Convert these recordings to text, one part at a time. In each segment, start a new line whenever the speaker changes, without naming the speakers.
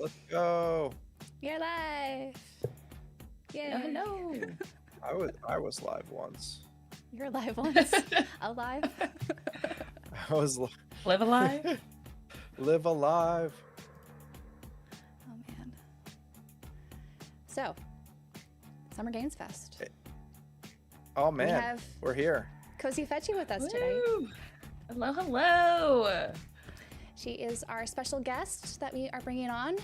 Let's go.
You're live. Yeah.
Hello.
I was live once.
You're live once. Alive.
I was
Live alive.
live alive.
Oh man. So, Summer Games Fest.
Oh man,
have
we're here.
Cozy Fetchy with us today.
Woo. Hello, hello.
She is our special guest that we are bringing on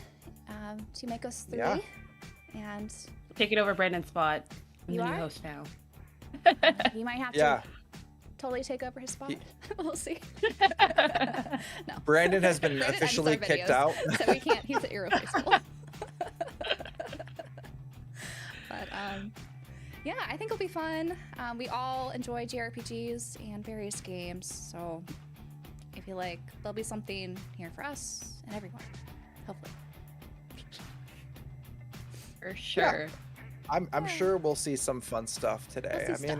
to make us through.
Yeah.
And
Taking over Branden's spot. I'm
You
the new
are?
host now.
you might have
Yeah,
to totally take over his spot. We'll see. No.
Branden has been
Branden
officially
edits our
kicked
videos,
out.
So we can't, he's irreplaceable. But yeah, I think it'll be fun. We all enjoy JRPGs and various games, so I feel like there'll be something here for us and everyone, hopefully.
For sure.
I'm sure we'll see some fun stuff today.
We'll see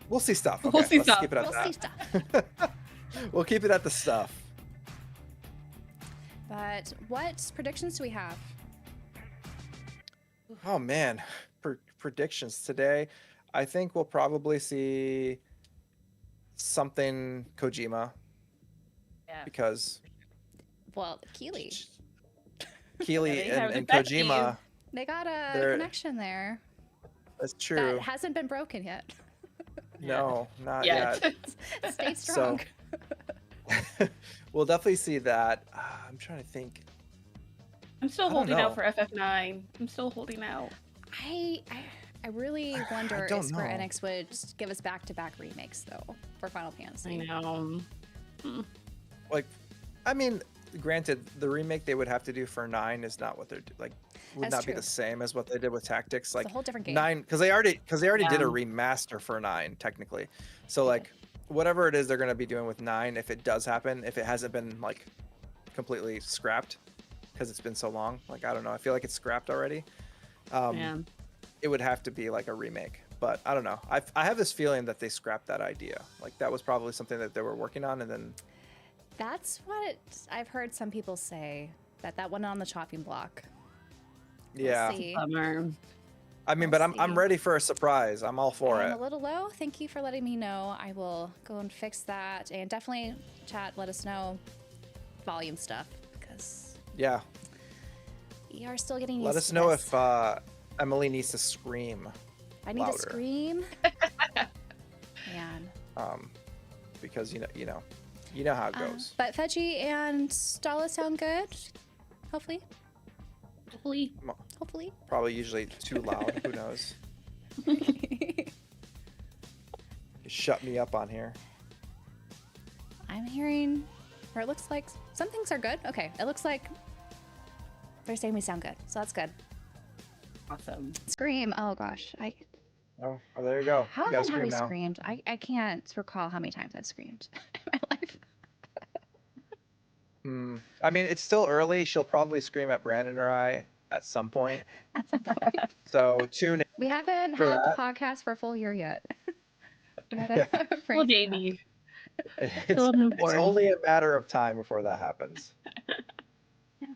We'll see stuff. Okay,
We'll see
let's
stuff.
keep it at
We'll see
that.
stuff.
We'll keep it at the stuff.
But what predictions do we have?
Oh man, predictions today. I think we'll probably see something Kojima
Yeah.
because
Well, Keely.
Keely
Yeah,
and
that's
Kojima.
They got a
They're-
connection there
That's
that
true.
hasn't been broken yet.
No, not
Yeah.
yet.
Stay strong.
We'll definitely see that. I'm trying to think.
I'm still
I don't
holding out
know.
for FF9. I'm still holding out.
I really wonder
don't
if Square
know.
Enix would give us back-to-back remakes though for Final Fantasy.
I know.
Like, I mean, granted, the remake they would have to do for 9 is not what they're would
That's
not be
true.
the same as what they did with Tactics.
It's
Like
a whole different game.
9, because they already did a
Yeah.
remaster for 9 technically. So like, whatever it is they're gonna be doing with 9, if it does happen, if it hasn't been like completely scrapped, because it's been so long. Like I don't know, I feel like it's scrapped already.
Yeah.
It would have to be like a remake, but I don't know. I have this feeling that they scrapped that idea. Like that was probably something that they were working on, and then
That's what I've heard some people say, that went on the chopping block. We'll
yeah.
see.
Bummer.
I mean,
We'll
but I'm
see.
ready for a surprise. I'm all for
I'm
it.
a little low. Thank you for letting me know. I will go and fix that, and definitely chat. Let us know volume stuff because
Yeah.
we are still getting used
Let us
to
know
this.
if Emily needs to scream,
I need
louder.
to scream. Man.
because you know how it goes.
But Fetchy and Dallahh sound good. Hopefully. Hopefully.
Probably usually too loud. Who knows? You shut me up on here.
I'm hearing, or it looks like some things are good. Okay, it looks like they're saying we sound good, so that's good.
Awesome.
Scream. Oh gosh,
Oh, there you go.
how
You gotta
have I
scream now.
screamed? I can't recall how many times I've screamed in my life.
I mean, it's still early. She'll probably scream at Branden or I at some point.
At some point.
So tune in.
We haven't
For
had the
that?
podcast for a full year yet. We
Yeah.
gotta
Well,
bring it
Jamie.
It's,
Still a
it's
newborn.
only a matter of time before that happens.
Yeah.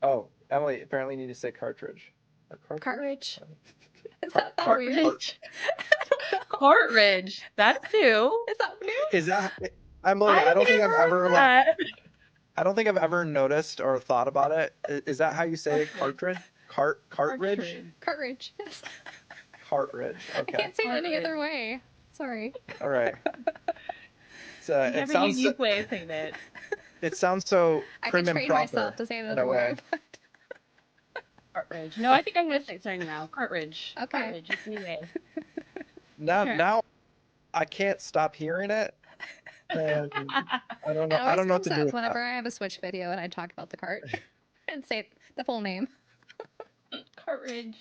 Oh, Emily, apparently you need to say cartridge. Or
Cartridge. Is
Cart-
that
cart-
weird?
Cartridge. Cartridge. That too.
Is that new?
Is that Emily? I don't think I've ever like,
that.
I don't think I've ever noticed or thought about it. Is that how you say it? Cartridge? Cartridge?
Cartridge. Yes.
Cartridge.
I
Okay.
can't say it any
Cartridge.
other way. Sorry.
All right.
You
It
have a
sounds
unique way of saying it.
it sounds so
I
prim
could
and
train
proper
myself to say it
in a
another
way.
way.
Cartridge. No, I think I'm gonna say starting now. Cartridge.
Okay.
Cartridge. It's a new way.
Now
Sure.
now I can't stop hearing it. And I don't know.
It
I
always
don't know what
comes
to do
up
with
whenever
that.
I have a Switch video and I talk about the cart and say the full name.
Cartridge.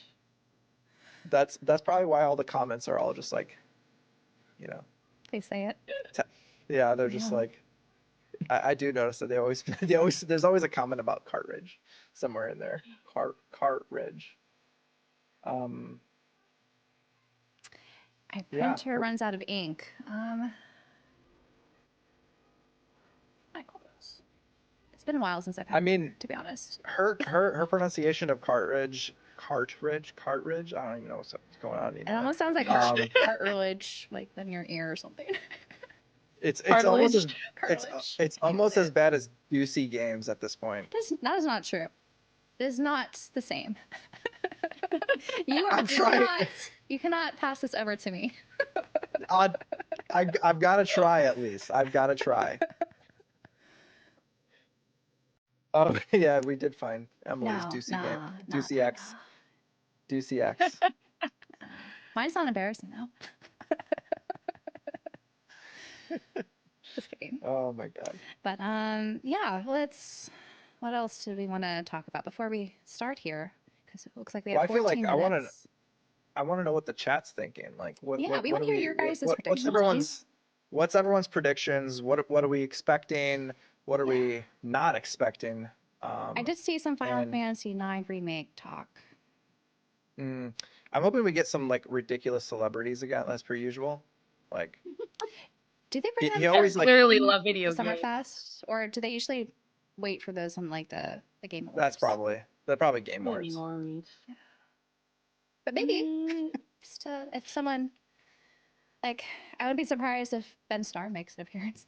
That's probably why all the comments are all just like, you know,
They say it.
yeah, they're just
Yeah.
like, I do notice that they always there's always a comment about cartridge somewhere in there. Cartridge.
My
Yeah.
printer runs out of ink. I call this. It's been a while since I've
I
had
mean,
beer, to be honest.
her pronunciation of cartridge. I don't even know what's going on
It
anymore.
almost sounds like cartilage, like in your ear or something.
It's almost
Cartilage.
as
Cartilage.
it's almost as bad as Bluesky games at this point.
That is not true. It is not the same. You
I'm trying.
You cannot pass this over to me.
I've got to try at least. I've got to try. Oh yeah, we did find Emily's Deucey game. Deucey X. Deucey X.
Mine's not embarrassing though. Just kidding.
Oh my god.
But yeah, what else do we want to talk about before we start here? Because it looks like we have
Well, I feel
14
like
minutes.
I want to know what the chat's thinking. Like, what?
Yeah,
what,
we
what
want
do
to hear your guys' predictions.
What's everyone's predictions? What are we expecting? What are we not expecting?
I did see some Final
and-
Fantasy IX remake talk.
I'm hoping we get some like ridiculous celebrities again, as per usual. Like,
Do they bring
he
them
always
to
like.
Clearly love video games.
Summerfest, or do they usually wait for those on like the Game Awards?
They're probably Game
Maybe
Awards.
more.
But maybe just if someone like, I would be surprised if Ben Starr makes an appearance.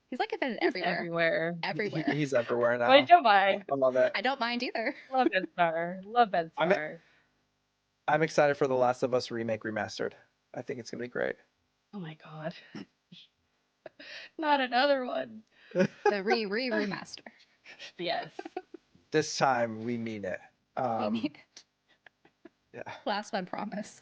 He's like been everywhere. Everywhere.
He's everywhere now.
Wait, don't mind.
I love that.
I don't mind either.
Love Ben Star. Love Ben Star.
I'm excited for The Last of Us remake remastered. I think it's gonna be great.
Oh my god. Not another one.
The remaster.
Yes.
This time we mean it.
We need it.
Yeah.
Last one promise.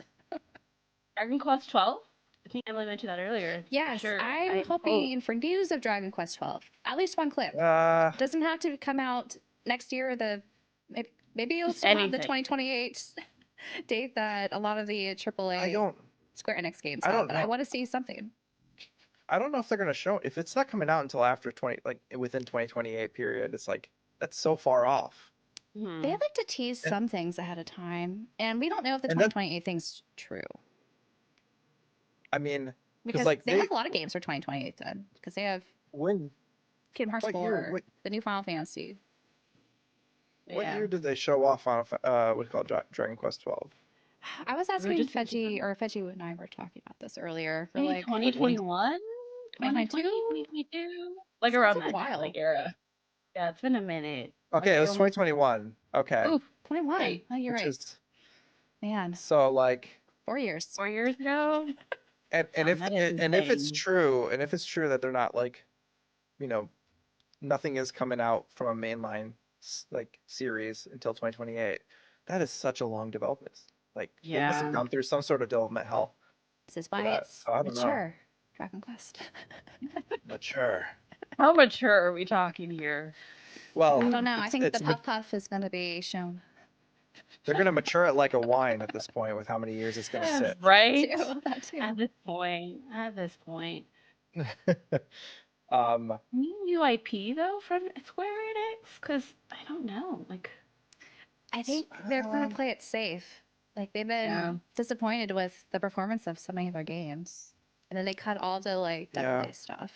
Dragon Quest 12? I think Emily mentioned that earlier.
Yes,
Sure.
I'm hoping for news of Dragon Quest 12. At least one clip. Doesn't have to come out next year. Or maybe it'll still have the 2028 date that a lot of the AAA Square Enix games have. But I want to see something.
I don't know if they're gonna show if it's not coming out until after within 2028 period. It's like that's so far off.
They like to tease some things ahead of time, and we don't know if the 2028 thing's true.
I mean,
because
like
they have a lot of games for 2028 then, because they have Kingdom Hearts 4, the new Final Fantasy.
What year did they show off on what's called Dragon Quest 12?
I was asking Fedgie and I were talking about this earlier.
For like 2021, 2022, like around that like era. Yeah, it's been a minute.
Okay, it was 2021. Okay.
Ooh, 21. Oh, you're right. Man.
So like
4 years.
4 years ago.
And if it's true that they're not like, nothing is coming out from a mainline like series until 2028, that is such a long development. Like they must have gone through some sort of development hell.
This is why it's mature. Dragon Quest.
Mature.
How mature are we talking here?
Well,
I don't know. I think the Puff is going to be shown.
They're going to mature it like a wine at this point with how many years it's going to sit.
Right?
That too.
At this point. New IP though from Square Enix? Because I don't know. Like,
I think they're going to play it safe. Like they've been disappointed with the performance of so many of their games, and then they cut all the like double stuff.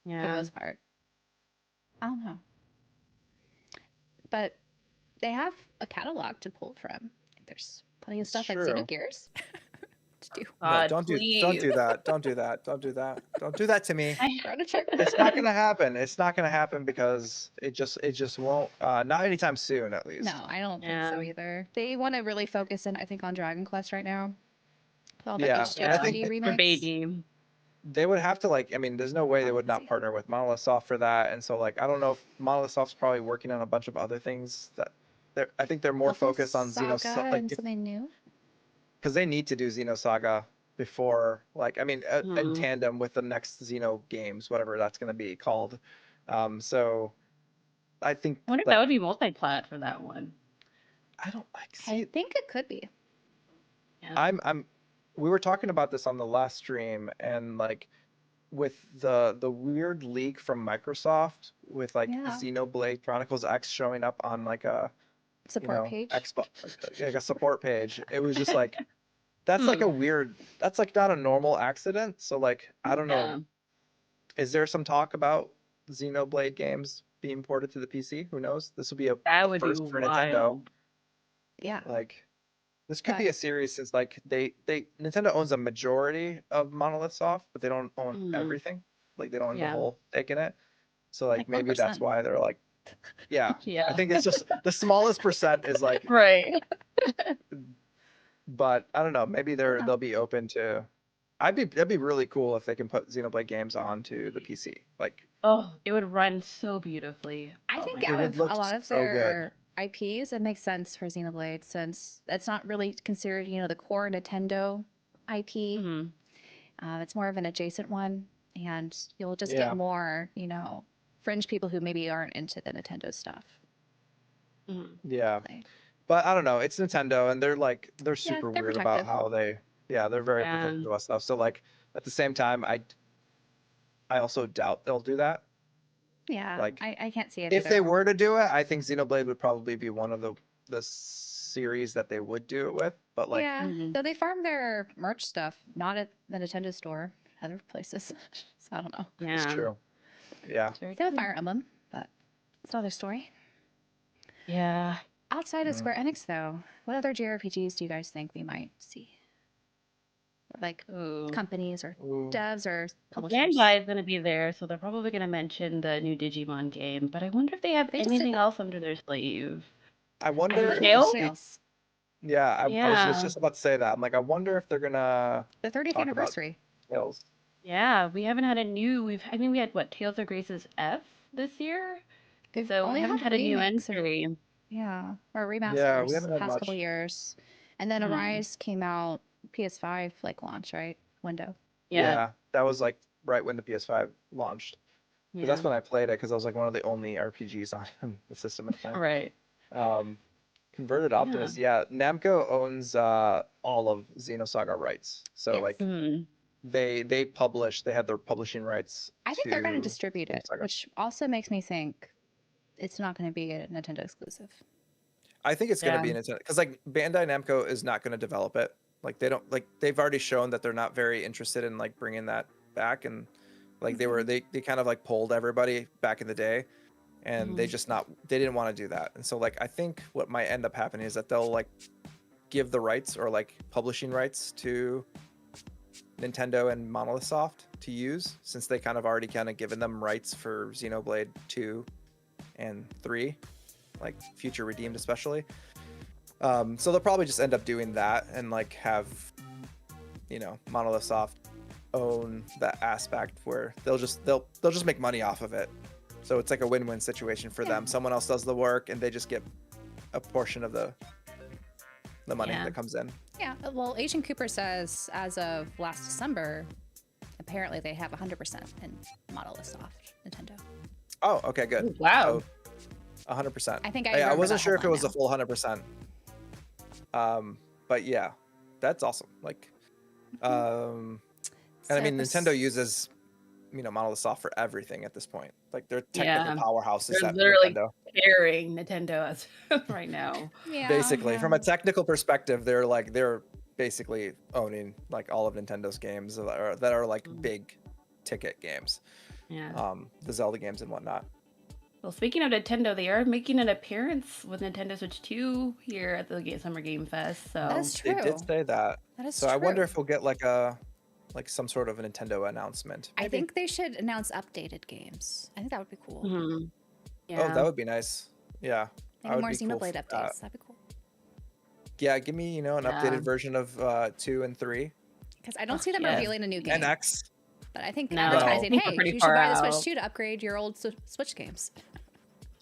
Yeah. For the most part. I don't know. But they have a catalog to pull from. There's plenty of stuff like Xenogears to do.
No, don't do that. Don't do that. Don't do that. Don't do that to me. It's not gonna happen. It's not gonna happen because it just won't. Not anytime soon, at least.
No, I don't think so either. They want to really focus in, I think, on Dragon Quest right now. All the HD remakes.
They would have to there's no way they would not partner with Monolith Soft for that, and so I don't know if Monolith Soft's probably working on a bunch of other things that I think they're more focused on Xenosaga.
Something new.
Because they need to do Xenosaga before, in tandem with the next Xeno games, whatever that's going to be called. So I think.
I wonder if that would be multi-plat for that one.
I
think it could be.
Yeah. We were talking about this on the last stream, and with the weird leak from Microsoft with Xenoblade Chronicles X showing up on a
support page,
a support page. It was just that's that's not a normal accident. So I don't know. Is there some talk about Xenoblade games being ported to the PC. Who knows? This will be a
That would be
first for Nintendo.
wild.
Yeah.
Like, this could be
But-
a series since like Nintendo owns a majority of Monolith Soft, but they don't own
Mhm.
everything. Like they don't own the
Yeah.
whole stake in it. So like
Like
maybe that's
1%.
why they're like, yeah.
Yeah.
I think it's just the smallest percent is like,
Right.
but I don't know. Maybe
Yeah.
they'll be open to. That'd be really cool if they can put Xenoblade games onto the PC. Like,
Oh, it would run so beautifully.
I
Oh
think
my
it would
with
look
a lot of
so good.
their IPs, it makes sense for Xenoblade since it's not really considered, the core Nintendo IP.
Mhm.
It's more of an adjacent one, and you'll just
Yeah.
get more, fringe people who maybe aren't into the Nintendo stuff.
Mhm.
Yeah.
Play.
But I don't know. It's Nintendo, and they're super
they're
weird about
protective.
how they're very
Yeah.
protective about stuff. So like at the same time, I also doubt they'll do that.
Yeah,
Like,
I can't see it
if
either.
they were to do it, I think Xenoblade would probably be one of the series that they would do it with. But like,
Yeah,
Mhm.
though they farm their merch stuff not at the Nintendo store, other places. So I don't know.
it's
Yeah.
true. Yeah.
It's very
They have
true.
Fire Emblem, but it's another story.
Yeah.
Outside of
Mm.
Square Enix, though, what other JRPGs do you guys think we might see? Like
Ooh.
companies or
Ooh.
devs or publishers?
Bandai is going to be there, so they're probably going to mention the new Digimon game. But I wonder if they have
They just did
anything
that.
else under their sleeve.
I wonder.
Tails?
Tails.
Yeah, I was
Yeah.
just about to say that. I'm like, I wonder if they're gonna
The 30th
talk about
anniversary.
Tails.
Yeah, we haven't had a new. I mean, we had what, Tales of Grace's F this year,
They've
so we
only
haven't had a new
remakes and-
entry.
Yeah, or remasters
Yeah, we haven't had
past couple
much.
years. And then
Mhm.
Arise came out PS5 like launch, right? Window.
Yeah,
that was like right when the PS5 launched. 'Cause
yeah,
that's when I played it, because I was like one of the only RPGs on the system at the time.
right.
Converted Optimus, yeah. Namco owns all of Xenosaga rights. So
Yes.
like
Mhm.
they had their publishing rights.
I think they're going to
to
distribute it,
Xenosaga.
which also makes me think it's not going to be a Nintendo exclusive.
I think it's gonna be
Yeah.
Nintendo, because like Bandai Namco is not gonna develop it. Like they don't, like they've already shown that they're not very interested in like bringing that back, and like they kind of like pulled everybody back in the day, and they didn't want to do that. And so like I think what might end up happening is that they'll like give the rights or like publishing rights to Nintendo and Monolith Soft to use, since they kind of already kind of given them rights for Xenoblade 2 and 3, like Future Redeemed especially. So they'll probably just end up doing that and like have, Monolith Soft own that aspect where they'll just make money off of it. So it's like a win-win situation for them. Someone else does the work and they just get a portion of the money
Yeah.
that comes in.
Yeah, well, Agent Cooper says as of last December, apparently they have 100% in Monolith Soft Nintendo.
Oh, okay, good.
Ooh, wow.
So 100%.
I think I
I
remember
wasn't
that
sure if it was a
headline
full 100%. But yeah, that's awesome. Like, and I mean, Nintendo uses, Monolith Soft for everything at this point. Like they're technical
Yeah.
powerhouses
They're
at
literally
Nintendo.
carrying Nintendo as right now.
Yeah,
Basically,
yeah.
from a technical perspective, they're basically owning like all of Nintendo's games that are like big ticket games,
Yeah.
the Zelda games and whatnot.
Well, speaking of Nintendo, they are making an appearance with Nintendo Switch 2 here at the Summer Game Fest. So
That is true.
They did say that.
That is
So
true.
I wonder if we'll get like some sort of a Nintendo announcement.
I
Maybe.
think they should announce updated games. I think that would be cool.
Mhm. Yeah.
Oh, that would be nice. Yeah. I
Maybe
would
more
be cool
Xenoblade
for
updates.
that.
That'd be cool.
Yeah, give me, an
Yeah.
updated version of 2 and 3
Because I don't see them
yes.
revealing a new game.
and X.
But I think
No.
advertising,
I think we're
hey,
pretty
you should
far
buy the Switch
out.
2 to upgrade your old Switch games.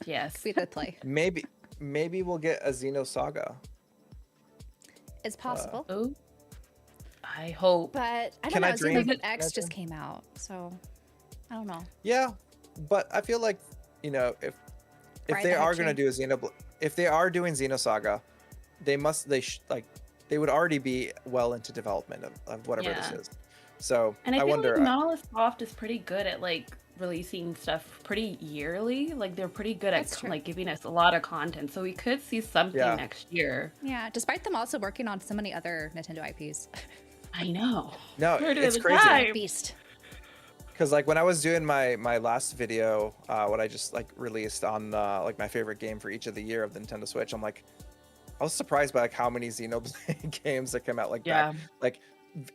Yes.
Be the play.
Maybe we'll get a Xenosaga.
It's possible.
Oh, I hope.
But I don't
Can
know.
I
It seems like
dream?
an X
Can I
just came out. So I don't know.
Yeah, but I feel like, if
Ride
they
the hype
are going to
train.
do if they are doing Xenosaga, they would already be well into development of whatever
Yeah.
this is. So
And I
I
feel
wonder.
like Monolith Soft is pretty good at like releasing stuff pretty yearly. Like they're pretty good
That's
at
true.
like giving us a lot of content. So we could see something
Yeah.
next year.
Yeah, despite them also working on so many other Nintendo IPs.
I know.
No,
Where do
it's
the
crazy.
time?
Beast.
Because like when I was doing my last video, what I just like released on like my favorite game for each of the year of the Nintendo Switch, I'm like, I was surprised by like how many Xenoblade games that came out like
Yeah.
back, like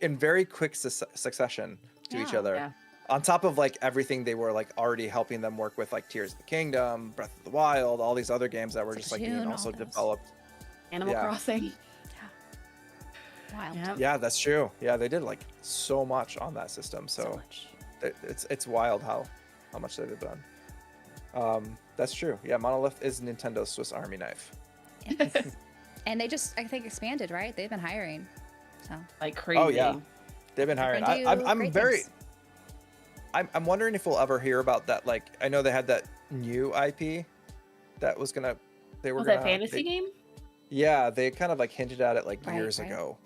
in very quick succession to each
Yeah.
other.
Yeah.
On top of like everything they were like already helping them work with, like Tears of the Kingdom, Breath of the Wild, all these other games that were just like being
Splatoon,
also
all those.
developed.
Animal
Yeah.
Crossing.
Wild.
Yeah.
Yeah, that's true. Yeah, they did like so much on that system.
So
So
much.
it's wild how much they've done. That's true. Yeah, Monolith is Nintendo's Swiss Army knife.
And they just, I think, expanded, right? They've been hiring. So
Like crazy.
Oh yeah, they've been hiring.
They're gonna do
I'm
great
very.
things.
I'm wondering if we'll ever hear about that. Like, I know they had that new IP that was gonna. They were
Oh,
gonna.
that fantasy game?
Yeah, they kind of like hinted at it like
Right,
years
right.
ago,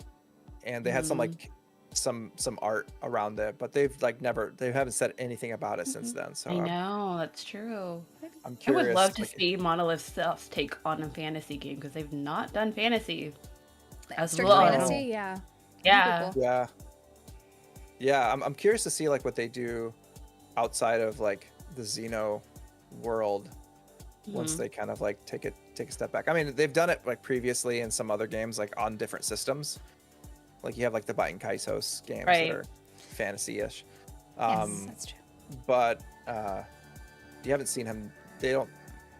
and they had some like some art around it, but they've like never. They haven't said anything about it since then. So
I know, that's true.
I'm
I
curious.
would love to
like,
see Monolith Stuff's take on a fantasy game because they've not done fantasy. As
Strict
well.
fantasy, yeah.
Yeah.
Cool.
Yeah. Yeah, I'm curious to see like what they do outside of like the Xeno world once
Mhm.
they kind of like take a step back. I mean, they've done it like previously in some other games like on different systems. Like you have like the Bite and Kaisos games
Right.
that are fantasy-ish.
Yes, that's true.
But you haven't seen him. They don't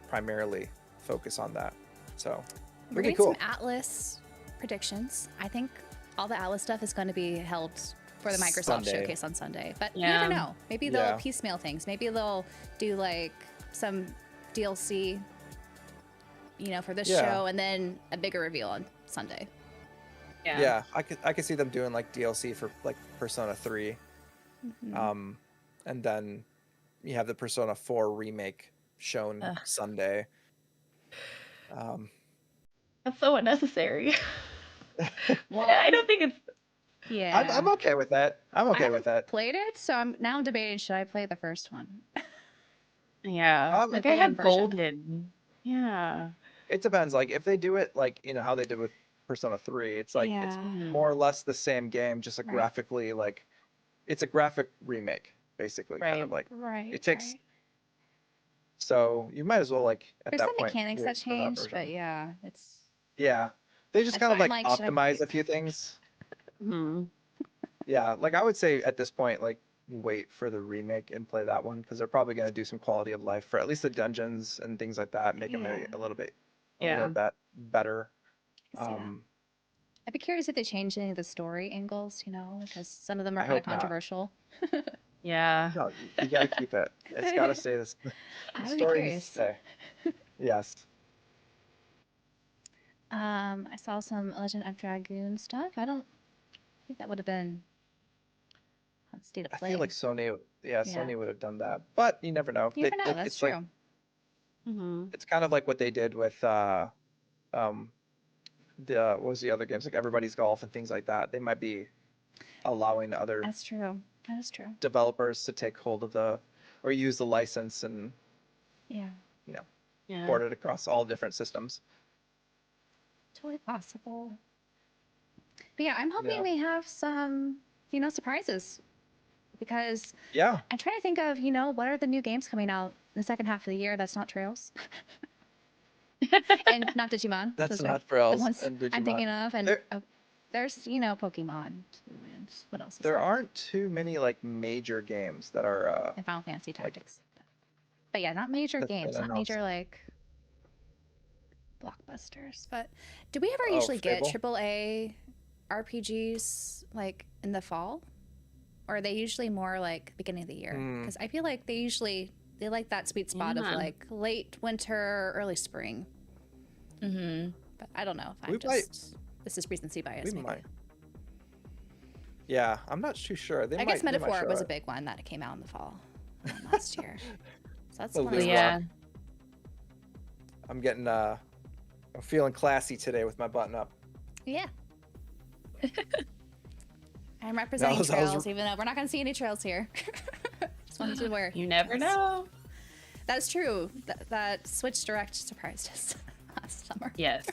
primarily focus on that. So
We're
it'll be
getting
cool.
some Atlas predictions. I think all the Atlas stuff is going to be held for the Microsoft
Sunday.
showcase on Sunday. But you
Yeah.
never know. Maybe they'll
Yeah.
piecemeal things. Maybe they'll do like some DLC, for this
Yeah.
show, and then a bigger reveal on Sunday.
Yeah, I could see them doing like DLC for like Persona 3.
Mhm.
And then you have the Persona 4 remake shown
Ugh.
Sunday.
That's so unnecessary.
Well,
I don't think it's.
Yeah.
I'm okay with that. I'm okay with that.
Played it, so I'm debating, should I play the first one?
Yeah.
Um,
Like
The
I had
one version.
Golden. Yeah.
It depends. Like if they do it like how they did with Persona 3, it's like it's
Yeah.
more or less the same game, just like
Right.
graphically like it's a graphic remake, basically. Kind of
Right.
like
Right.
it takes. So you might as well like at
There's
that
some
point.
mechanics
wait
that
for
changed,
version.
but yeah, it's.
Yeah, they just
That's
kind of
why I'm
like
like, should I
optimize
wait?
a few things.
Hmm.
Yeah, like I would say at this point, like wait for the remake and play that one because they're probably gonna do some quality of life for at least the dungeons and things like that, make them
Yeah.
a little bit
Yeah.
better.
I can see that. I'd be curious if they changed any of the story angles, because some of them are
I
kind of
hope not.
controversial.
Yeah.
No, you gotta keep it. It's gotta stay this. The
I would be
story needs to
curious.
stay. Yes.
I saw some Legend of Dragoon stuff. I don't think that would have been on State of
I
Play.
feel like Sony,
Yeah.
Sony would have done that, but you never know.
You never know. That's
it's
true.
like
Hmm.
it's kind of like what they did with um what was the other games like Everybody's Golf and things like that. They might be allowing other
That's true. That is true.
developers to take hold of or use the license and
Yeah.
Yeah.
port it across all different systems.
Totally possible. But yeah, I'm hoping
Yeah.
we have some, surprises. Because
Yeah.
I'm trying to think of, what are the new games coming out in the second half of the year that's not Trails? And not Digimon.
That's
Those are
not Trails
the ones
and
I'm
Digimon.
thinking of. And
There-
there's, Pokemon. And what else is
There aren't too many like major games that are
And Final Fantasy Tactics. But yeah, not major
that's been
games, not
announced.
major like blockbusters. But do we ever
Oh,
usually get
Fable?
AAA RPGs like in the fall? Or are they usually more like beginning of the year? Because I feel like they like that sweet spot of
Yeah.
like late winter, early spring.
Hmm.
But I don't know if
We might-
this is recency bias.
We
Maybe.
might. Yeah, I'm not too sure. They
I guess
might
Metaphor
show
was a
it.
big one that came out in the fall last year. So that's
Oh,
one.
Blue
of
Yeah.
Rock. I'm getting I'm feeling classy today with my button up.
Yeah. I'm representing
I was-
Trails, even though we're not going to see any Trails here. Just wanted to wear.
You never know.
That's true. That Switch Direct surprised us last summer.
Yes.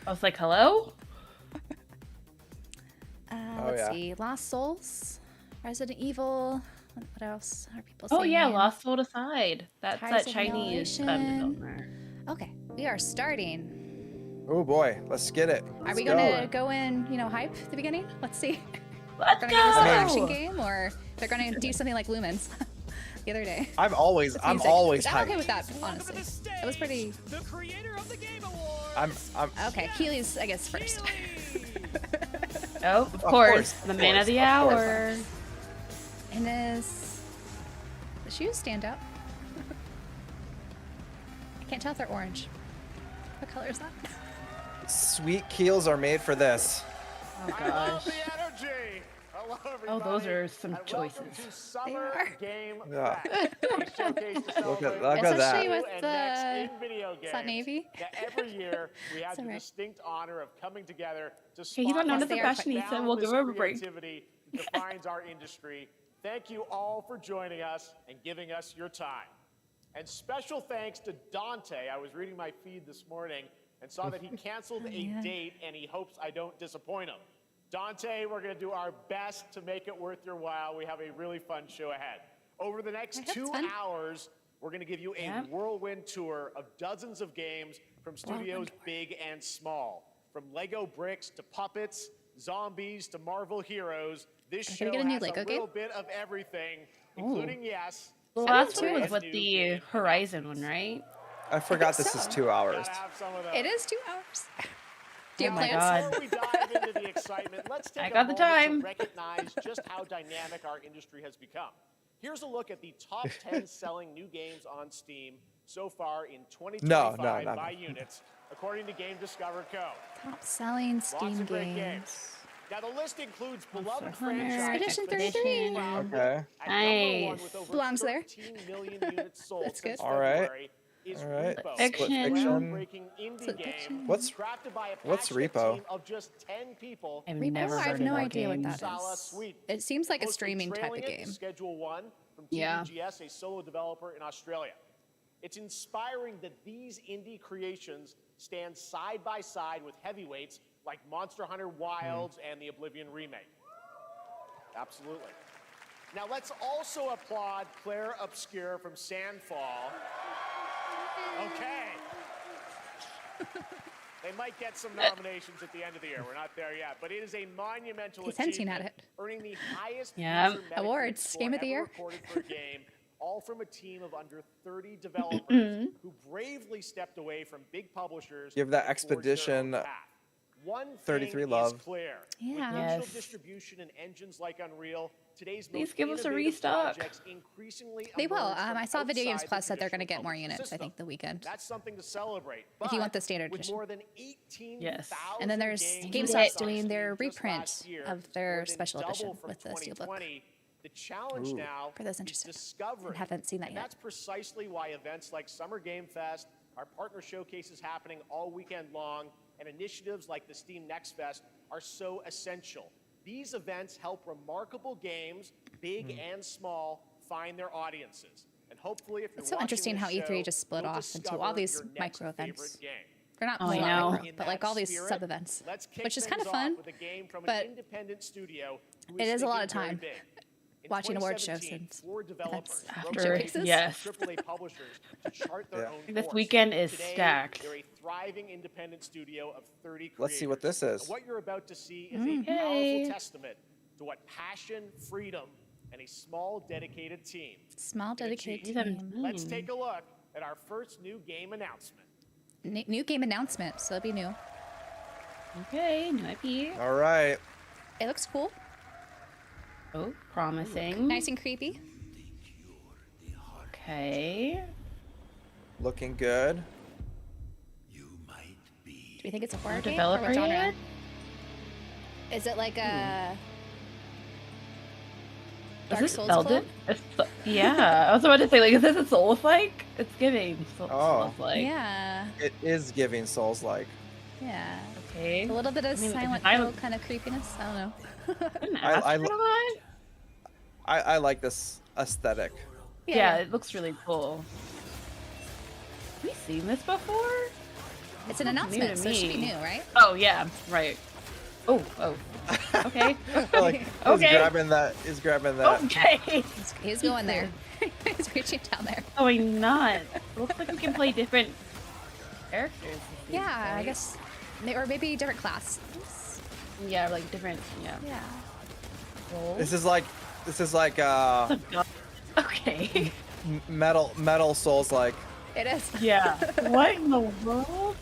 I was like, hello?
Let's
yeah.
see. Lost Souls, Resident Evil, What else are people
Oh
saying?
yeah, Lost Soul Aside. That's
Ties
that
of
Chinese
Annihilation.
developer.
Okay, we are starting.
Oh boy, let's get it.
Are
Let's
we gonna go in, hype at the beginning? Let's see.
Let's
They're gonna give us an
I mean-
action game, or they're gonna do something like Lumens the other day.
I'm always
Music, which I'm okay
hyped.
with that, honestly. It was pretty.
The creator of the Game Award.
I'm
Okay, Healy's, I guess, first.
Oh, of course, the man of the
course.
hour.
And the shoes stand out. I can't tell if they're orange. What color is that?
Sweet keels are made for this.
Oh
I love
gosh.
the energy. Hello,
Oh, those
everybody,
are some
and
choices.
welcome to Summer
They are.
Game
Yeah.
Fest, a showcase to celebrate
look at
Especially
that.
with
and
the-
next in video games.
is that navy?
Now, every year we have
It's
the
alright.
distinct honor of coming together to
Hey, he's not known
Yes,
as a
they are
fashionista. We'll give him a break.
creativity that defines our industry. Thank you all for joining us and giving us your time. And special thanks to Dante. I was reading my feed this morning and saw that he canceled
yeah.
a date and he hopes I don't disappoint him. Dante, we're going to do our best to make it worth your while. We have a really fun show ahead. Over the next
I hope
2
it's fun.
hours, we're going to give you a
Yeah.
whirlwind tour of dozens of games from studios big and small. From Lego bricks to puppets, zombies to Marvel heroes, this
Are
show
we gonna get a new
has
Lego
a little
game?
bit of everything, including, yes,
The
I'm
last
into
one was
it.
with the Horizon one, right?
I forgot this
so.
is 2 hours.
gotta have some of those.
It is 2 hours. Do you
Oh
have
my
plans?
God.
Before we dive into the excitement, let's take
I
a
got the
moment
time.
to recognize just how dynamic our industry has become. Here's a look at the top 10 selling new games on Steam so far in 2025
no.
by units, according to Game Discover Co.
Top selling
Lots
Steam
of great
games.
games. Now the list includes beloved
Hunter,
franchises.
Expedition
but
33.
proudly
Okay.
at number one
Nice.
with over
Belongs there.
13 million units sold
That's good.
since
All right.
February is
All right.
Repo,
Fiction.
a groundbreaking indie
Split
game
fiction.
What's
crafted by a
what's
passionate
Repo?
team of just 10 people.
I've
Repo?
never
I
heard
have
of
no
that
idea
game.
what that
Uppsala,
is.
Sweden.
It seems like a
Closely
streaming type of
trailing it
game.
is Schedule 1 from
Yeah.
TVGS, a solo developer in Australia. It's inspiring that these indie creations stand side by side with heavyweights like Monster Hunter Wilds and the Oblivion remake. Absolutely. Now let's also applaud Claire Obscure from Sandfall. Okay. They might get some nominations at the end of the year. We're not there yet, but it is a monumental
He's hinting at
achievement,
it.
earning the highest
Yeah.
user Metacritic
Awards,
score
Game of the
ever
Year.
recorded for a game, all from a team of under 30 developers who bravely stepped away from big publishers.
Give that
and forged their
Expedition
own path. One
33
thing
love.
is clear.
Yeah.
With digital
Yes.
distribution and engines like Unreal, today's
Please
most
give us a
innovative
restock.
projects increasingly
They will.
emerge from
I saw Video Games
outside
Plus
the
said they're going to get
traditional
more
publishing
units, I
system.
think, the weekend.
That's something to celebrate.
If you want
But
the standard
with
edition.
more than 18,000
Yes.
And then there's
games
GameStop's
released on
doing their
Steam just
reprint
last year,
of their
more than
special
double
edition
from
with the steelbook.
2020. The challenge
Ooh.
now
For those
is
interested.
discovery.
I haven't seen that
And
yet.
that's precisely why events like Summer Game Fest, our partner showcases happening all weekend long, and initiatives like the Steam Next Fest are so essential. These events help remarkable games, big and small, find their audiences. And hopefully, if you're
It's so
watching
interesting
this
how E3
show,
just split
you'll
off into
discover
all these
your next
micro
favorite
events.
game.
They're not
Oh, I
not
know.
micro,
In
but like
that
all these
spirit,
sub events,
let's kick
which is kind of
things off
fun.
with a game from
but
an independent studio who
it is a lot of
thinking very
time
big. In
watching award shows
2017,
and
4 developers
events.
broke
After-
away
showcases.
yes.
from AAA publishers to chart their
Yeah.
own
This
course.
weekend is
Today,
stacked.
They're a thriving independent studio of 30 creators.
Let's see what this is.
And what you're about to see is
Mm.
a powerful
Hey.
testament to what passion, freedom, and a small dedicated team.
small dedicated
achieve.
team.
Let's take a look at our first new game announcement.
New game announcement, so it'll be new.
Okay, new IP.
All right.
It looks cool,
Oh, promising.
nice and creepy.
Okay.
Looking good.
Do we think it's a horror
No
game or
developer
what genre?
yet?
Is it like a
Is
Dark
this
Souls
Elden?
clone?
Yeah, I was about to say, like, is this a Souls-like? It's giving
Oh.
Souls-like.
Yeah,
It is giving Souls-like.
yeah.
Okay.
A little bit of
I mean,
Silent
I
Hill
don't-
kind of creepiness. I don't know.
Didn't
I-
ask
I
for
lo-
that.
I like this aesthetic.
Yeah, it looks really cool. Have we seen this before?
It's an
New
announcement,
to
so it should be
me.
new, right?
Oh, yeah, right. Oh. Okay.
Like, he's
Okay.
grabbing that. He's grabbing that.
Okay.
He's going there. He's reaching down there.
Oh, I'm not. Looks like we can play different characters. it seems,
Yeah, I
right?
guess. Or maybe different class.
Yeah, like different. Yeah.
Yeah.
roles.
This is like
Oh, God. Okay.
metal Souls like.
It is.
Yeah. What in the world?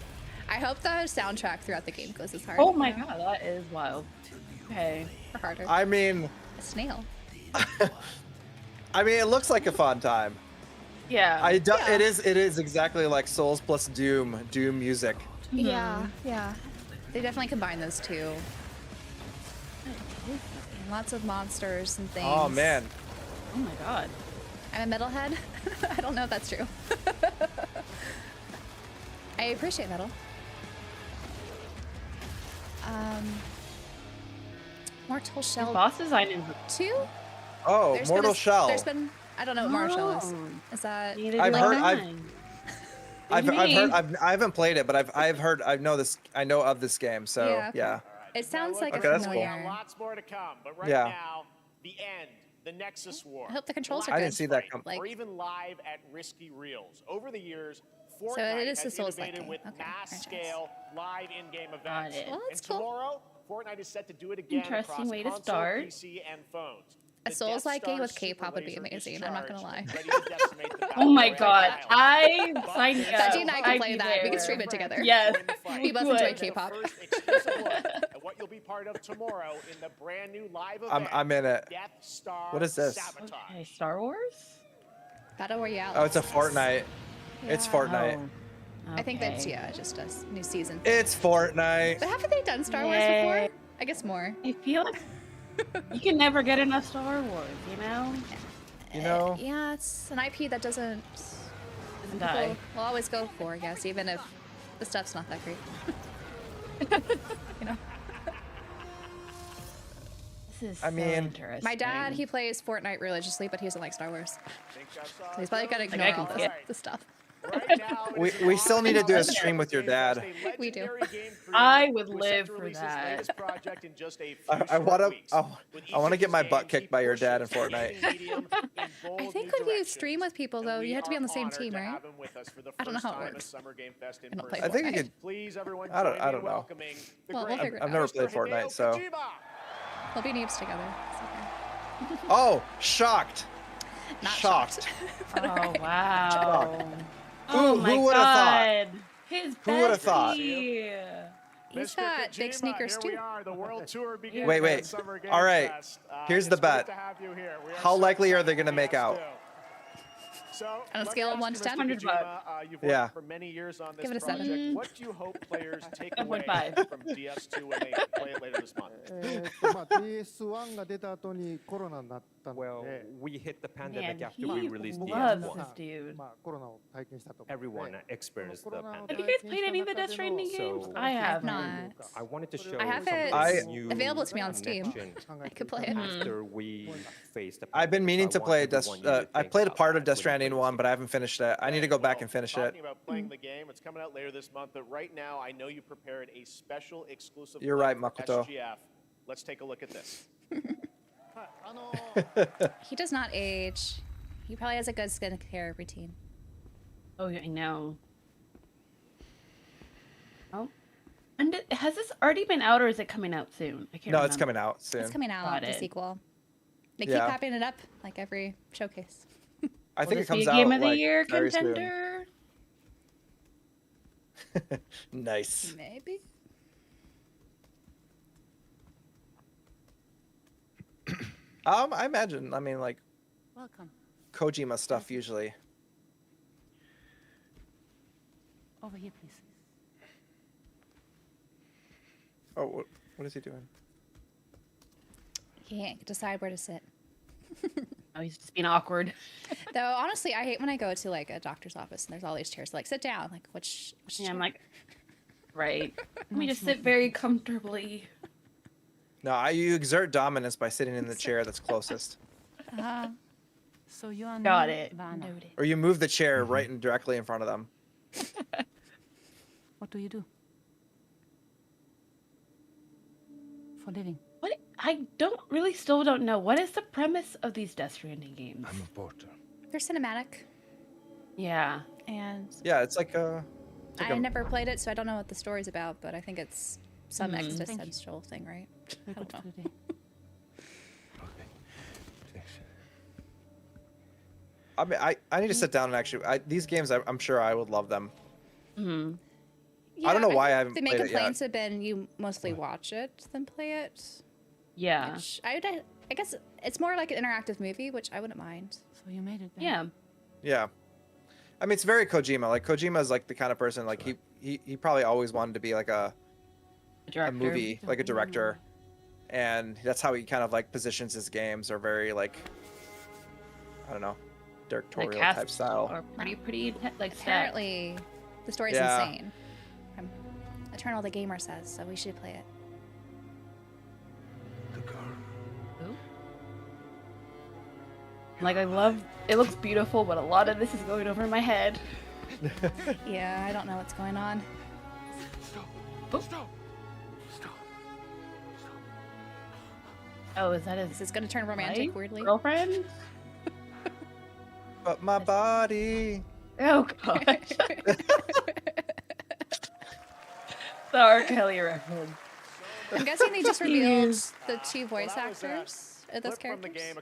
I hope the soundtrack throughout the game goes as hard.
Oh my God, that is wild. Okay.
Or harder.
I mean,
A snail.
it looks like a fun time.
Yeah.
Yeah.
It is exactly like Souls plus Doom music.
Yeah, yeah. They definitely combine those two. Lots of monsters and things.
Oh man.
Oh my God.
I'm a metalhead. I don't know if that's true. I appreciate metal. Mortal Shell
Boss design is
2?
Oh,
There's been
Mortal
a-
Shell.
There's been, I don't know what Mortal Shell is.
Oh.
Is that?
neither
I've
do
heard-
I.
I've
Me.
heard. I haven't played it, but I've heard. I know of this game. So
Yeah,
yeah.
okay. It sounds like
Okay,
it's
that's cool.
familiar.
Lots more to come, but right
Yeah.
now, the end, the Nexus War.
I hope the controls are
I
good.
didn't see that come.
Like-
or even live at Risky Reels. Over the years,
it
Fortnite
is a
has
Souls-like
innovated
game.
with
Okay,
mass-scale live in-game events.
Got it.
Well, that's
and
cool.
tomorrow, Fortnite is set to do it again
Interesting
across
way to
console,
start.
PC, and phones.
A
The
Souls-like
Death
game with
Star's
K-pop would be
super laser is
amazing, I'm not gonna
charged,
lie.
ready to decimate the
Oh my
Battle
God.
Royale.
I
But
signed
there's
up.
Betty and I can
I'd
play
be
that. We can
there.
stream it together.
Yes.
Win the fight.
We both
Good.
enjoy K-pop.
First exclusive look at what you'll be part of tomorrow in the brand new live event.
I'm in it.
Death Star
What is this?
Sabotage.
Okay, Star Wars?
Battle Royale.
Oh, it's a Fortnite. It's
Yeah.
Fortnite.
Oh,
I think that's,
okay.
yeah, just a new season.
It's Fortnite.
But haven't they done Star Wars
Yay.
before? I guess more.
I feel like you can never get enough Star Wars, you know?
You know.
Yeah, it's an IP that doesn't
Doesn't die.
we'll always go for, I guess, even if the stuff's not that great. You know,
This is
I
so
mean,
interesting.
my dad, he plays Fortnite religiously, but he doesn't like Star Wars.
Think I saw
So he's probably gonna
those?
ignore
I can
all
see
this,
it.
this stuff.
Right now, it
We-
is an
we still need to do a
honor
stream with your
to host
dad.
a
We do.
legendary game
I
creator
would
who is
live
set to
for
release his
that.
latest project in just a few
I
short
want to.
weeks. With each
I want to
of
get
his
my butt
games,
kicked
he
by your dad in
pushes the
Fortnite.
medium in bold
I think
new
when you
directions.
stream with people,
And
though,
we
you have to be on the
are
same
honored
team,
to
right?
have him with us for the
I don't know
first
how it
time at
works.
Summer Game Fest in
I don't play
person.
I think you
Fortnite.
could.
Please, everyone,
I don't-
join
I
me
don't
in
know.
welcoming the
Well, we'll
great
figure it
I've
out.
never
Mr.
played
Hideo
Fortnite, so.
Kojima.
We'll be noobs together. It's okay.
Oh, shocked.
Not
Shocked.
Oh, wow.
Who-
Oh
who
my
would've thought?
God. His
Who would've thought?
bestie.
He's
Mr.
got big
Kojima,
sneakers,
here we
too.
are. The world tour begins
Wait,
at Summer Game
All right.
Fest.
Here's the
It's great
bet.
to have you here. We are
How
so
likely are
excited
they gonna
to
make
be
out?
still. So,
On a
let me
scale of
ask
1
you,
to 10?
Mr.
100
Kojima, you've
Yeah.
worked for many years on this
Give it a 7.
project. What do you hope players take away
7.5.
from DS2 when they play it later this month?
DS1 が出た後にコロナになったの
Well,
で、
we hit the
Man,
pandemic after
he
we released
loves
DS1.
this dude.
まあコロナを体験したと思うので
Everyone experienced the
Have
Have
pandemic.
you guys played any of the Death Stranding
So-
games? I have.
not.
I wanted to show
I have
some
it
I-
new
available to me on Steam.
connection
I could play it.
after we faced the
I've been
pandemic.
meaning
So
to
I
play
want
Death.
everyone here to
I
think
played a
about
part of
that
Death
when you
Stranding
play
1, but I haven't finished it. I need to go back and finish it.
Talking about playing the game, it's coming out later this month, but right now I know you prepared a special exclusive
You're
play
right,
for
Makoto.
SGF. Let's take a look at this.
あの
He does not age. He probably has a good skincare routine.
Oh, I know. Oh. And has this already been out or is it coming out soon? I can't
No,
remember.
it's coming out soon.
It's coming out,
Got
the
it.
sequel. They
Yeah.
keep popping it up like every showcase.
I
Will
think it
this be
comes
a
out
Game of the
like,
Year
very soon.
contender?
Nice.
Maybe.
I imagine. I mean, like
Welcome.
Kojima stuff usually.
Over here, please.
Oh, what is he doing?
He can't decide where to sit.
Oh, he's just being awkward.
Though, honestly, I hate when I go to like a doctor's office and there's all these chairs. Like, sit down. Like, which
Yeah, I'm
chair?
like, right. Let me just sit very comfortably.
No, you exert dominance by sitting in the chair that's closest,
So you are
Got
new
it.
Vanna.
Noted.
or you move the chair right and directly in front of them.
What do you do? For living.
What? I still don't know. What is the premise of these Death Stranding games?
I'm a porter.
They're cinematic,
Yeah.
and
Yeah, it's like a. It's like
I
a-
never played it, so I don't know what the story's about. But I think it's some
Thank you.
existential thing, right? I
Very good
don't know.
for the day.
Okay. Thanks.
I mean, I need to sit down and actually. These games, I'm sure I would love them.
Hmm.
I don't know why
think
I haven't
the main
played it yet.
complaints have been you mostly watch it than play it.
Yeah.
Which I guess it's more like an interactive movie, which I wouldn't mind.
So you made it then.
Yeah.
Yeah. I mean, it's very Kojima. Like Kojima is like the kind of person like he probably always wanted to be like a
Director.
movie, like a director, and that's how he kind of like positions his games. Are very like, I don't know, directorial
cast
type style.
Or pretty like set.
Apparently, the story's
Yeah.
insane. Eternal the Gamer says, so we should play it.
The girl.
Like I love. It looks beautiful, but a lot of this is going over my head.
Yeah, I don't know what's going on.
Oh, is that his
This is gonna turn romantic
wife?
weirdly.
girlfriend?
But my body.
Oh god. The R. Kelly reference.
I'm guessing they just revealed the two
Well,
voice
that was,
actors of those
clip from the
characters.
game, a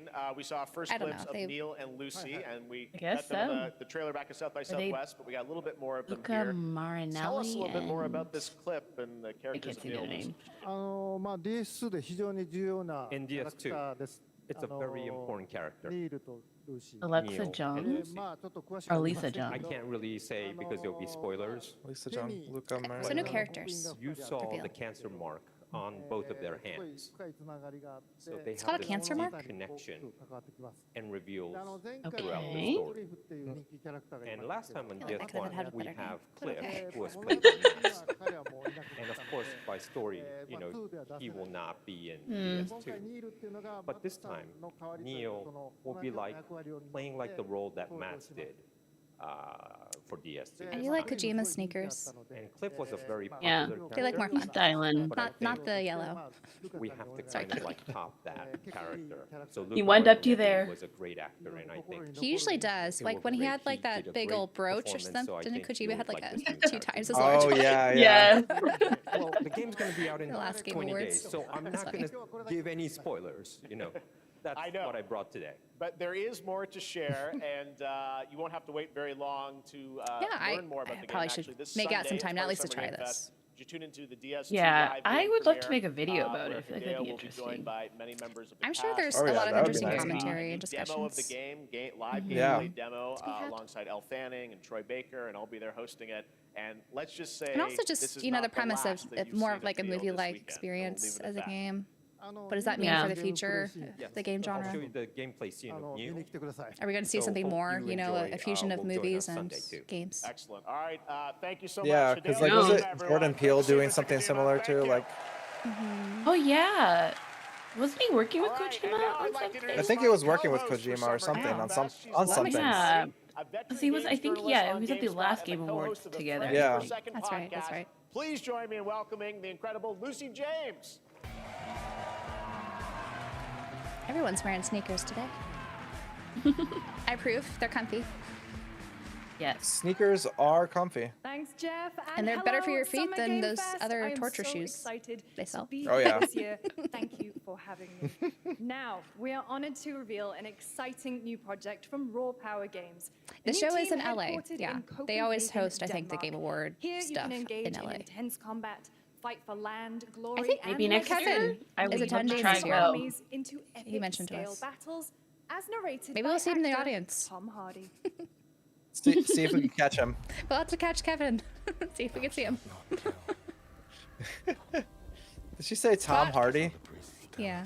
cutscene. We saw first
I don't
clips
know,
of
they-
Neil and Lucy, and we
I guess
got them in
so.
the trailer back at South by
they-
Southwest, but we got a little bit more of them
Luca
here.
Marinelli.
Tell us a little bit more
and-
about this clip and the
I
characters
can't
of
say
Neil
their
and Lucy.
name.
まあ DS2 で非常に重要なキ
In
ャラクタ
DS2,
ーです。
It's a very important character.
ニールとルーシー。
Alexa
Neil and
Jones.
Lucy.
まあちょっと詳しく
Or
は言いま
Lisa
せんけど
Jones.
I can't really say because there'll be spoilers.
Lisa John, Luca
So new
Marinelli.
characters.
You saw
Reveal.
the cancer mark on both of their
すごい
hands
深いつながりがあって
So they
It's called a
have this
cancer
deep
mark?
connection
関わってきます
and reveals.
で前回
Okay.
はトリフっていう人気キャラクターがい
And
ま
Last
すけど
time on
I feel like I could've
DS1,
had a
we
better
have
name.
Cliff,
えー
who was
物語
played
的
in
には
DS.
彼はもういなくなった
And
の
of
で
course, by story,
ま
you
あ
know,
2では出
he
せ
will
ない
not be in
今
DS2.
回ニールっていうのが
But this
マットさん
time,
の代わりというか
Neil
その
will
同
be
じような
like
役割を担って
playing like the role that
登場
Matt
します
did for DS2.
I do like Kojima's sneakers.
And Cliff was a very
Yeah.
popular
They look more
character.
fun.
Styling.
But I
Not
think
the yellow.
we have to kind of like top that character. So
He
Luca
wound up to
Marinelli
there.
was a great actor, and I think
He usually does.
It
Like
was
when he
great.
had like
He
that
did a
big
great
old brooch or
performance,
something.
so I
Didn't
think
Kojima
you'll
had like
like
a
this new
2
character.
times as large
Oh
one?
yeah, yeah.
Yeah.
well, the game's going to be out in
The last Game
20
Awards.
days, so I'm
That's
not going to give any spoilers. You know, that's
I know.
what I brought today.
But there is more to share, and you won't have to wait very long to
Yeah,
learn more about
I
the
probably
game.
should
Actually, this
make out some
Sunday,
time
as
now at
part
least
of
to
Summer
try
Game
this.
Fest, you tune into the DS2
Yeah,
live
I
game
would love to
premiere,
make a video about
where
it. I feel like
Hideo
that'd be
will be
interesting.
joined by many members of the
I'm sure
cast.
there's
Oh,
a
yeah,
lot of
that would be
interesting
nice.
commentary and
Demo of the
discussions.
game, live gameplay
Yeah.
demo
be had.
alongside Elle Fanning and Troy Baker, and I'll be there hosting it. And let's just say,
And also
this
just,
is
you know,
not
the premise of
last that you've
more
seen
of like a
Neil this
movie-like
weekend. We'll
experience
leave it
as
at
a
that.
game.
あの
What does that mean
Yeah.
for the future
Yes,
of the game
I'll
genre?
show you the gameplay scene
あ
of
の見
Neil.
に来てください
Are we going to see
So
something
hope
more,
you
you know, a
enjoy,
fusion of
will join us
movies and
Sunday, too.
games?
Excellent. All right. Thank you so
Yeah,
much.
because
Hideo.
like was
Yo.
it
Everyone.
Jordan Peele
Thanks so
doing
much,
something
Kojima.
similar
Thank
to
you.
like
Oh yeah. Wasn't he working with
All right, and
Kojima
now I'd
on
like to
something?
introduce
I think
my
he was working with
co-host for
Kojima or
Summer
something
Game
on
Fest. She's
on
Lexi
something.
Yeah.
Macy, a veteran
He was- I
games
think,
journalist
yeah,
on
he was at the
GameSpot
last
and
Game
the
Awards
co-host of the
together.
Friends
Yeah.
Per Second
That's right, that's
podcast.
right.
Please join me in welcoming the incredible Lucy James.
Everyone's wearing sneakers today. I approve. They're comfy.
Yes.
Sneakers are comfy.
Thanks, Jeff.
And they're better for
hello,
your feet
Summer
than
Game
those
Fest.
other
I am
torture
so
shoes
excited
they
to
sell.
be
Oh,
here
yeah.
this year. Thank you for having me. Now, we are honored to reveal an exciting new project from Raw Power Games.
The
A new
show is
team
in LA.
headquartered
Yeah.
in
They always
Copenhagen,
host, I think, the
Denmark.
Game Award
Here
stuff
you can engage
in LA.
intense combat, fight for land, glory,
I think
and
maybe next
legacy,
year I
and
would
is
love to
attending
try
this
to
year.
go.
armies into epic
mentioned to
scale
us.
battles, as narrated
Maybe
by
we'll see him in the
actor
audience.
Tom Hardy.
See if we can catch him.
We'll have to catch Kevin. See if we can see him.
Did she say Tom Hardy?
Yeah.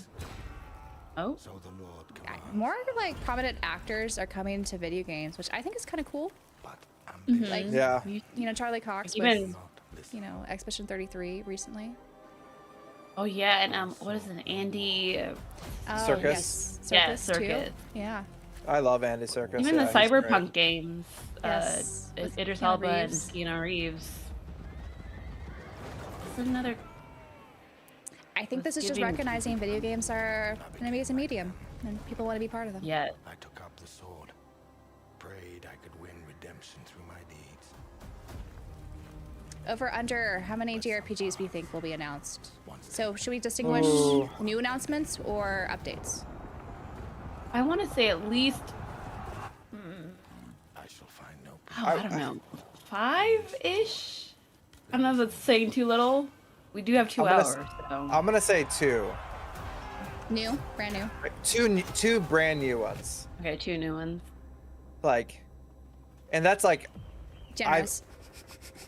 Oh.
So the Lord commands,
More like prominent actors are coming to video games, which I think is kind of cool.
but ambition
Like,
Yeah.
you know, Charlie Cox
Even-
with,
not listen.
you know, Expedition 33 recently.
Oh yeah, and what is it? Andy.
Oh,
Circus?
Yes.
Yeah,
Circus, too.
Circus.
Yeah.
I love Andy Serkis.
Even
yeah,
the
he's great.
Cyberpunk games.
Yes, with
Idris
Keanu
Elba and
Reeves.
Keanu Reeves. This is another.
I think this is just
giving-
recognizing video games are an amazing medium, and people want to be part of them.
Yeah.
I took up the sword, prayed I could win redemption through my deeds.
Over under, how many JRPGs do you think will be announced? So should we distinguish new announcements or updates?
I want to say at least,
I shall find no
I don't know, 5-ish? I don't know if that's saying too little. We do have 2 hours, so.
I'm gonna say 2.
New, brand new.
Two brand new ones.
Okay, 2 new ones.
Like, and that's like,
Generous.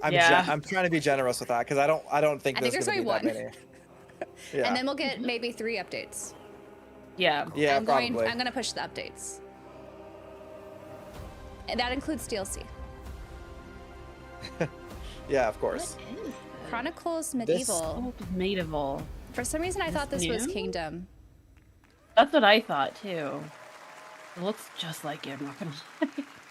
I'm trying to be generous with that because I don't think
I
there's
think
gonna be
there's
that
only
many. Yeah.
And then we'll get maybe 3 updates.
Yeah.
Yeah,
I'm
probably.
gonna push the updates. And that includes DLC.
Yeah, of course.
What is this?
Chronicles Medieval.
Oh, medieval.
For some reason I thought this was
new?
Kingdom.
That's what I thought too. It looks just like it, I'm not gonna lie.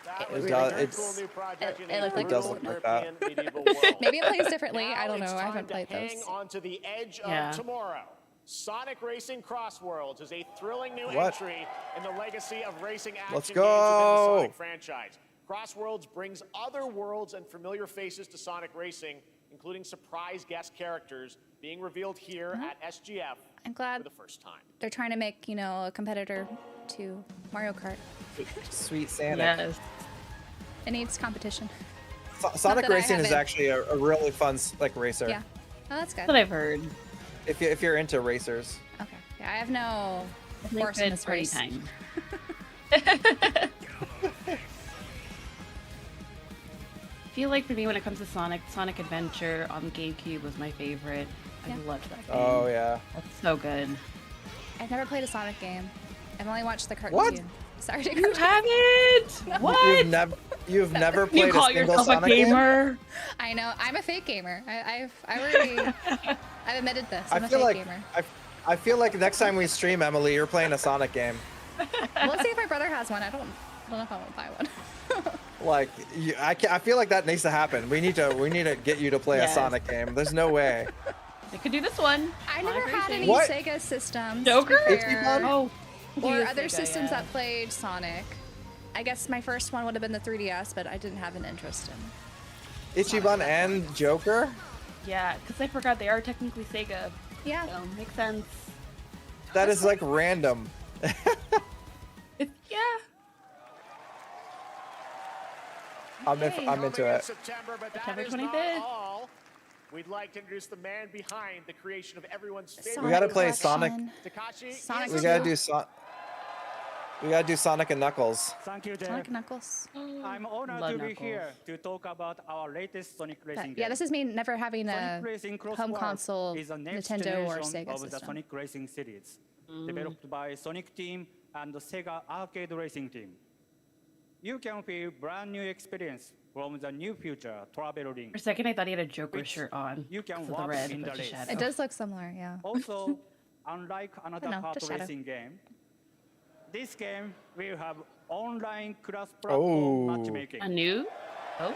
That
It
was a
does-
very
it's-
cool new project in
it
a
looked like
does
brutal
look like that.
European medieval world.
Maybe it plays differently.
Now
I don't know.
it's
I haven't
time
played
to hang
those.
on to the edge
Yeah.
of tomorrow. Sonic Racing Crossworlds is a thrilling new
What?
entry in the legacy of racing action
Let's
games within the
go.
Sonic franchise. Crossworlds brings other worlds and familiar faces to Sonic Racing, including surprise guest characters being revealed here at SGF
I'm
for
glad
the first time.
they're trying to make, a competitor to Mario Kart.
Sweet Sonic.
Yes.
It needs competition.
Sonic
that I
Racing is
haven't-
actually a really fun racer.
Yeah. Oh, that's
That's
good.
what I've heard.
If you're into racers.
Okay. Yeah, I have no
It's a
horse in
good
this
party
race.
time. I feel like for me when it comes to Sonic Adventure on GameCube was my favorite.
Yeah.
I loved that game.
Oh yeah.
That's so good.
I've never played a Sonic game. I've only watched the cartoon.
What?
Sorry to
You haven't? What?
You've never played
You call
a single
yourself
Sonic
a gamer?
I know. I'm a fake gamer. I've admitted this. I'm
I
a
feel
fake
like
gamer.
I feel like next time we stream, Emily, you're playing a Sonic game.
We'll see if my brother has one. I don't know if I want to buy one.
Like I feel like that needs to happen. We need to get you to play
Yes.
a Sonic game. There's no way.
They could do this one.
I never
Sonic
had
Racing.
any
What?
Sega systems.
Joker?
to be fair,
Oh.
or
Yes,
other
Sega,
systems
yeah.
that played Sonic. I guess my first one would have been the 3DS, but I didn't have an interest in.
Ichiban and Joker?
Yeah, because I forgot they are technically Sega.
Yeah.
So makes sense.
That is like random.
Yeah.
I'm into
Coming in
it.
September, but that
September
is not
25th.
all. We'd like to introduce the man behind the creation of everyone's favorite.
We gotta
Sonic
play
collection.
Sonic.
Takashi
Sonic
is
We gotta do Sonic and Knuckles.
Thank you, Jeff.
Sonic Knuckles.
I'm honored
Love
to be
Knuckles.
here to talk about our latest Sonic Racing game.
Yeah, this is me never having a
Sonic Racing
home
Crossworld
console,
is the next
Nintendo or
generation
Sega
of the
system.
Sonic Racing series, developed by Sonic Team and the Sega Arcade Racing Team. You can feel brand new experience from the new future traveling.
For a second, I thought he had a Joker
Which
shirt on.
you can
because of the
walk
red,
in
but
the
just
race.
shadow.
It does look similar, yeah.
Also, unlike another
No,
kart
just shadow.
racing game, this game will have online cross-platform
Oh.
matchmaking.
A new? Oh.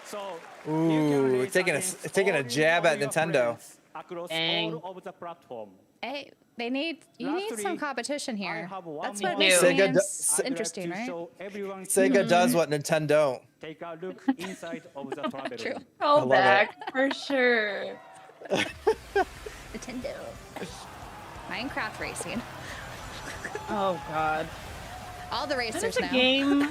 So
Ooh,
you can race
taking a-
against
taking a
all
jab
of
at
your
Nintendo.
friends across
Dang.
all of the platform.
Hey, you need
Lastly,
some competition
I
here.
have one
That's
more
what makes
Sega
games
I'd like
interesting,
to
right?
show everyone
Sega
here.
does what Nintendo don't.
Take a look inside of the travel
True.
room.
Call
love
back for sure.
Nintendo. Minecraft racing.
Oh god.
All the
That
racers
is a
now.
game.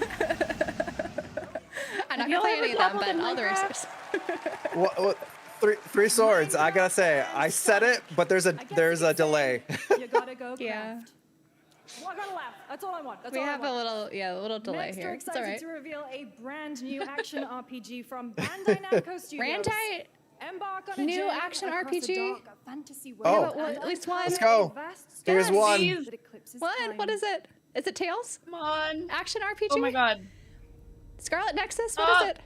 I'm not
Have
gonna
y'all
play
ever
any of them,
dabbled
but
in
all the
Minecraft?
racers.
What? Three swords. I gotta say, I said it, but there's a delay.
You gotta go
Yeah.
craft. Well, I gotta laugh. That's all I want. That's
We
all
have
I
a
want.
little delay
Next,
here.
we're
It's all
excited
right.
to reveal a brand new action RPG from Bandai Namco Studios.
Bandai.
Embark on a
New
journey
action
across
RPG?
a dark fantasy world
Oh.
Yeah, but at least one.
Let's go. Here's one.
Please.
That eclipses
What?
time.
What is it? Is it Tails?
Come on.
Action RPG?
Oh my god.
Scarlet Nexus? What is it?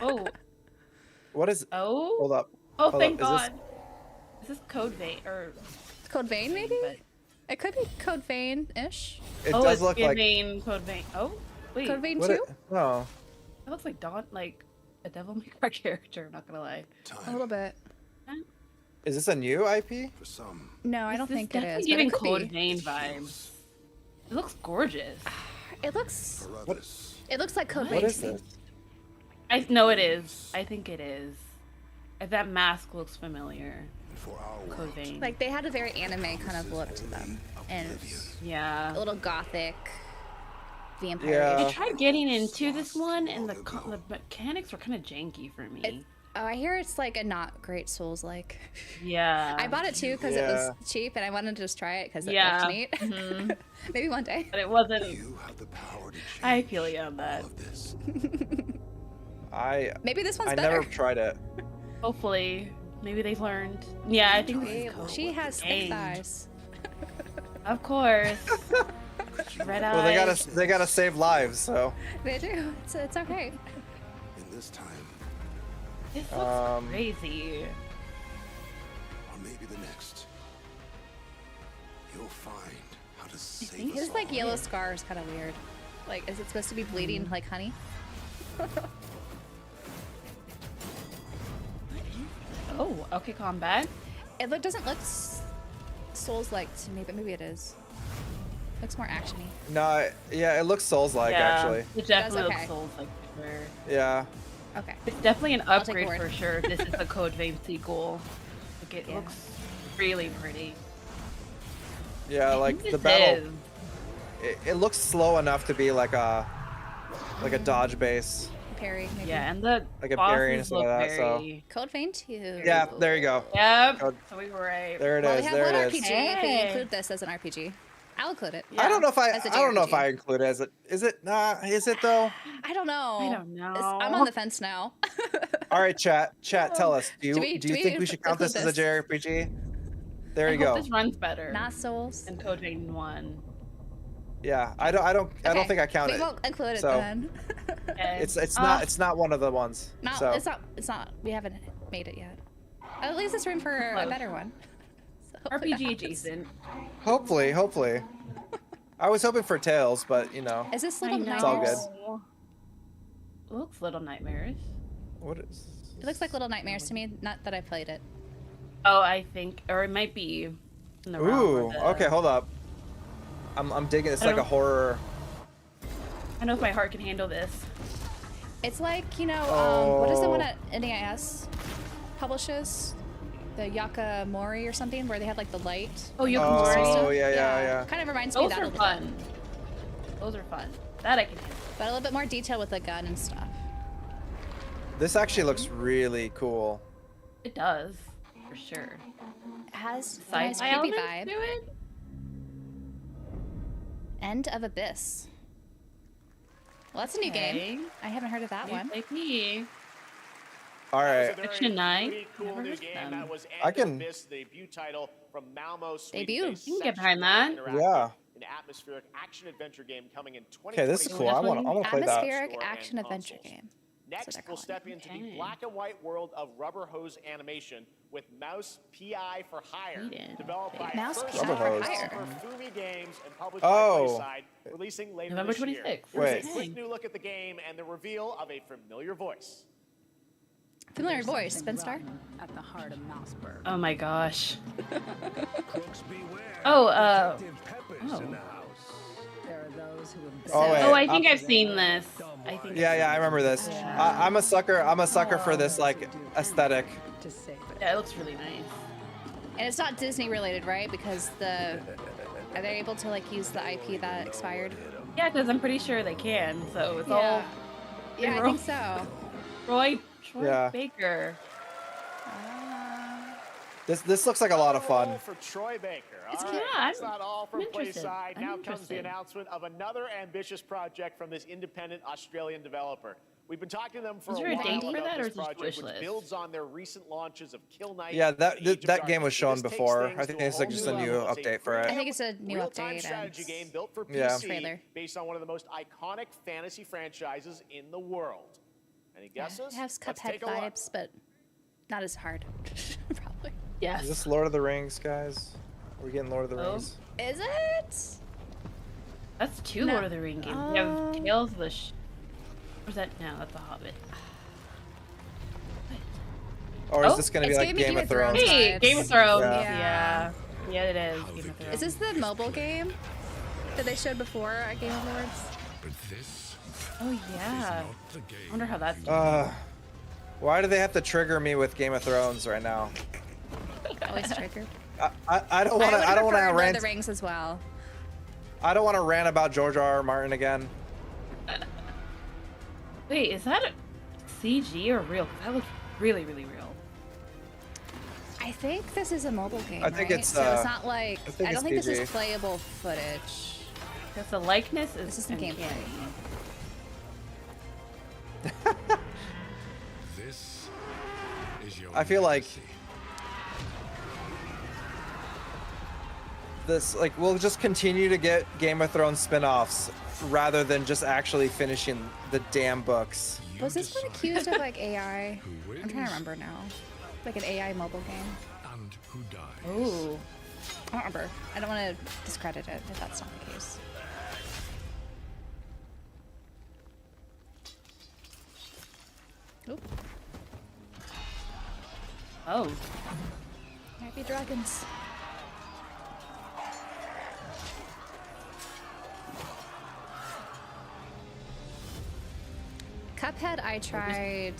Oh.
What is?
Oh.
Hold up.
Oh,
Hold
thank
up, is this-
god. This is Code Vein or
Code Vein, maybe?
but-
It could be Code Vein-ish.
It
oh,
does
it's
look like.
Vein, Code Vein. Oh, wait.
Code Vein
What
2?
it, no.
That looks like like a Devil May Cry character. I'm not gonna lie.
A little bit.
Is this a new IP?
For some,
No, I don't
This
think it is.
definitely
But it
giving
could
Code
be.
Vein vibes. It looks gorgeous.
It looks.
for others,
It looks like Code
What
Vein.
is this?
I know it is. I think it is. That mask looks familiar.
and for our
Code
world,
Vein.
Like they had a very anime kind of look to them, and
Yeah.
a little gothic vampire.
Yeah.
I tried getting into this one, and the mechanics were kind of janky for me.
Oh, I hear it's like a not great Souls like.
Yeah.
I bought it too because it was cheap, and I wanted to just try it because it
Yeah.
looked neat.
Mhm.
Maybe one day.
But it wasn't.
you have the power to change
I feel you on that.
all of this.
Maybe this one's
I
better.
never tried it.
Hopefully, maybe they've learned. Yeah, I think this is Code
She has thick
Vein.
thighs.
Of course. Red eyes.
Well, they gotta save lives, so.
They do. It's okay.
In this time,
This looks crazy.
or maybe the next, you'll find how to save us
His like
all.
yellow scar is kind of weird. Like, is it supposed to be bleeding like honey?
Oh, okay, combat.
It doesn't look Souls-like to me, but maybe it is. Looks more actiony.
No, yeah, it looks Souls-like
Yeah,
actually.
It definitely
okay.
looks Souls like for sure.
Yeah.
Okay.
It's definitely an
I'll take
upgrade
your
for
word.
sure. This is a Code Vein sequel. Like it
Yeah.
looks really pretty.
Yeah,
I
like
think
the
this
battle.
is.
It looks slow enough to be like a dodge base.
Parry, maybe.
Yeah, and the
Like a parry and
bosses
stuff
look
like that, so-
very.
Code Vein 2.
Yeah, there you go.
Yep.
Code-
So we were right.
There it
Well,
is.
we have
There
one
it
RPG.
is.
If we
Hey.
include this as an RPG, I'll include it.
I don't know if I
As a
don't know if
JRPG.
I include it as it. Is it? Is it though?
I don't know.
I don't know.
I'm on the fence now.
All right, chat. Tell us. Do you
Do we
think we should count this as a
include
JRPG? There
I
you
hope
go.
this runs better
Not Souls.
than Code Vein 1.
Yeah, I don't think I count
we
it.
won't include it
So-
then.
Okay.
It's not one of the ones.
No,
so
it's not. We haven't made it yet. At least it's room for a
Close.
better one. So hopefully that
RPG
happens.
adjacent.
hopefully. I was hoping for Tails, but you know,
Is this
I
Little
know.
It's all
Nightmares?
It looks Little Nightmares.
what is?
It looks like Little Nightmares to me. Not that I played it.
Oh, I think, or it might be in the realm
Ooh.
of the-
Okay, hold up. I'm digging. It's
I
like a
don't-
horror.
I know if my heart can handle this.
It's like, what is the one that NES publishes? The Yakamori or something, where they have like the light.
Oh, Yokomori.
Oh yeah.
Kind of reminds me of
Those
that a
are
little bit.
fun. Those are fun. That I can handle.
But a little bit more detail with the gun and stuff.
This actually looks really cool.
It does, for sure.
It has a nice
Sci-fi
creepy
elements
vibe.
to it?
End of Abyss. Well, that's a new
Okay.
game. I haven't heard of that one.
AP.
All
That was
right.
a very
Section 9?
pretty cool
Never
new
heard of
game.
them.
That was
I
End
can-
of Abyss, the debut title from Malmo,
Debut.
Sweden-based
You can get
Section
behind
9
that.
Interactive,
Yeah.
An atmospheric action-adventure game coming in 2023.
Okay, this is cool. I want to play that.
Atmospheric
Store and
action adventure
consoles.
game.
Next,
they're
we'll
calling
step into the
Okay.
black and white world of rubber hose animation with Mouse PI for Hire,
Sweden.
developed by
Mouse
First
PI
for
Rubber
Hire.
Fumi Games and published
Oh.
by Playside, releasing later
November
this year.
26th.
Here's
Wait.
a quick new look at the game and the reveal of a familiar voice.
Familiar voice, Spinstar.
At the heart of Mouseburg.
Oh my gosh.
Crooks beware.
Oh,
Detective Pepper's
oh.
in the house.
There are those who have
Oh, wait.
Oh, I think I've seen this. I think.
Yeah, I remember this. I'm a sucker. I'm a sucker for this like aesthetic.
to save it.
Yeah, it looks really nice.
And it's not Disney related, right? Because are they able to like use the IP that expired?
Yeah, because I'm pretty sure they can. So it's all
Yeah, I
Roy-
think so.
Troy
Yeah.
Baker.
This looks like a lot of fun.
For Troy Baker.
It's
All
cute.
right, that's not all from
I'm interested.
Playside.
I'm
Now comes the
interested.
announcement of another ambitious project from this independent Australian developer. We've been talking to them for
Is
a
there a
while
date for
about
that, or
this
is this
project,
wish
which
list?
builds on their recent launches of Kill Knight.
Yeah, that
and Age of
that game was
Darkness.
shown
This takes
before.
things
I think
to a
it's like
whole
just
new
a new
level. It's
update for
I
it.
think it's a new
real-time
update
strategy
and
game built for
Yeah.
PC,
Trailer.
based on one of the most iconic fantasy franchises in the world. Any guesses?
it has
Let's
Cuphead
take a look.
vibes, but not as hard. Probably.
Yes.
Is this Lord of the Rings, guys? Are we getting Lord of the
Oh.
Rings?
Is it?
That's two
No.
Lord of the Ring games. You have Tales of the. Or is that no? That's the Hobbit. What?
Or is this going to be
it's
like
giving me
Game of Thrones?
Hey,
vibes.
Game of Thrones.
Yeah.
Yeah, it is. Game of Thrones.
Is this the mobile game that they showed before at Game of Lords?
But this
Oh
is
yeah.
not the game.
I wonder how that's.
Why do they have to trigger me with Game of Thrones right now?
Always trigger.
I don't want to. I don't want to
Lord
rant.
of the Rings as well.
I don't want to rant about George R.R. Martin again.
Wait, is that CG or real? That looks really, really real.
I think this is a mobile game.
I think
right?
it's,
so it's not like I don't think this
PG.
is playable footage.
Because the likeness is.
This isn't gameplay.
This is your
I feel like
legacy.
this, like, we'll just continue to get Game of Thrones spin-offs rather than just actually finishing the damn books.
You
Was this one
decide
accused of like AI?
who
I'm trying to
wins
remember now. Like an AI mobile game.
and who dies.
Ooh.
I don't remember. I don't want to discredit it if that's not the case. Oop.
Oh.
Happy dragons. Cuphead I tried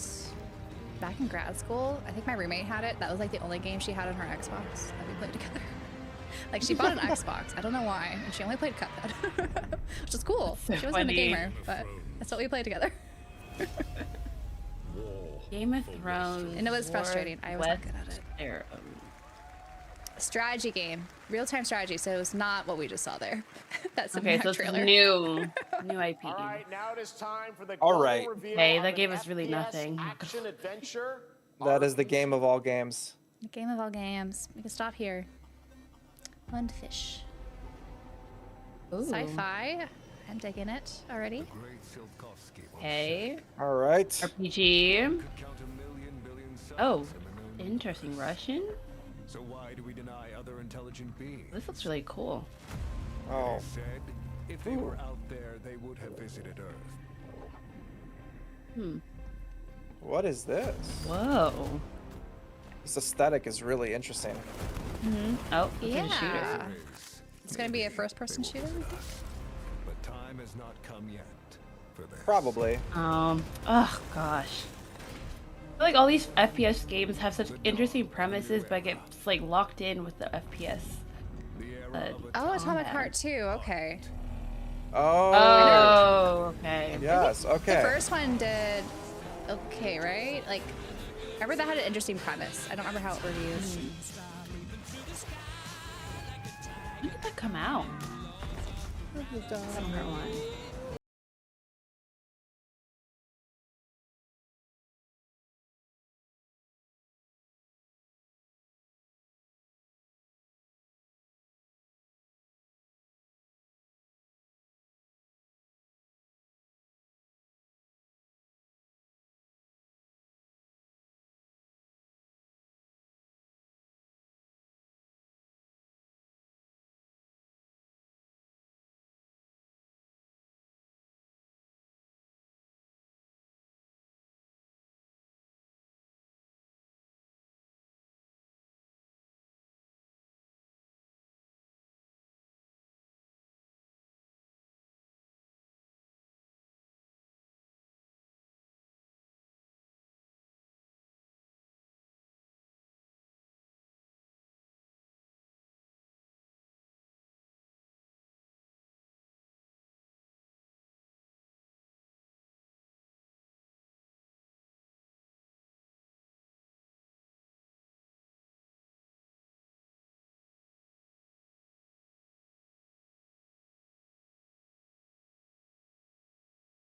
back in grad school. I think my roommate had it. That was like the only game she had on her Xbox that we played together. Like she bought an Xbox. I don't know why. And she only played Cuphead. Which is cool.
So
She wasn't a
funny.
gamer, but that's what we played together.
Game of Thrones.
And it was frustrating. I was not good at it.
There.
Strategy game. Real-time strategy. So it was not what we just saw there. That's the
Okay, so it's
trailer.
new IP.
All right, now it is time for the
All
global
right.
reveal
Hey,
of
that
an
gave us really
FPS
nothing.
Action adventure.
That is the game of all games.
The game of all games. We can stop here. Lundfish.
Ooh.
Sci-fi. I'm digging it already.
Okay.
All right.
RPG. Oh, interesting. Russian.
So why do we deny other intelligent beings?
This looks really cool.
Oh.
They said if they were out there, they would have visited Earth.
What is this?
Whoa.
This aesthetic is really interesting.
Oh, it's a shooter.
Yeah. It's gonna be a first-person shooter.
But time has not come yet for this.
Probably.
Oh gosh. I feel like all these FPS games have such interesting premises, but get like locked in with the FPS.
Oh, Atomic Heart 2. Okay.
Oh.
Oh, okay.
Yes.
The
Okay.
first one did okay, right? Like, I remember that had an interesting premise. I don't remember how it reviews.
When did that come out? Atomic Heart 1.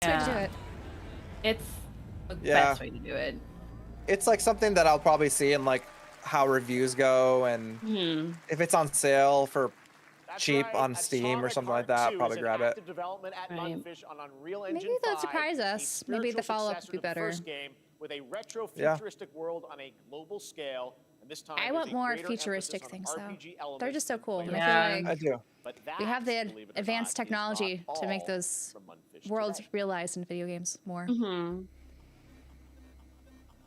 Way to do it.
It's the
Yeah.
best way to do it.
It's like something that I'll probably see in like how reviews go, and if it's on sale for
That's
cheap
right,
on Steam or
Atomic
something
Heart
like that,
2
probably
is in
grab it.
active development at
Right.
Lundfish on Unreal
Maybe
Engine
they'll
5,
surprise
a
us. Maybe the
spiritual
follow-up will
successor
be
to the
better.
first game with a retro
Yeah.
futuristic world on a global scale. And this time
I
there's
want
a
more
greater
futuristic
emphasis on
things, though.
RPG elements
They're just so
than
cool. And
Yeah.
I feel
I
like
do.
But
we have
that,
the
believe it or
advanced
not, is not
technology to make
all
those
from Lundfish
worlds
today.
realized in video games more.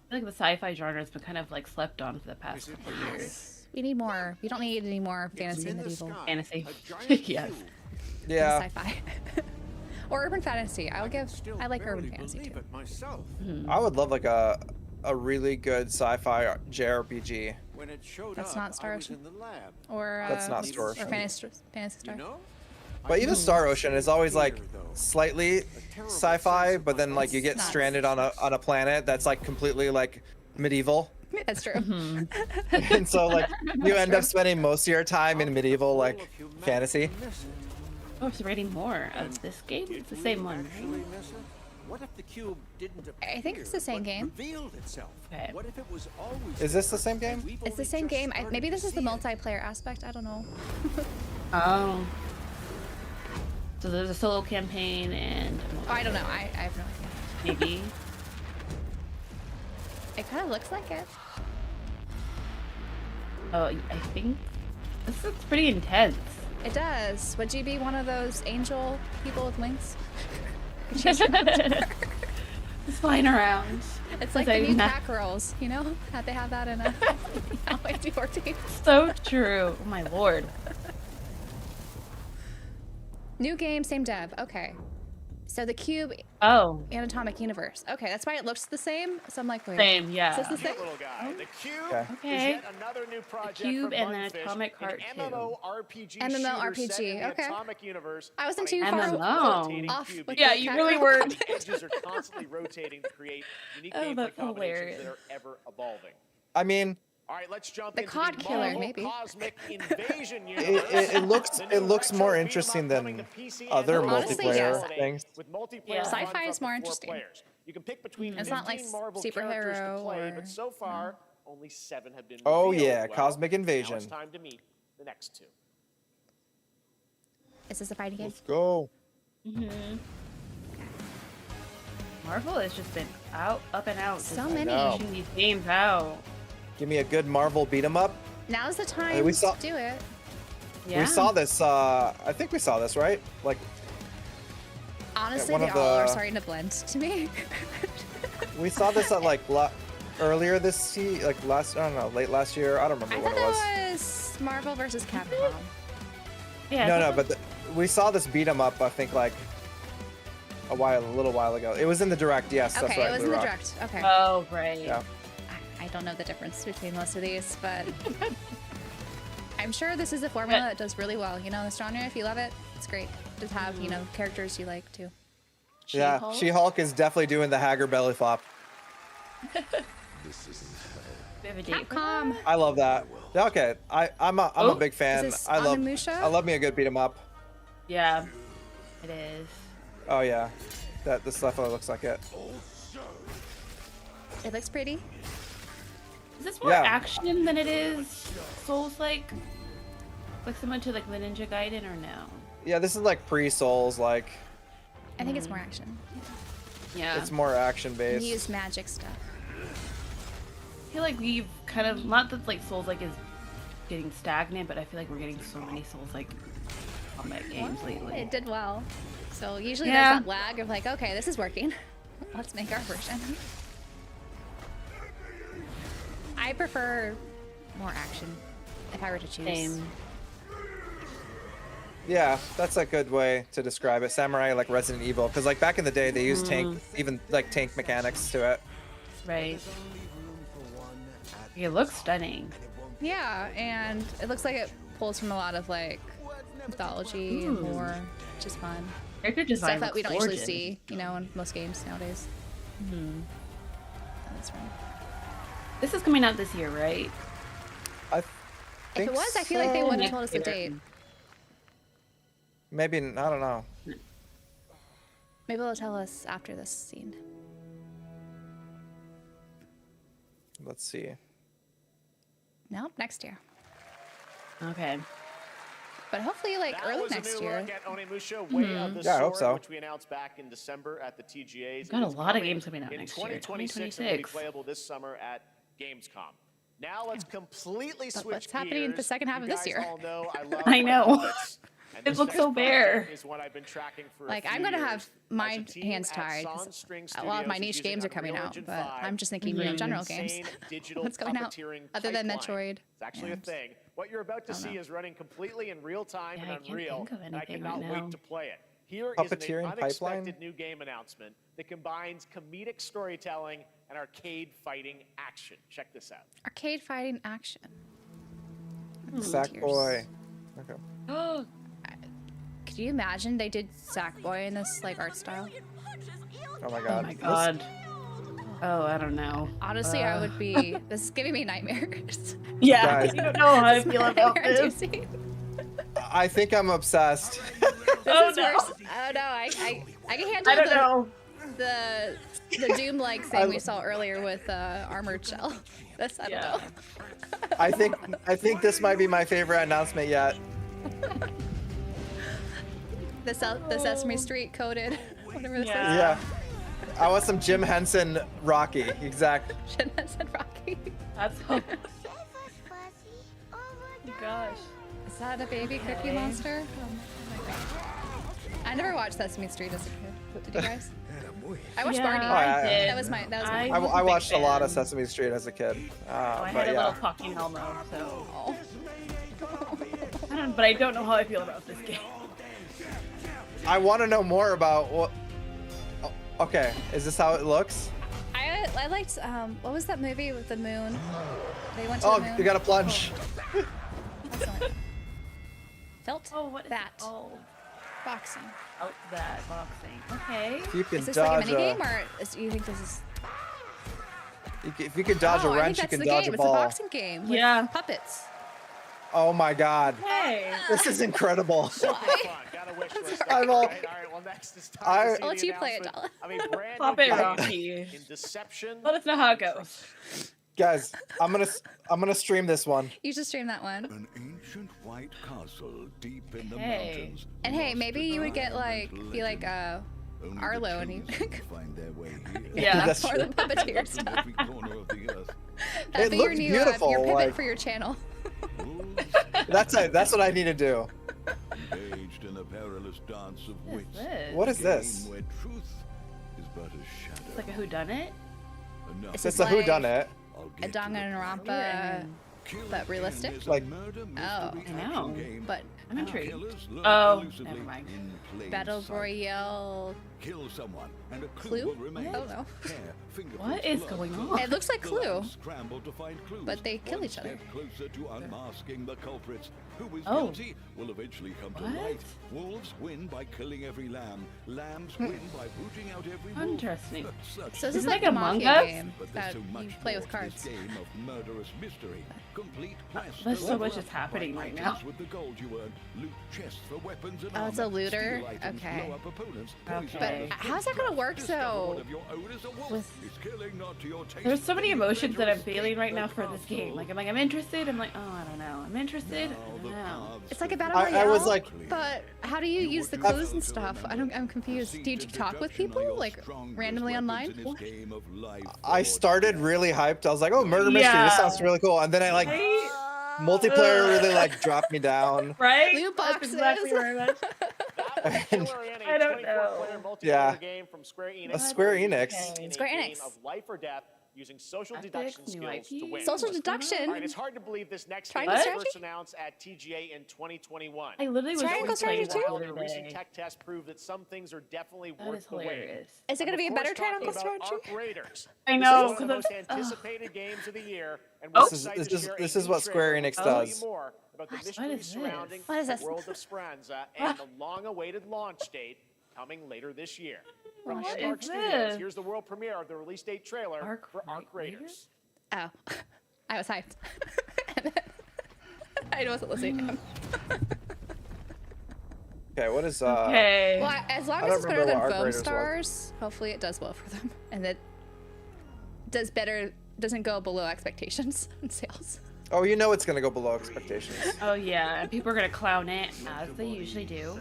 feel like the sci-fi genre has been kind of like slept on for the past couple of years.
We need more. We don't need any more fantasy and medieval.
Fantasy. Yes.
Yeah.
Sci-fi. Or urban fantasy. I like urban fantasy too.
I would love like a really good sci-fi JRPG.
That's not Star Ocean. Or
That's not Star
or
Ocean.
Fantasy Star.
But even Star Ocean is always like slightly sci-fi, but then like you get
Nuts.
stranded on a planet that's like completely like medieval.
That's true.
And so like you end up spending most of your time in medieval like fantasy.
Oh, it's rating more of this game. It's the same one, right?
What if the cube didn't
I think it's the same game.
revealed itself?
Okay.
What if it was always
Is this the same game?
It's the same game. Maybe this is the multiplayer aspect. I don't know.
Oh. So there's a solo campaign and
Oh, I don't know. I have no idea.
maybe.
It kind of looks like it.
Oh, I think this looks pretty intense.
It does. Would you be one of those angel people with wings?
Just flying around.
It's like the new cat girls, you know? How they have that in a Highway 214.
So true. Oh my lord.
New game, same dev. Okay. So the cube
Oh.
anatomic universe. Okay, that's why it looks the same. So I'm like, wait.
Same, yeah.
Is this the same?
Little guy. The Cube
Okay.
is yet another new project
Cube
from
and the
Bunfish,
Atomic Heart
an
2.
MMORPG
MMORPG,
shooter set in the
okay.
Atomic universe.
I wasn't
on a
too far
MMO.
rotating
off
cube.
with
Yeah,
the
you
cat
really
girl
were.
comment.
Edges are constantly rotating to create unique
Oh,
gameplay
that's
combinations
hilarious.
that are ever evolving.
I mean,
All right, let's jump
The
into
COD
the
killer,
Marvel
maybe.
Cosmic Invasion
it,
universe.
it looks
The
it
new
looks
retro
more
beat 'em
interesting
up coming
than
to PC and
other
mobile
Honestly,
multiplayer
yes.
things.
With multiplayer
Yeah.
fun
Sci-fi
for
is more
up to 4
interesting.
players. You can pick between
It's not like
15 Marvel characters
superhero
to play,
or-
but so far only 7 have been
Oh,
revealed.
yeah,
Well,
Cosmic
Now
Invasion.
it's time to meet the next 2.
Is this a fighting game?
Let's go.
Marvel has just been out, up and out.
So
just
many.
pushing these games out.
Give me a good Marvel beat 'em up.
Now's the time
we saw-
to do it.
Yeah.
We saw this. I think we saw this, right? Like
Honestly,
one
they
of
all are
the-
starting to blend to me.
we saw this at like earlier this like last. I don't know, late last year. I don't remember
I
what
thought
it was.
that was Marvel versus Capcom.
Yeah.
No, but we saw this beat 'em up. I think like a little while ago. It was in the direct. Yes,
Okay,
that's right.
it was
Blue
in the
Rock.
direct. Okay.
Oh, right.
Yeah.
I don't know the difference between most of these, but I'm sure this is a formula that does really well. You know, this genre, if you love it, it's great. Just have, you know, characters you like too.
Yeah,
She-Hulk?
She-Hulk is definitely doing the Hager belly flop.
We have a date.
Capcom.
I love that. Yeah, okay, I'm a
Oh,
big fan.
is this
I love
Onimusha?
I love me a good beat 'em up.
Yeah. It is.
Oh yeah, this definitely looks like it.
It looks pretty.
Is this more
Yeah.
action than it is Souls-like? Like similar to like the Ninja Gaiden or no?
Yeah, this is like pre-Souls. Like
I think it's more action.
Yeah.
it's more action
You
based.
use magic stuff.
I feel like we've kind of, not that like Souls-like is getting stagnant, but I feel like we're getting so many Souls-like combat games lately.
It did well. So usually
Yeah.
there's that lag of like, okay, this is working. Let's make our version. I prefer more action if I were to choose.
Same.
Yeah, that's a good way to describe it. Samurai like Resident Evil, because like back in the day they used tank, even like tank mechanics to it.
Right. It looks stunning.
Yeah, and it looks like it pulls from a lot of like mythology and lore, which is fun.
Character design
Stuff that we don't
looks
usually
gorgeous.
see, you know, in most games nowadays. That's fun.
This is coming out this year, right?
I
If
think
it was, I feel like they
so.
wouldn't have told us the
Next
date.
year.
Maybe I don't know.
Maybe they'll tell us after this scene.
Let's see.
No, next year.
Okay.
But hopefully, like
That
early
was a
next
new
year.
look at Onimusha, Way of the
Yeah, I hope
Sword,
so.
which we announced back in December at the TGA's.
Got a
It's
lot of
coming
games coming out
in
next year.
2026 and will be
2026.
playable this summer at Gamescom. Now let's completely
But
switch
what's happening in the
gears.
second half
You
of this
guys
year?
all know I love
I know.
puppets. And
It
this
looks
next
so bare.
project is one I've been tracking for a
Like, I'm
few
gonna
years.
have
As
my
a team
hands
at
tied. 'Cause
Son String
a lot of my
Studios is
niche
using
games are coming
Unreal
out,
Engine
but
5
I'm just thinking
to
real
create
general
an
games.
insane digital
What's going out
puppeteering
other than
pipeline.
Metroid?
It's actually a
and-
thing. What you're about to
don't
see
know.
is running completely in real time
Yeah, I
and
can't
Unreal.
think of
And I
anything
cannot
right
wait
now.
to play it. Here is an
Puppeteering
unexpected
pipeline?
new game announcement that combines comedic storytelling and arcade fighting action. Check this out.
Arcade fighting action.
Sackboy. Okay.
Could you imagine they did Sackboy in this like art style?
Oh my
Oh
god.
my god. Oh, I don't know.
Honestly, I would be. This is giving me nightmares.
Yeah,
Guys.
I don't know how I feel about this.
Nightmare-inducing.
I think I'm obsessed.
This
Oh,
is
no.
worse. Oh no, I can handle
I don't know.
the Doom-like thing we saw earlier with Armored Shell. That's I don't
Yeah.
know.
I think this might be my favorite announcement yet.
The Sesame Street coded, whatever this
Yeah.
Yeah. I want some Jim Henson Rocky. Exact.
is. Shouldn't have said Rocky.
That's oh gosh.
Is that a baby Cookie Monster? Oh my god. I never watched Sesame Street as a kid. Did you guys? I watched
Yeah,
Barney.
I
did.
That was my.
I
I
was a big
watched a lot of
fan.
Sesame Street as a kid.
Oh, I
But
had a little
yeah.
talking Elmo, so
Oh.
but I don't know how I feel about this game.
I want to know more about what. Oh, okay, is this how it looks?
I liked what was that movie with the moon? They went to
Oh,
the moon.
you got to plunge.
That's not it. Felt
Oh, what is
that
it? Oh,
boxing.
out that boxing. Okay.
If you can
Is this like a
dodge
mini game or you think this is?
if you can dodge
Oh,
a
I think
wrench, you
that's
can
the
dodge
game.
a
It's a
ball.
boxing game with
Yeah.
puppets.
Oh my god,
Hey.
this is incredible.
Fun. Got a wish list.
I'm
there,
all-
right? All right, well, next is time
I-
to see
I'll let
the
you play it,
announcement
Dalla.
of a brand
Pop
new
it,
game
Rocky.
in Deception.
Let us know how it goes.
Guys, I'm gonna stream this one.
You should stream that one.
An ancient white castle deep in the
Hey.
mountains.
And hey,
lost
maybe
in
you
a
would get
land
like
of
be like
legend. Only the
Arlo and you
kings can find their way here.
Yeah.
That's
or
true.
the puppeteer
In
stuff.
every corner of the earth.
That'd
It
be your
looks
new
beautiful,
your pivot
like-
for your channel.
Wolves
That's what I need to do.
engaged in a perilous dance of
What is
wits.
this?
What is
Game
this?
where truth is but a shadow.
It's like a whodunit?
Enough.
It's
It's
just
a
like
whodunit.
I'll
a
get to the
Danganronpa,
Kill
but
Again
realistic?
is a
Like-
murder
Oh,
mystery
I
action
know,
game.
but
I'm intrigued.
Killers lurk
Oh,
elusively
never mind.
in plain
Battle
sight.
Royale.
Kill someone and a clue,
Clue?
will remain.
I don't know.
Hair, fingerprints,
What is
blood.
going on?
It looks like
The
Clue.
lambs scramble to find clues.
But they kill
One
each other.
step closer to unmasking the culprits. Who is
Oh.
guilty will eventually come to
What?
light. Wolves win by killing every lamb. Lambs win by booting out every wolf.
Interesting.
Such
So this
Is
is
it
like
like
a
Among
mafia
Us?
game
but there's
that
so much
you play
more
with
to this
cards.
game of murderous mystery. Complete quests
There's
to
so
level
much that's
up,
happening
buy
right
items
now.
With the gold you earn, loot chests for weapons and
Oh, it's a
armor,
looter?
steal items,
Okay.
blow up opponents,
Okay.
poison
But
others,
how's that gonna work,
discover
though,
one of your own is a wolf.
with-
It's killing not to your taste,
There's so many
but
emotions that I'm
dangerous.
feeling right now
The
for this game.
castle.
Like I'm interested. I'm like, oh, I don't know. I'm interested. I
Now
don't
the
know.
paths
It's like a
to
battle
I
royale.
was like-
but how do you use the clues and stuff? I'm confused. Do you talk with people like randomly online? What?
I started really hyped. I was like, oh, murder mystery. This
Yeah.
sounds really cool. And then I like multiplayer really like dropped me down.
Right?
Loot
That's
boxes.
exactly where I'm at.
That was Killer in a
I don't
24-player multiplayer
Yeah.
game from Square Enix.
A Square Enix.
In a
Square
game
Enix.
of life or death using social
Tactics,
deduction
new
skills to
IP.
win.
Social
What's going on?
deduction.
All right, it's hard to believe this next game
Triangle
was
strategy?
first announced at TGA in 2021.
I literally was
Triangle
only playing
strategy
one
too?
the
A
other
recent
day.
tech test proved that some things are definitely
That
worth
is
the wait.
hilarious.
Is it going to be a
Of
better
course, talking
triangle
about
strategy?
Arc Raiders.
I
This
know,
is one of the
'cause
most
it's- ugh.
anticipated games of the year, and
This
we're
is-
excited
this
to
is-
share
this
a
is
new
what Square
trailer
Enix
to tell you
does.
more about the
Gosh,
mystery
what is
surrounding
this? What is
the
this?
world of Speranza and the long-awaited launch date coming later this year. From
What
Arc
is
Studios,
this?
here's the world premiere of the release date trailer
Arc
for Arc
Raiders?
Raiders.
Oh, I was hyped. I wasn't listening.
Okay, what is
Okay.
Well, as long
I
as
don't
it's better
remember
than
what Arc
Foam
Raiders was.
Stars, hopefully it does well for them, and that does better. Doesn't go below expectations in sales.
Oh, you know it's gonna go below expectations.
Oh yeah, and people are gonna clown it as they usually do.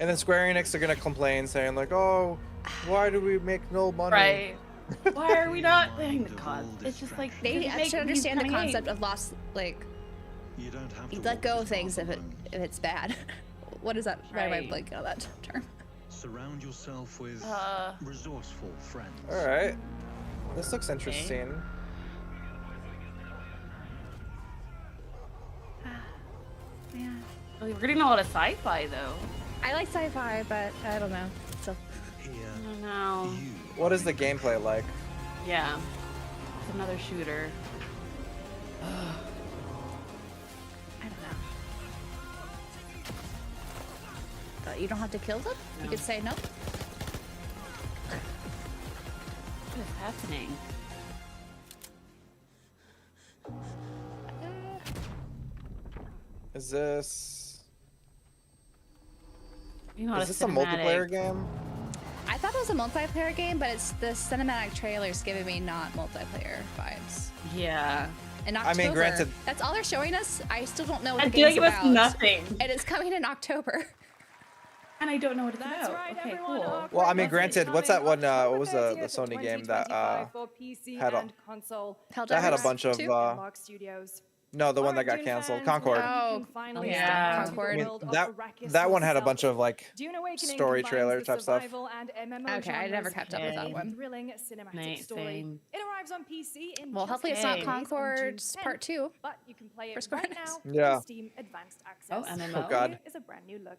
And then Square Enix are gonna complain, saying like, "Oh, why do we make no money?"
Right. Why are we not playing the cause? It's just like
They
just make
should understand the
these
concept of lost. Like, you let go of things if it's bad. What is that? Why am I
Right.
blanking on that term?
Surround yourself with resourceful friends.
All right. This looks interesting.
Yeah.
We're getting a lot of sci-fi though.
I like sci-fi, but I don't know. So
Here,
I don't know.
you
What is the gameplay like?
Yeah. It's another shooter.
I don't know. But you don't have to kill them. You
No.
could say no.
What is happening?
Is this
You know,
is this a multiplayer game?
I thought it was a multiplayer game, but it's the cinematic trailer's giving me not multiplayer vibes.
Yeah.
In
I
October.
mean, granted-
That's all they're showing us. I still don't know what
I
the
feel like
game's
it was
about.
nothing.
And it's coming in October.
And I don't know what it's
That's
about.
right,
Okay,
everyone.
cool.
Our
Well, I mean,
great
granted,
message
what's that
coming
one? What
October
was the
30th,
Sony game that
2025 for PC
had a-
and console?
that had a bunch of
Mark Studios.
no, the one that
Alright,
got
Dune
canceled,
fans,
Concord.
now you
Oh,
can finally
yeah.
step into the
Concord.
I mean,
world of
that
Arrakis
that one had a
yourself.
bunch of like
Dune Awakening
story
combines
trailer
the
type stuff.
survival and MMO
Okay, I never
genres
kept up with that
in a
one.
Thrilling cinematic
Nice,
story.
same.
It arrives on PC in
Well,
just
hopefully it's
a few
not
days on June
Concord's
10th,
part 2.
But you can play
for
it
Square
right
Enix.
now
Yeah.
on Steam Advanced Access.
Oh, MMO?
Oh, God.
Here is a brand new look.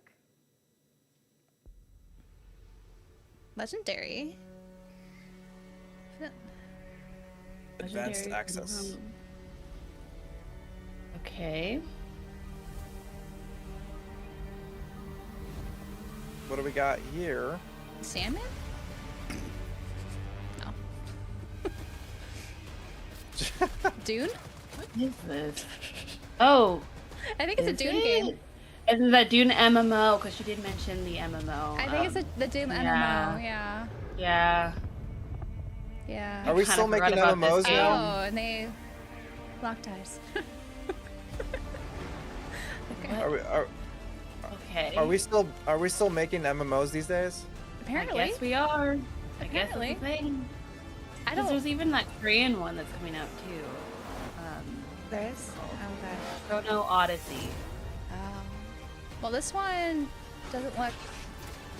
Legendary.
advanced
Legendary.
access.
Okay.
What do we got here?
Salmon? No. Dune?
What is this? Oh.
I think it's a
is
Dune
it?
game.
And the Dune MMO, because she did mention the MMO.
I think it's the Doom
yeah.
MMO. Yeah.
Yeah.
Yeah.
Are we
kinda
still
forgot
making
about this
MMOs
game.
now?
Oh, and they locked eyes. Okay.
Are we
Okay.
are we still making MMOs these days?
Apparently.
I guess we are. I guess that's
Apparently.
the thing.
I
'Cause
don't.
There's even that Korean one that's coming out too.
There is. Okay.
Don't know Odyssey.
Well, this one doesn't look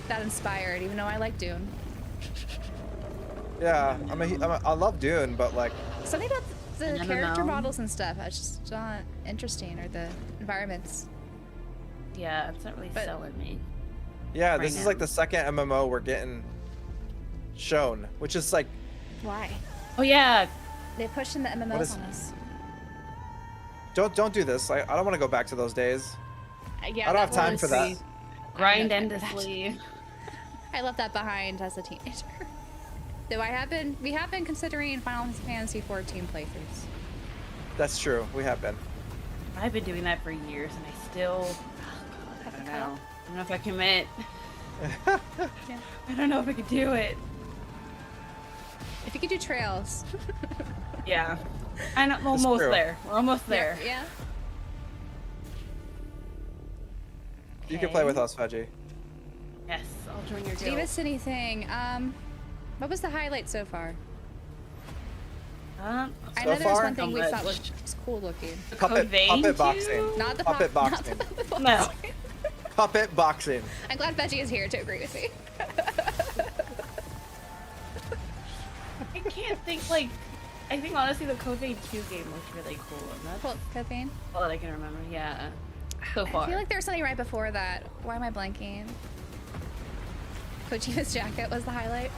that inspired, even though I like Dune.
Yeah, I love Dune, but like
Something about the
An
character
MMO?
models and stuff is just not interesting, or the environments.
Yeah, it's not really
But-
selling me.
yeah,
Right
this is
now.
like the second MMO we're getting shown, which is like
Why?
Oh yeah.
They're pushing the
What
MMOs
is-
on us.
don't do this. I don't want to go back to those days.
Yeah,
I don't have
that
time
was-
for that.
Grind
I don't have time for
endlessly.
I left that behind as a teenager. Though we have been considering Final Fantasy 14 playthroughs.
That's true. We have been.
I've been doing that for years and I still I don't know. I don't know if I commit.
Yeah.
I don't know if I could do it.
If you could do trails.
Yeah. I'm
It's
almost
true.
there. We're almost there.
Yeah.
You can play with us, Veggie.
Yes, I'll join your
Did you
guild.
miss anything? What was the highlight so far?
Um,
I
So
know there was
far?
one thing we
How
thought
much?
was cool looking.
Puppet
Vein
boxing.
too?
Not the
Puppet
not
boxing.
the puppet
No.
boxing.
Puppet boxing.
I'm glad Veggie is here to agree with me.
I can't think like. I think honestly the Code Vein 2 game looked really cool. And that's
Cool, Copain.
all that I can remember. Yeah. So far.
I feel like there was something right before that. Why am I blanking? Kojima's jacket was the highlight.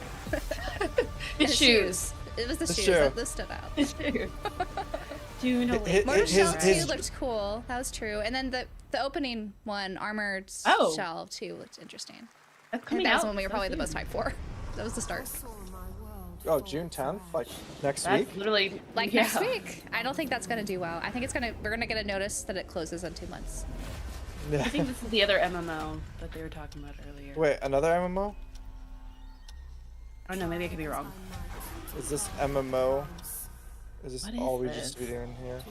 His
And
shoes.
It was the
The
shoes
shoe.
that stood out.
His shoes. June
His-
away.
Mortal Shell 2
his-
looked cool. That was true. And then the opening one, Armored
Oh.
Shell 2, looked interesting.
That's
I think
coming
that was
out
the one we were
so
probably the
soon.
most hyped for. That was the start.
Oh, June 10th, like next
That's
week.
literally
Like
yeah.
next week. I don't think that's gonna do well. I think we're gonna get a notice that it closes in 2 months.
I think this is the other MMO that they were talking about earlier.
Wait, another MMO?
Oh no, maybe I could be wrong.
Is this MMO? Is this
What is
all we
this?
just be doing here?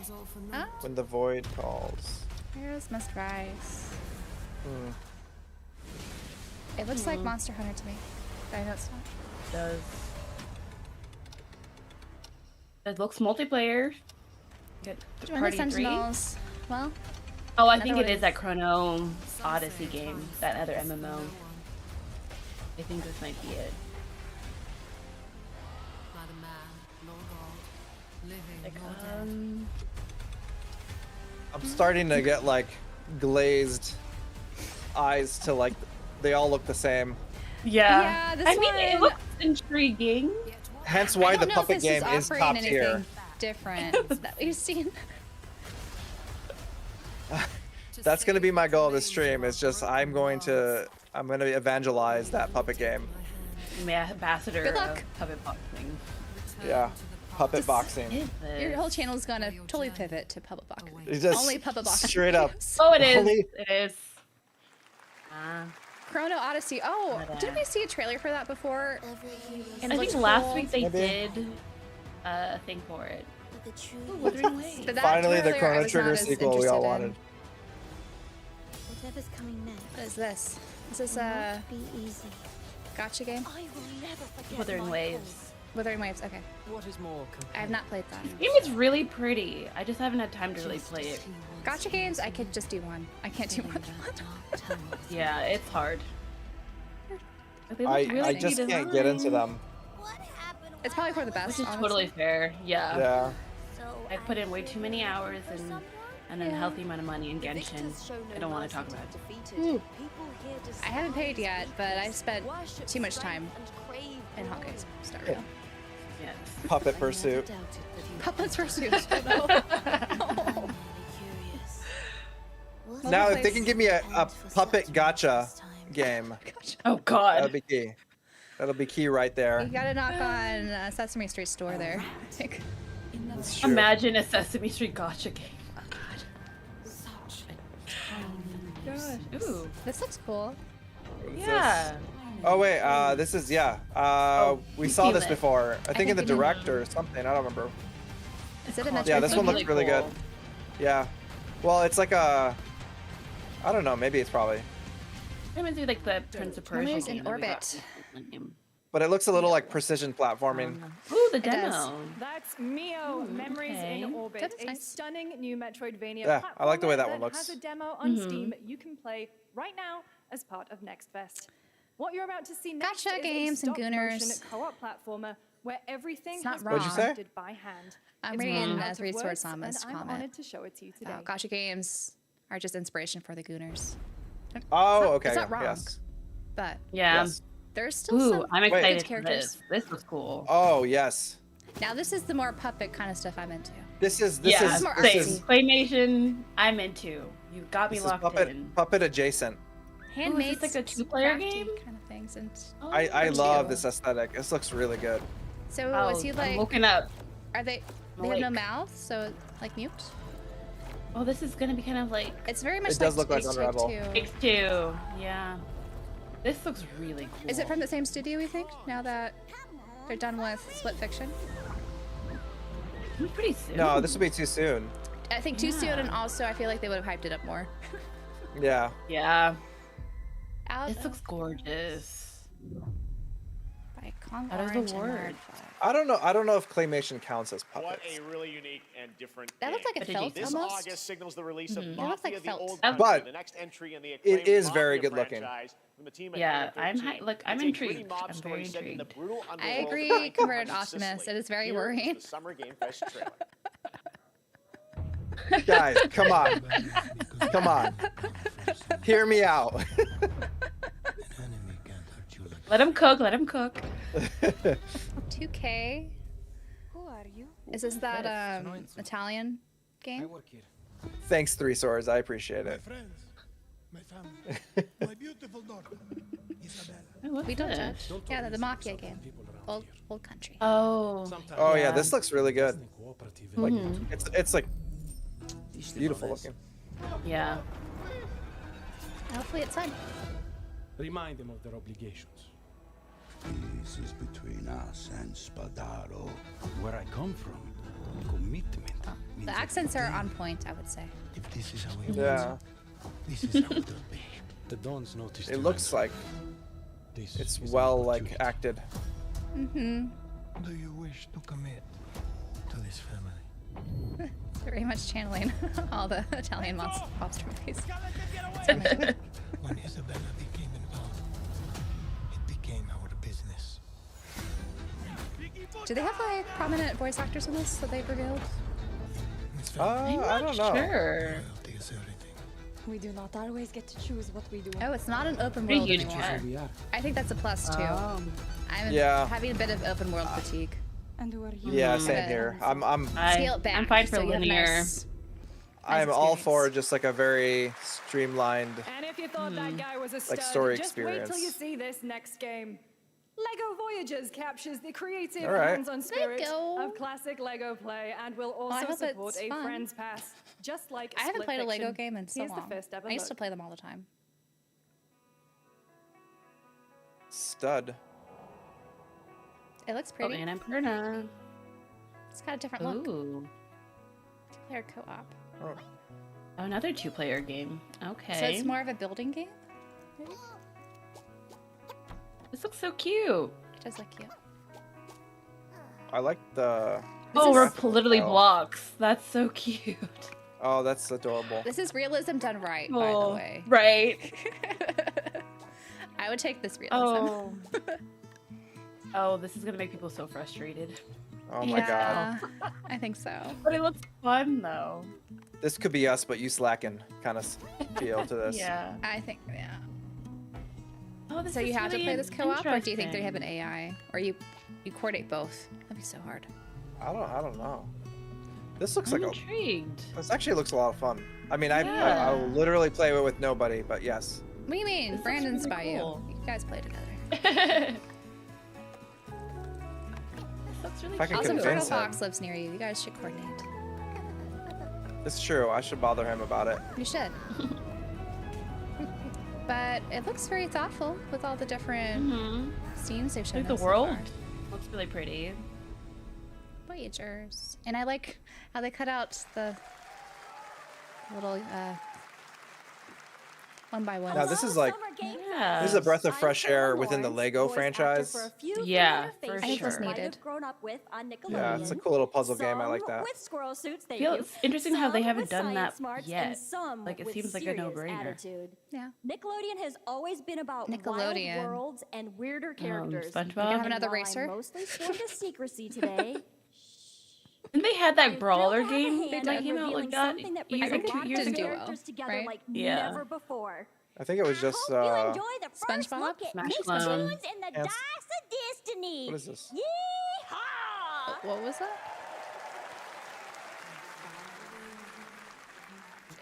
Oh,
When the void calls.
here's Must Rise.
Hmm.
It looks like Monster Hunter to me. But I know it's not.
Does it looks multiplayer? Get
Join the
party 3.
Sentinels. Well,
Oh, I think
Another
it
one
is that Chrono Odyssey game, that other MMO. I think this might be it. Like,
I'm starting to get like glazed eyes to like they all look the same.
yeah.
this
I mean,
one,
it looks intriguing.
Hence
I
why
don't
the
know if
puppet
this
game is
offering
top
anything
tier.
different that we've seen.
That's gonna be my goal of this stream. Is just I'm gonna evangelize that puppet game.
Ambassador
Good luck.
of puppet boxing.
Yeah, puppet
Just-
boxing.
Your whole channel is gonna totally pivot to puppet boxing.
It's just
Only puppet boxing.
straight up.
videos.
Oh, it is.
Only-
It is.
Chrono Odyssey. Oh, didn't we see a trailer for that before?
I think last week they did a thing for it. Ooh, Wuthering Waves.
But that
Finally, the
trailer I
Chrono
was not
Trigger
as
sequel we all
interested in.
wanted.
Whatever's coming next.
What is this? Is this a
Be easy.
gotcha game?
I will never forget
Wuthering
my
Waves.
Wuthering Waves. Okay.
What is more
I have not played that.
The game is really pretty. I just haven't had time to really play it.
Gotcha games. I could just do one. I can't do more than one.
Yeah, it's hard. They look
I
really
just can't get into them.
It's probably for the best.
Which is
honestly.
totally fair. Yeah.
Yeah.
I put in way too many hours and an unhealthy amount of money in Genshin. I don't want to talk about it.
I haven't paid yet, but I spent too much time in Hawkeye's Star Rail.
Yes.
Puppet Pursuit.
Puppets Pursuit.
Now, if they can give me a puppet gotcha game,
Oh God.
that'll be key. That'll be key right
You
there.
gotta knock on Sesame Street store there. I think.
That's true.
Imagine a Sesame Street gotcha game.
Gosh.
Ooh.
This looks cool.
Yeah.
Oh wait, this is we saw
seen
this
it.
before. I think in the
we did.
direct or something. I don't remember.
Is it in the
Yeah, this one
trailer?
looks really good. Yeah. Well, it's like a. I don't know. Maybe it's probably.
I'm gonna do like the Prince of Persia
Memories
game
in
that we got
orbit.
recently.
But it looks a little like precision platforming.
Ooh, the
It does.
demo.
That's Mio, Memories
okay.
in Orbit,
That's
a
nice.
stunning new Metroidvania
Yeah, I like the way that
platformer
one looks.
has a demo on Steam you can play right now as part of Next Fest. What you're about to see next
Gotcha
is
games
a
and
stop-motion
Gooners.
co-op platformer where everything
It's not
has
wrong.
been
What'd you say?
crafted by hand.
I'm
It's
reading
more out of
Three Sword
words,
Sama's
and I'm
comment.
honored to show it to you today.
Gotcha games are just inspiration for the Gooners.
Oh, okay.
It's not wrong,
Yes.
but
Yeah.
Yes.
there's still
Ooh,
some
I'm
good
excited for
characters.
this. This was cool.
Oh yes.
Now this is the more puppet kind of stuff I'm into.
This is
yeah,
more
this
same.
is
Claymation, I'm into. You got me
this is
locked
puppet
in.
puppet adjacent.
Handmade,
like a two-player
crafty
game?
kind of things. And
Oh,
I
cute.
love this aesthetic. This looks really good.
so
Oh,
is he
I'm
like?
woken up.
Are they? They have no mouth, so like mute.
Oh, this is gonna be kind of like
It's very much
It does
like
look like
Take
Unravel.
Two.
X2. Yeah. This looks really cool.
Is it from the same studio? We think now that they're done with Split Fiction.
Pretty soon.
No, this will be too soon.
I think too soon,
Yeah.
and also I feel like they would have hyped it up more.
Yeah.
Yeah.
Out
This looks gorgeous.
by Kong
Out of the
Orange and
word.
Wildfire.
I don't know if claymation counts as
What
puppets.
a really unique and different
That
game.
looks like it felt
This
almost.
August signals the release of
It looks
Mafia:
like
the
felt.
Old
But
Country, the next entry in the acclaimed
is very
Mafia
good looking.
franchise from the team at
Yeah,
Area
I'm
13.
look, I'm
It's a gritty
intrigued.
mob
I'm
story
very
set in the
intrigued.
brutal
I
underworld of
agree,
1900s
converted
Sicily.
optimist. It is very
Here
worrying.
is the Summer Game Fest trailer.
Guys, come on. Come on. Hear me out.
Let him cook. Let him cook.
2K.
Who are you?
Is this that Italian game?
Thanks, Three Swords. I appreciate it.
Friends, my family, my beautiful daughter, Isabella.
What's
We don't
this?
judge. Yeah, the Mafia game. Old country.
Oh.
Oh yeah, this looks really good. Like
Mhm.
it's like beautiful looking.
Yeah.
Hopefully it's fun.
Remind them of their obligations.
This is between us and Spadaro.
Where I come from, commitment. means
The accents are on point, I would say.
If this is how we
Yeah.
want, this is how it'll be.
The Dons noticed.
It looks like it's well like acted.
Mm-hmm.
Do you wish to commit to this family?
Very much channeling all the Italian monster movies.
When Isabella became involved, it became our business.
Do they have like prominent voice actors in this that they've revealed?
I don't know.
Sure.
We do not always get to choose what we do.
Oh, it's not an open
Pretty
world
huge
anymore.
cat.
I think that's a plus too.
Oh.
I'm having a bit of open world fatigue.
And who are you?
Yeah, same here. I'm
Scale it back.
I'm fine for
so you have a
linear.
nice
I'm all
experience.
for just like a very streamlined.
And if you thought that guy was a stud,
Like story
just wait till you
experience.
see this next game. LEGO Voyagers captures the creative
All right.
hands-on spirit
Lego.
of classic LEGO play and will
I
also
hope
support
it's
a
fun.
Friends Pass, just like
I haven't
Split
played a Lego
Fiction.
game in so
Here's
long.
the first ever
I used to
look.
play them all the time.
Stud.
It looks
Oh,
pretty.
and I'm Perna.
It's got a different look.
Ooh.
Two-player co-op.
Oh.
Oh, another 2-player game. Okay.
So it's more of a building game? Maybe?
This looks so cute.
It does look cute.
I like the.
Oh, we're
graphical
politically
style.
blocks. That's so cute.
Oh, that's adorable.
This is realism done right, by the way.
Right.
I would take this realism.
Oh. Oh, this is gonna make people so frustrated.
Oh my god.
I think so.
But it looks fun though.
This could be us, but you slacking kind of feel to this.
Yeah.
I think, yeah.
Oh, this
So you
is
have to
really
play this co-op, or do you think they
interesting.
have an AI, or you coordinate both? That'd be so hard.
I don't know. This looks
I'm
like
intrigued.
This actually looks a lot of fun. I mean,
Yeah.
I will literally play it with nobody, but yes.
What do you mean?
This looks
Brandon's
really
by
cool.
you. You guys play together.
This looks really
If I can
Also,
convince
Turtle
him.
Fox lives near you. You guys should coordinate.
It's true. I should bother him about it.
You should. But it looks very thoughtful with all the different scenes they've shown
Like the
us so
world
far.
looks really pretty.
Voyagers. And I like how they cut out the little one by one.
Now this is like
Yeah.
this is a breath of fresh air within the Lego franchise.
Yeah, for
I think
sure.
this needed.
Grown up with on Nickelodeon.
Yeah, it's a cool little puzzle game. I like
Some
that.
with squirrel suits,
I feel it's interesting how they
Some
haven't
with
done that
science smarts,
yet.
And some
Like, it
with
seems like a
serious
no-brainer.
attitude.
Yeah.
Nickelodeon has always been about
Nickelodeon.
wild worlds and weirder characters.
SpongeBob?
You gonna have another
While I
racer?
mostly sworn to secrecy today.
And they had that brawler
They'll have a
game
hand
that
in
came out
revealing
like that
something that
year,
brings
I
a
think
lot
it
of
didn't do well,
characters together
right?
like
Yeah.
never before.
I think it was just.
Hope you enjoy the first
SpongeBob?
look at
Smash
Nick's
Clone.
tunes in the
Yes.
Dice of Destiny.
What is this?
Yeehaw!
What was that?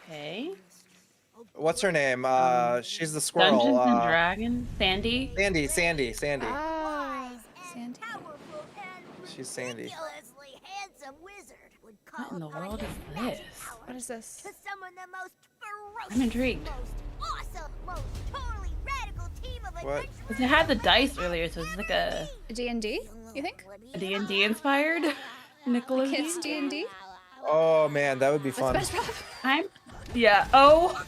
Okay.
What's her name? She's the squirrel.
Dungeons and Dragons. Sandy.
Sandy.
Ah, Sandy.
Powerful and
She's Sandy.
ridiculously handsome wizard would call
What in the
upon
world
his
is
magic
this?
power
What is this?
to summon the most ferocious,
I'm intrigued.
most awesome, most totally radical team of
What?
adventurers.
'Cause it had the dice earlier, so it's like a
D&D? You think?
D&D inspired Nickelodeon.
Kids D&D?
Oh man, that would be fun.
I'm. Yeah. Oh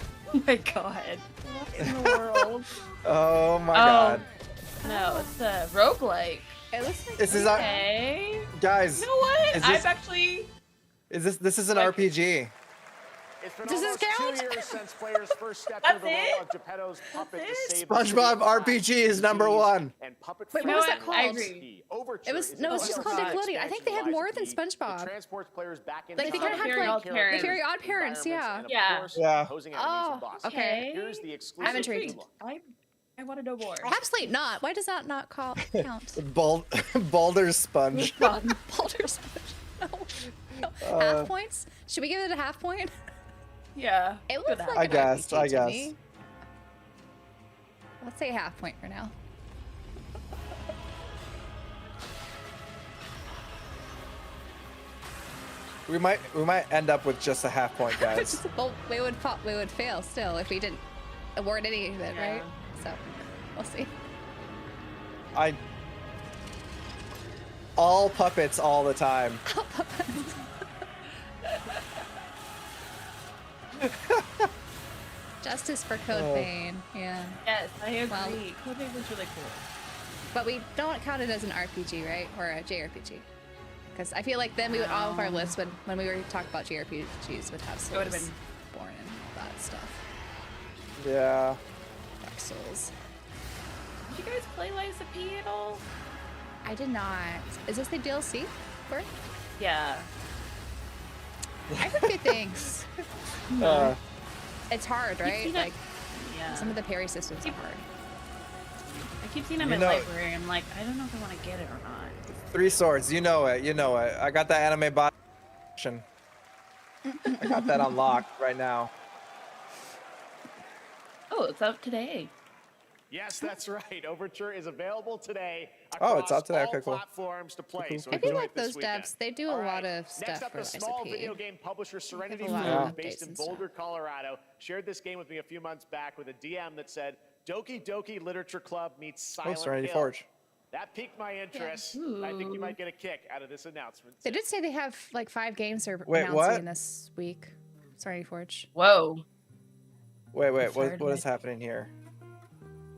my god. What in the world?
Oh my god.
No, it's a roguelike.
It looks like
This is
Okay.
guys.
You know what?
Is
I've
this-
actually.
This is an RPG.
It's been
Does this
almost
count?
2 years since players first stepped
That's
into the role
it?
of Geppetto's puppet to
it?
save the
SpongeBob
city.
RPG is number one.
And puppet
Wait,
what was that
called?
I agree.
The Overture
It was
is
no,
an
it's just called
Overture
Nickelodeon. I think they have more than
It
SpongeBob.
transports players back in
Like, they
time,
kinda have,
Very
like,
Odd Parents.
The Very Odd Parents, yeah.
and of
Yeah.
course,
Yeah.
opposing enemies and
Oh,
bosses.
okay.
Here's the exclusive
I'm intrigued.
look.
I want to know more.
Absolutely not. Why does that not count?
Baldur's Sponge.
Baldur's No. Half points? Should we give it a half point?
Yeah.
It
good
looks
at
like
I
an
guess,
RPG
I
to
guess.
me. Let's say a half point for now.
We might end up with just a half point, guys.
Well, we would fail still if we didn't award any of it, right? So we'll see.
All puppets all the time.
Justice for Code
Oh.
Vein, yeah.
Yes, I agree.
Well-
Code Vein was really cool.
But we don't count it as an RPG, right? Or a JRPG. Because I feel like then we would all of our lists when we were talking about JRPGs would have Souls.
It would have been
born and all that stuff.
Yeah.
Dark Souls.
Did you guys play Lies of P at all?
I did not. Is this the DLC for it?
Yeah.
I heard good things. It's hard, right? Like,
yeah.
Some of the parry systems are hard.
I keep seeing them in library. I'm like, I don't know if I want to get it or not.
3 swords. You know it. You know it. I got that anime bot. I got that unlocked right now.
Oh, it's out today.
Yes, that's right. Overture is available today.
Oh, it's out today.
All
Okay, cool.
platforms to play.
Cool,
So
I feel
enjoy
like
it this
those
weekend.
devs, they do a lot of stuff
Next up,
for
the small
ISP.
video game publisher Serenity
a lot of
Foods, based
updates
in
and stuff.
Boulder, Colorado, shared this game with me a few months back with a DM that said, Doki Doki Literature Club meets Silent
Serenity
Hill.
Forge.
That piqued my interest. I think you might get a kick out of this announcement.
They did say they have like 5 games they're
Wait,
announcing
what?
this week. Sorry, Forge.
Whoa.
Wait,
It's hard
what
to
is happening here?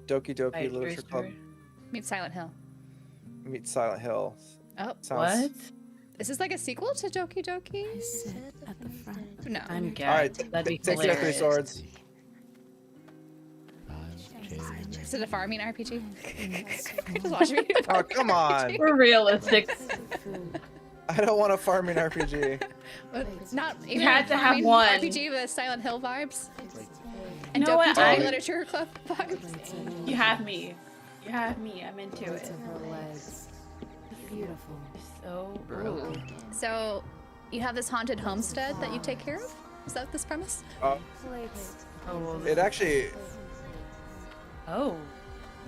Doki Doki Literature Club
Meet Silent Hill.
meets Silent Hill.
Oh,
What?
Is this like a sequel to Doki Doki?
At the front.
No.
I'm
All right,
gagged. That'd be
take your 3
hilarious.
swords.
Is it a farming RPG? Just watch me.
Oh, come on.
We're realistic.
I don't want a farming RPG.
Not even
had
a
to have
farming
one.
RPG with Silent Hill vibes. And
You know
Doki
what?
Doki
Oh.
Literature Club vibes.
You have me. You have me. I'm into it.
Her legs. Beautiful.
So
Ooh. So, you have this haunted homestead that you take care of? Is that this premise?
Oh.
It actually,
Oh.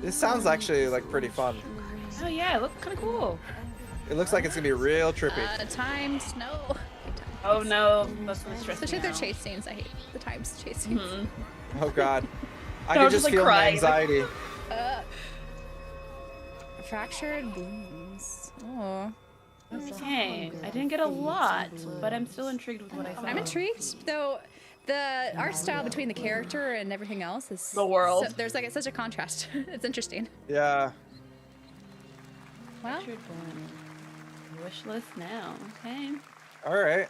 this sounds actually like pretty fun.
Oh yeah, it looks kind of cool.
It looks like it's gonna be real trippy.
Times, no.
Oh no, that's gonna stress
Especially
me
their
out.
chase scenes. I hate the times chase scenes.
Oh God, I
No,
can
I'm
just
just, like,
feel my
crying.
anxiety.
Fractured blooms. Oh.
Okay, I didn't get a lot, but I'm still intrigued with what I saw.
I'm intrigued, though. The art style between the character and everything else is
The world.
So, there's like such a contrast. It's interesting.
Yeah.
Well,
Wish list now. Okay.
All right.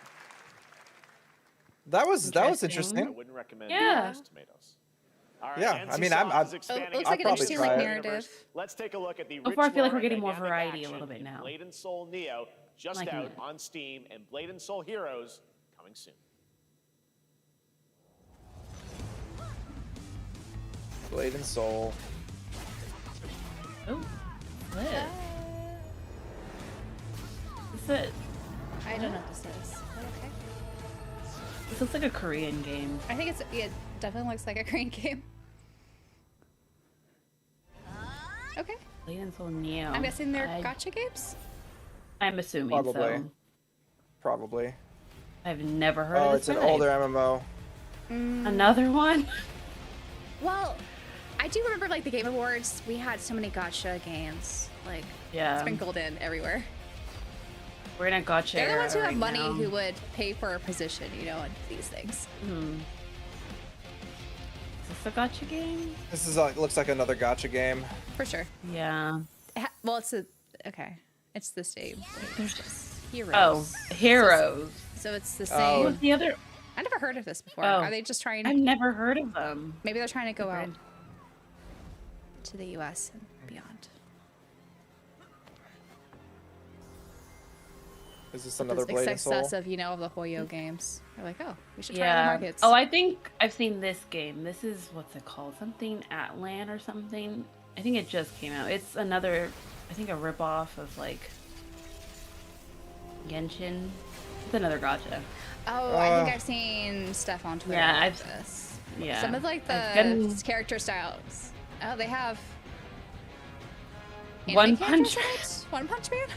That was
I
interesting.
wouldn't recommend
Yeah.
those tomatoes. All right,
Yeah, I mean,
NCSoft is
it
expanding
looks
its
like an
probably
interesting like
try it.
narrative.
Let's take a look at the
So far, I feel like
rich
we're getting more
dynamic
variety a
action
little bit
in
now.
Blade and Soul Neo, just
Liking
out
it.
on Steam, and Blade and Soul Heroes coming soon.
Blade and Soul.
Oh, lit. This is.
I don't know what this is. Okay.
This looks like a Korean game.
I think it definitely looks like a Korean game. Okay.
Blade and Soul Neo.
I'm guessing they're gacha games.
I'm assuming
Probably.
so.
Probably.
I've never heard
Oh,
of
it's
this.
an
one.
older MMO.
Another one?
Well, I do remember like the Game Awards. We had so many gacha games, like
Yeah.
sprinkled in everywhere.
We're in a gacha
They're the
era
ones who have
right
money
now.
who would pay for a position, you know, in these things.
Hmm. Is this a gacha game?
This is looks like another gotcha game.
For sure.
Yeah.
Well, it's okay. It's the same.
There's just
Heroes.
Oh, Heroes.
So it's the
Oh.
same.
What's the other?
I never heard of this before.
Oh.
Are they just trying?
I've never heard of them.
Maybe they're trying to go out
Brand-
to the U.S. and beyond.
Is this
With
another
the
Blade and Soul?
success of of the Hoyo games. They're like, oh, we should try other
Yeah.
markets.
Oh, I think I've seen this game. This is what's it called? Something Atlan or something. I think it just came out. It's another, I think, a ripoff of like Genshin. It's another gacha.
Oh, I think I've seen stuff on Twitter.
Yeah,
about
I've-
this.
yeah.
Some of like
I've
the
gotten-
character styles. Oh, they have
One
anime character
Punch-
styles? One Punch Man.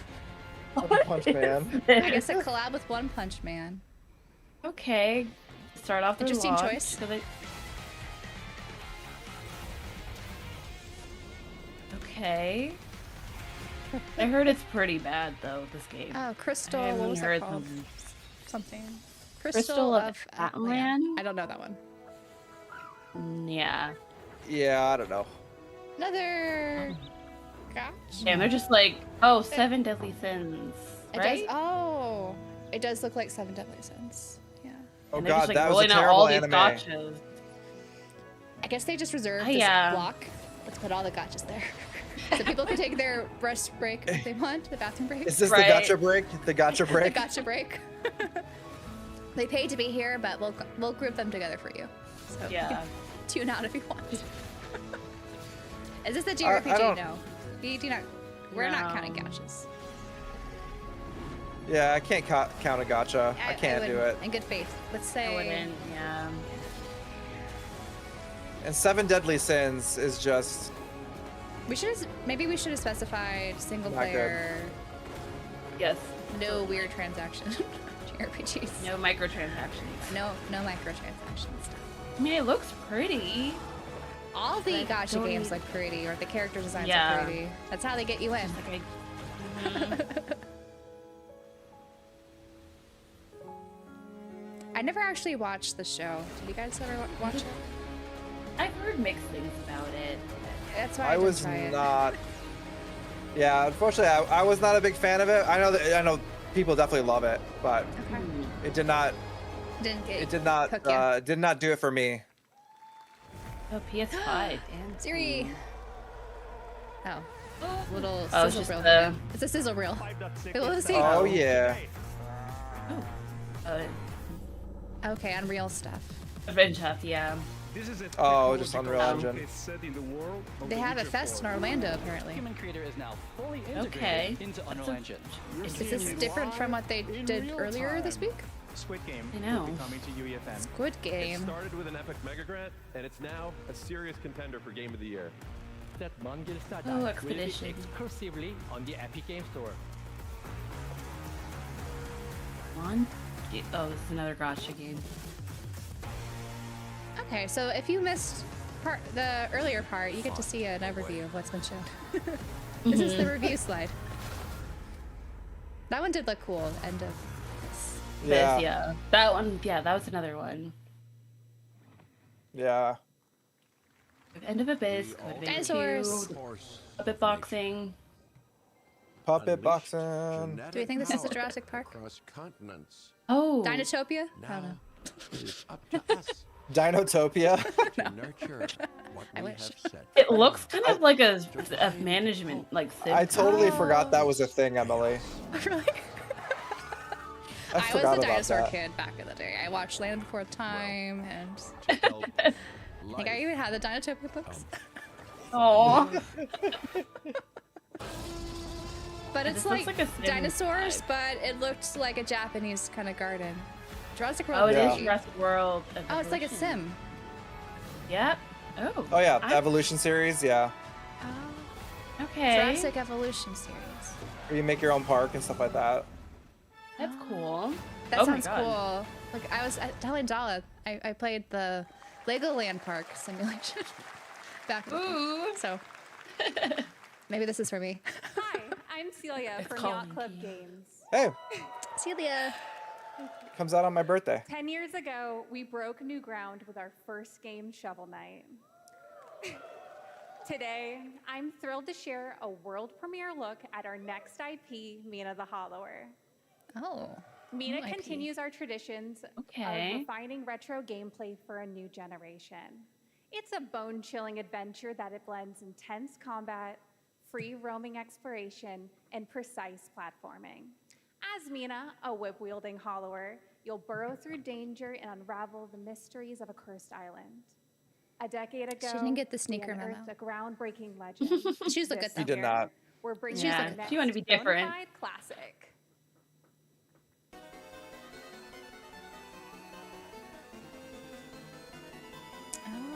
One Punch Man.
I guess a collab with One Punch Man.
Okay. Start off the
Interesting
launch,
choice.
so they- Okay. I heard it's pretty bad though. This game.
Oh, Crystal.
I
What
haven't
was
heard
that called?
them.
Something.
Crystal of Atlan?
I don't know that one.
Yeah.
Yeah, I don't know.
Another. Gotcha.
Yeah, they're just like, oh, 7 deadly sins.
It
right?
does. Oh, it does look like 7 Deadly Sins. Yeah.
Oh
And they're
god,
just, like,
that was a
rolling out
terrible
all these
anime.
gotchas.
I guess they just reserved this
Yeah.
block. Let's put all the gotchas there. So people can take their rest break if they want, the bathroom break.
Is this
Right.
the gotcha break? The gotcha
The
break?
gotcha break. They paid to be here, but we'll group them together for you. So you
Yeah.
can tune out if you want. Is this a
I
JRPG?
don't-
No. We do not. We're not
No.
counting gotchas.
Yeah, I can't count a gotcha. I can't do
wouldn't,
it.
In good faith. Let's say.
I wouldn't, yeah.
And 7 Deadly Sins is just
Maybe we should have specified single
Not good.
player,
Yes.
no weird transaction JRPGs.
No microtransactions.
No microtransactions.
I mean, it looks pretty.
All the
But I
gacha
don't
games
need-
look pretty, or the character designs
Yeah.
look pretty. That's how they get you in.
Like
I never actually watched the show. Did you guys ever watch it?
I've heard mixed things about it.
That's why I,
I
didn't
was
try it.
not. Yeah, unfortunately, I was not a big fan of it. I know people definitely love it, but
Okay.
it did not.
Didn't get
It did not.
hook ya.
Did not do it for me.
Oh, PS5. Damn.
Siri. Oh, little
Oh, it's
sizzle
just
reel.
the-
It's a sizzle reel. Hey, let's see.
Oh yeah.
Okay, Unreal stuff.
Revenge Huff, yeah.
Oh, just Unreal Engine.
They have a fest in Orlando apparently.
Human Creator is now fully
Okay.
integrated into Unreal Engine.
Is this different from what they did earlier this week?
Squid Game
I know.
will be coming to UEFN.
Squid
It
Game.
started with an epic mega grant, and it's now a serious contender for Game of the Year.
That Mongil Saga
Oh,
will be
Expedition.
exclusively on the Epic Game Store.
One? Oh, this is another gotcha game.
Okay, so if you missed the earlier part, you get to see an overview of what's been shown. This is the review slide. That one did look cool. End of this.
Yeah.
This, yeah. That one, yeah, that was another one.
Yeah.
End of Abyss, Code Vein
Dinosaurs.
2, Puppet Boxing.
Puppet boxing.
Do we think this is a Jurassic Park?
Across continents.
Oh.
Dinotopia? I don't know.
Now it is up to us
Dinotopia.
to nurture what
I
we
wish.
have set.
It looks kind of like a management, like sim.
I totally forgot that was a thing, Emily.
Really?
I
I
forgot
was a
about
dinosaur
that.
kid back in the day. I watched Land Before Time, and I think I even had the Dinotopia books.
Oh.
But it's
This looks
like,
like a sim
dinosaurs,
vibe.
but it looked like a Japanese kind of garden. Jurassic World.
Oh, it
Yeah.
is Jurassic World.
Oh, it's like a
Evolution.
sim.
Yep. Oh.
Oh yeah, the
I-
Evolution series. Yeah,
Okay.
Jurassic Evolution series.
where you make your own park and stuff like that.
That's cool.
That
Oh my
sounds
God.
cool. Like I was telling Dalla, I played the Legoland Park simulation back in the day. So maybe this is for me.
Hi, I'm Celia
It's
from
called
Yacht Club Games.
Hey,
Celia.
comes out on my birthday.
10 years ago, we broke new ground with our first game, Shovel Knight. Today, I'm thrilled to share a world premiere look at our next IP, Mina the Hollower.
Oh.
Mina
new IP.
continues our traditions
Okay.
of refining retro gameplay for a new generation. It's a bone-chilling adventure that it blends intense combat, free roaming exploration, and precise platforming. As Mina, a whip-wielding hollower, you'll burrow through danger and unravel the mysteries of a cursed island. A decade ago,
She didn't get the
we
sneaker
unearthed
memo.
a groundbreaking legend.
Shoes look good
This
though.
You did
year,
not.
We're bringing
Yeah,
the next
she wanted to be different.
bona fide classic.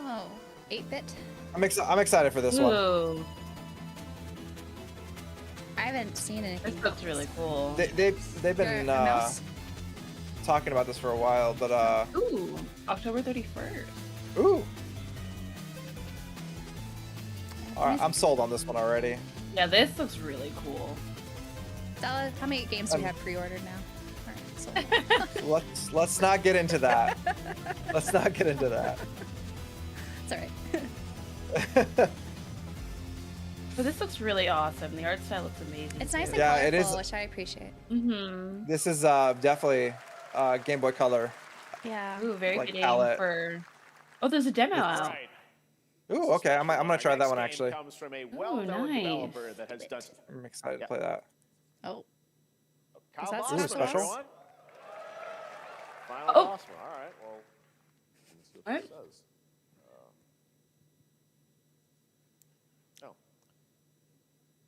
Oh, 8-bit.
I'm excited for this one.
Ooh.
I haven't seen anything.
This looks really cool.
They've
Your
been
mouse?
talking about this for a while, but
Ooh. October 31st.
ooh. All right, I'm sold on this one already.
Yeah, this looks really cool.
Dalla, how many games do we have pre-ordered now? All right, so
Let's not get into that. Let's not get into that.
it's all right.
But this looks really awesome. The art style looks amazing.
It's nice and
Yeah,
colorful,
it is.
which I appreciate.
Mm-hmm.
This is definitely Game Boy Color.
Yeah.
Ooh, very
Like
fitting
palette.
for. Oh, there's a demo out.
Right.
Ooh, okay. I'm gonna try that
Next
one
game
actually.
comes from a well-known
nice.
developer that has done.
I'm excited to play that.
Oh.
Kyle
that
Bossman,
special?
everyone. Final
Oh.
Bossman. All right. Well, let's see
What?
it says.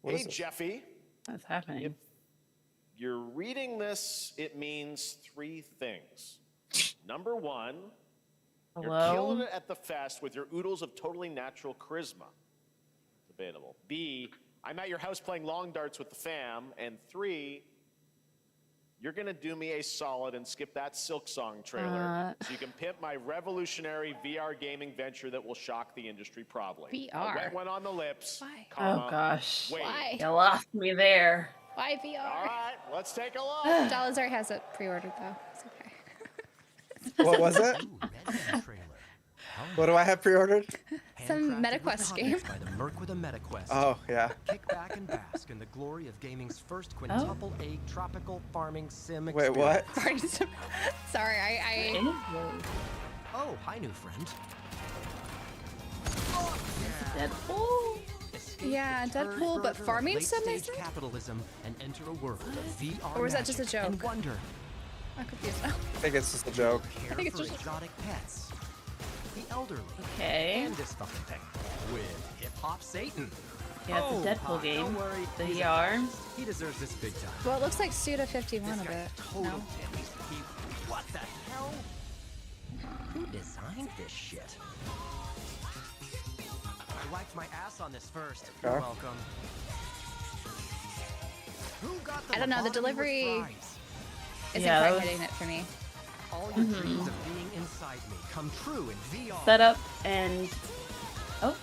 What
Hey,
is it?
Jeffy.
What's happening?
If you're reading this, it means 3 things. Number 1, you're killing
Hello?
it at the fest with your oodles of totally natural charisma. Debatable. B, I'm at your house playing long darts with the fam. And 3, you're going to do me a solid and skip that Silk Song trailer so you can pimp my revolutionary VR gaming venture that will shock the industry probably. A
VR?
wet one on the lips.
Why?
Comma,
Oh gosh.
wait.
Why?
You lost me there.
Why VR?
All right, let's take a look.
Dalah's has it pre-ordered though. It's okay.
What was it? What do I have pre-ordered?
Some MetaQuest game.
By the Merc with a MetaQuest.
Oh yeah.
Kick back and bask in the glory of gaming's first quintuple A tropical farming sim
Wait,
experience.
what?
Sorry, I
Oh, hi, new friend.
Deadpool?
Yeah, Deadpool, but farming sim is
Late-stage capitalism and enter a world of VR
Or was that just a
magic and
joke?
wonder.
I'm confused now.
I think it's just a joke.
Care
think it's
for
just a-
exotic pets, the elderly,
Okay.
and this fucking thing with Hip Hop Satan.
Yeah, it's a
Oh,
Deadpool
hi,
game.
Don't worry,
The
he's a
VR.
badass. He deserves this big time.
Well, it looks like Suda51 a
This
bit.
guy's total
No?
damage. What the hell? Who designed this shit? I wiped my ass on this first. You're
Okay.
welcome. Who got the
I don't know, the
lobotomy with
delivery
fries?
isn't
Yeah,
quite
that was-
hitting it for me.
All your dreams of being inside me come true in VR.
Set up and. Oh,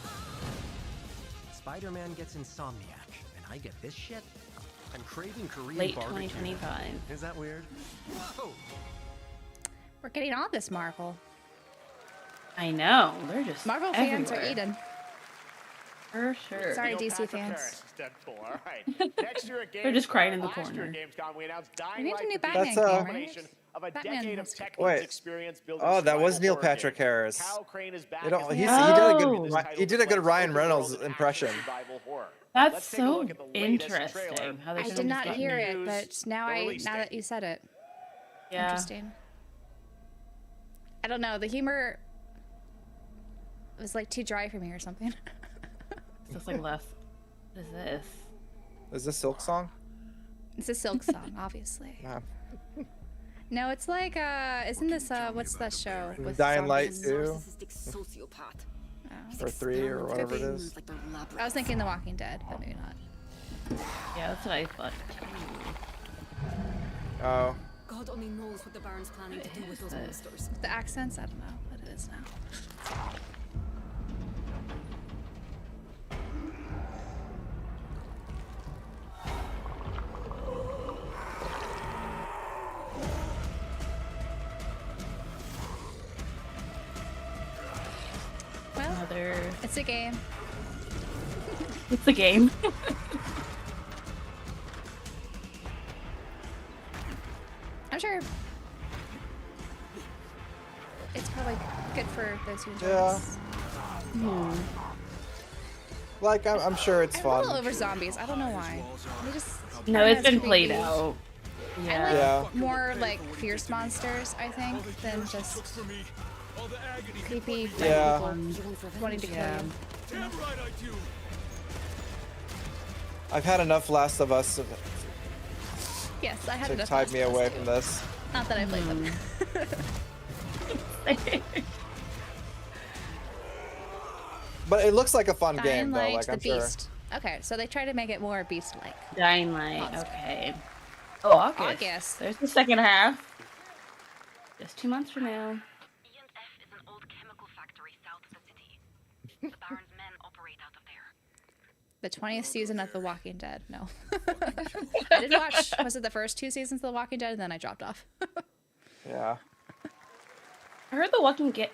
Spider-Man gets Insomniac, and I get this shit? I'm craving Korean
late
barbecue.
2025.
Is that weird? Whoa.
We're getting all this Marvel.
I know. They're just.
Marvel fans are
everywhere.
eating.
For sure.
Sorry,
Neil
DC
Patrick
fans.
Harris is Deadpool. All right. Next year at Gamescom.
They're just crying in the
last year
corner.
at Gamescom, we announced
We
Dying
need a
Light.
new
the
Batman
That's,
game, right?
culmination of a
Batman
decade of
has-
tech
Wait.
experience building.
Oh, that was
survival
Neil
horror
Patrick
games.
Harris.
Kyle Crane is back.
You know,
as
he
the
did a
Oh.
good.
This title
He did a good
reflects
Ryan
the world
Reynolds
of action
impression.
survival horror.
That's
Let's take a
so
look at the latest
interesting.
trailer.
How they
I
could've
did
just
not
gotten
hear
it.
it, but now
the release
now
date.
that you said it,
Yeah.
interesting. I don't know. The humor was like too dry for me or something.
It's just like less. What is this?
Is this Silk Song?
It's a Silk Song, obviously.
Nah.
No, it's like isn't this what's that show with
Dying Light
zombies?
2
sociopath.
Oh.
or 3 or whatever it is.
Like the labyrinth.
I was thinking The Walking Dead, but maybe not.
Yeah, that's what I thought.
Oh.
God only knows what the Baron's planning to do with those monsters.
The accents, I don't know what it is now. Well,
Another.
it's a game.
It's a game.
I'm sure it's probably good for those who enjoy
Yeah.
this.
Like I'm sure it's
I'm a little
fun.
over zombies. I don't know why. They just
No, it's been
creepy.
played out.
I
Yeah.
like
Yeah.
more like fierce monsters, I think, than just creepy dead
Yeah.
people wanting to kill
Yeah.
you.
I've had enough Last of Us
Yes, I had
to
enough
tide
Last
me
of Us
away
too.
from this.
Not that I played them.
But it looks like a fun
Dying
game though.
Light,
Like
the
I'm sure.
Beast. Okay, so they try to make it more beast-like.
Dying Light.
August.
Okay. Oh, August.
August.
There's the second half. Just 2 months from now.
E&F is an old chemical factory south of the city. The Baron's men operate out of there.
The 20th season of The Walking Dead. No. I did watch, was it the first 2 seasons of The Walking Dead, and then I dropped off.
Yeah.
I heard the Walking Dead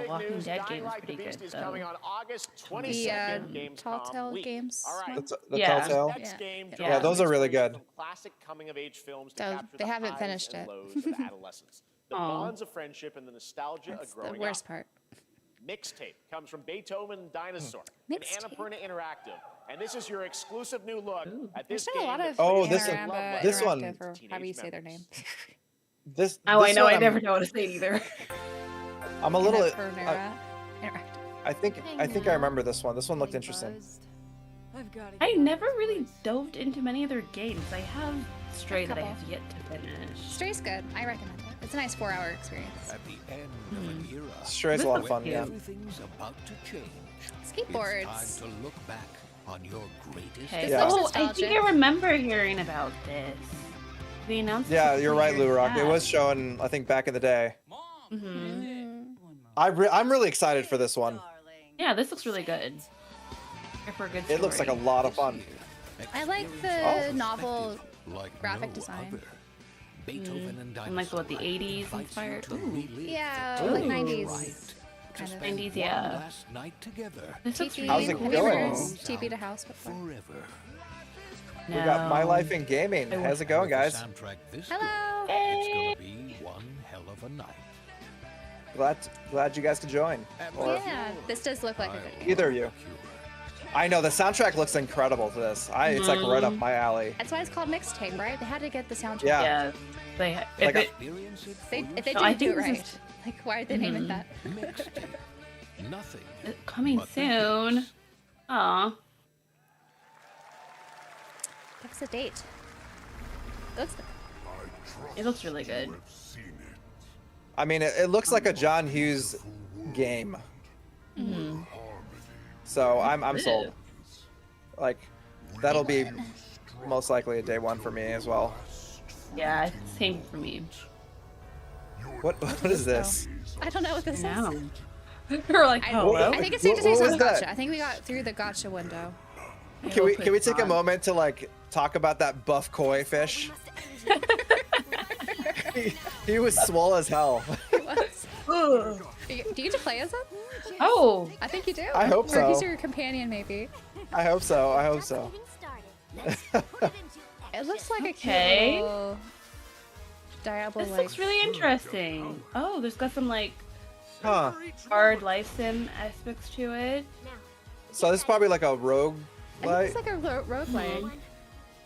Walking
game is
Like
pretty
the Beast
good
is
though.
coming on August 22nd. Gamescom
Telltale
week.
games.
All right.
The
Yeah.
Telltale.
Next game
Yeah, those are really good.
Classic coming-of-age films to
Though
capture
they
the
haven't
highs
finished
and
it.
lows of adolescence, the bonds of friendship, and the nostalgia
That's
of growing
the worst
up.
part.
Mixtape comes from Beethoven Dinosaur
Mixtape?
and Annapurna Interactive, and this is your exclusive new look at
There's
this
been a
game.
lot of
Oh, this one.
Interactive, or however you say their name.
This.
Oh, I
this
know.
one
I never know how to say it either.
I'm a little.
Interactive.
I think I remember this one. This one looked interesting.
I never really dove into many of their games. I have Stray that I have yet to finish.
Stray's good. I recommend it. It's a nice 4-hour experience.
At the end of an era,
Stray's a lot of fun.
when
Yeah.
everything's about to change.
Skateboards.
It's time to look back on your greatest.
Okay.
Yeah.
Oh, I think I remember hearing about this. They announced.
Yeah,
it
you're right,
years
Lurock. It
back.
was shown, I think, back in the day.
Mhm.
I'm really excited for this one.
Yeah, this looks really good. Here for a good
It looks like a
story.
lot of fun.
I like the novel
Like
graphic
no
design.
other. Beethoven and
And like what the 80s inspired. Ooh.
Yeah,
Ooh.
like 90s. Kind of.
90s, yeah.
Last night together.
This looks
TP.
really
How's it
cool.
going?
TP to house before.
Forever.
We got My
No.
Life in Gaming. How's it going, guys?
Soundtrack this
Hello.
It's gonna be one hell of a night.
Glad you guys could join. Or
Yeah, this does look like a good game.
either of you. I know the soundtrack looks incredible to this. It's like right up my alley.
That's why it's called mixtape, right? They had to get the soundtrack.
Yeah.
Yeah. They,
Like
if
If they
No, I
didn't do it
think this
right,
is-
like why did they name it that?
Nothing.
coming soon. Aw.
Give us a date.
It looks really good.
I mean, it looks like a John Hughes game.
Mm-hmm.
So I'm sold. Like, that'll be most likely a day one for me as well.
Yeah, same for me.
What is this?
I don't know what this
No.
is.
We're like,
I,
hello?
I think it's safe to say
What
it's
was
not
that?
gotcha. I think we got through the gotcha window.
Can we take a moment to like talk about that buff koi fish? he was swole as hell.
It was.
Ugh.
Do you get to play as him?
Oh,
I think you do.
I hope
Or he's
so.
your companion, maybe.
I hope so. I hope so.
It looks like a
Okay.
cute little Diablo
this
like.
looks really interesting. Oh, there's got some like
Huh.
hard life sim aspects to it.
So this is probably like a rogue
I think
light.
it's like a roguelike.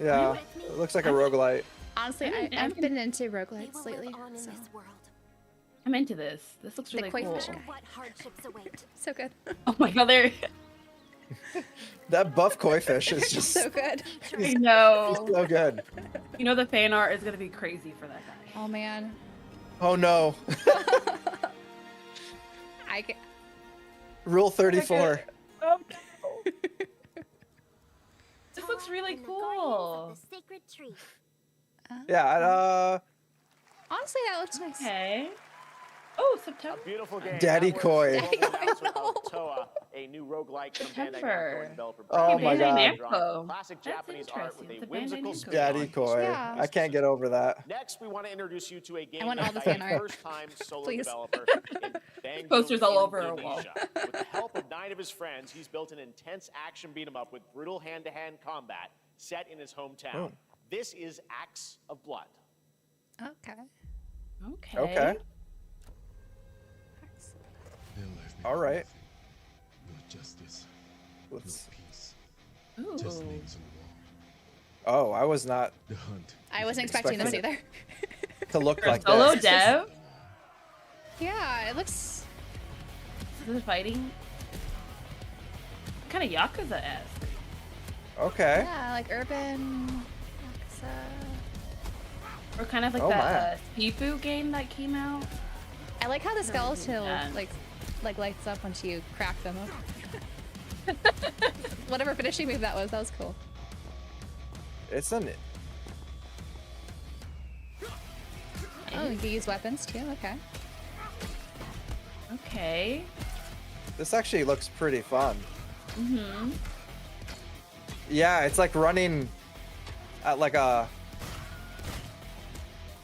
Yeah. It looks like a roguelite.
Honestly, I've been into roguelites lately. So.
I'm into this. This looks
The
really
koi
cool.
fish guy. So good.
Oh my god, there.
That buff koi fish is just
So good.
I know.
so good.
You know the fan art is gonna be crazy for that guy.
Oh man.
Oh no.
I get.
Rule 34.
This looks really cool.
Yeah,
Honestly, that looks nice.
Okay. Oh, September.
Beautiful game.
Daddy
That was
Koi.
the global announcement of Toa, a new roguelike from Bandai Namco
September.
developer.
Oh my
Bandai
god.
Namco.
Classic
That's
Japanese art with
interesting.
a
The Bandai
whimsical
Namco.
spin
Daddy
on
koi.
Yeah.
I can't get over that.
Next, we want to introduce you to a game
want all the
by
fan art.
first-time solo
Please.
developer in Bangkok,
Posters all over our wall.
Indonesia. With the help of 9 of his friends, he's built an intense action beat-em-up with brutal hand-to-hand combat set in his hometown.
Oh.
This is Acts of Blood.
Okay.
Okay.
Okay. All right.
Justice,
Let's...
peace.
Ooh.
Just names on the
Oh,
wall.
I was not
The hunt.
I wasn't expecting this either.
to look like
Solo
this.
dev.
Yeah, it looks.
This is fighting. Kind of Yakuza-esque.
Okay.
Yeah, like urban.
Or kind of like
Oh,
that Sifu game that came out.
I like how the skeletal
Yeah.
like lights up once you crack them up. Whatever finishing move that was cool.
It's an
Oh, you can use weapons too. Okay.
Okay.
This actually looks pretty fun.
Mm-hmm.
Yeah, it's like running at like a.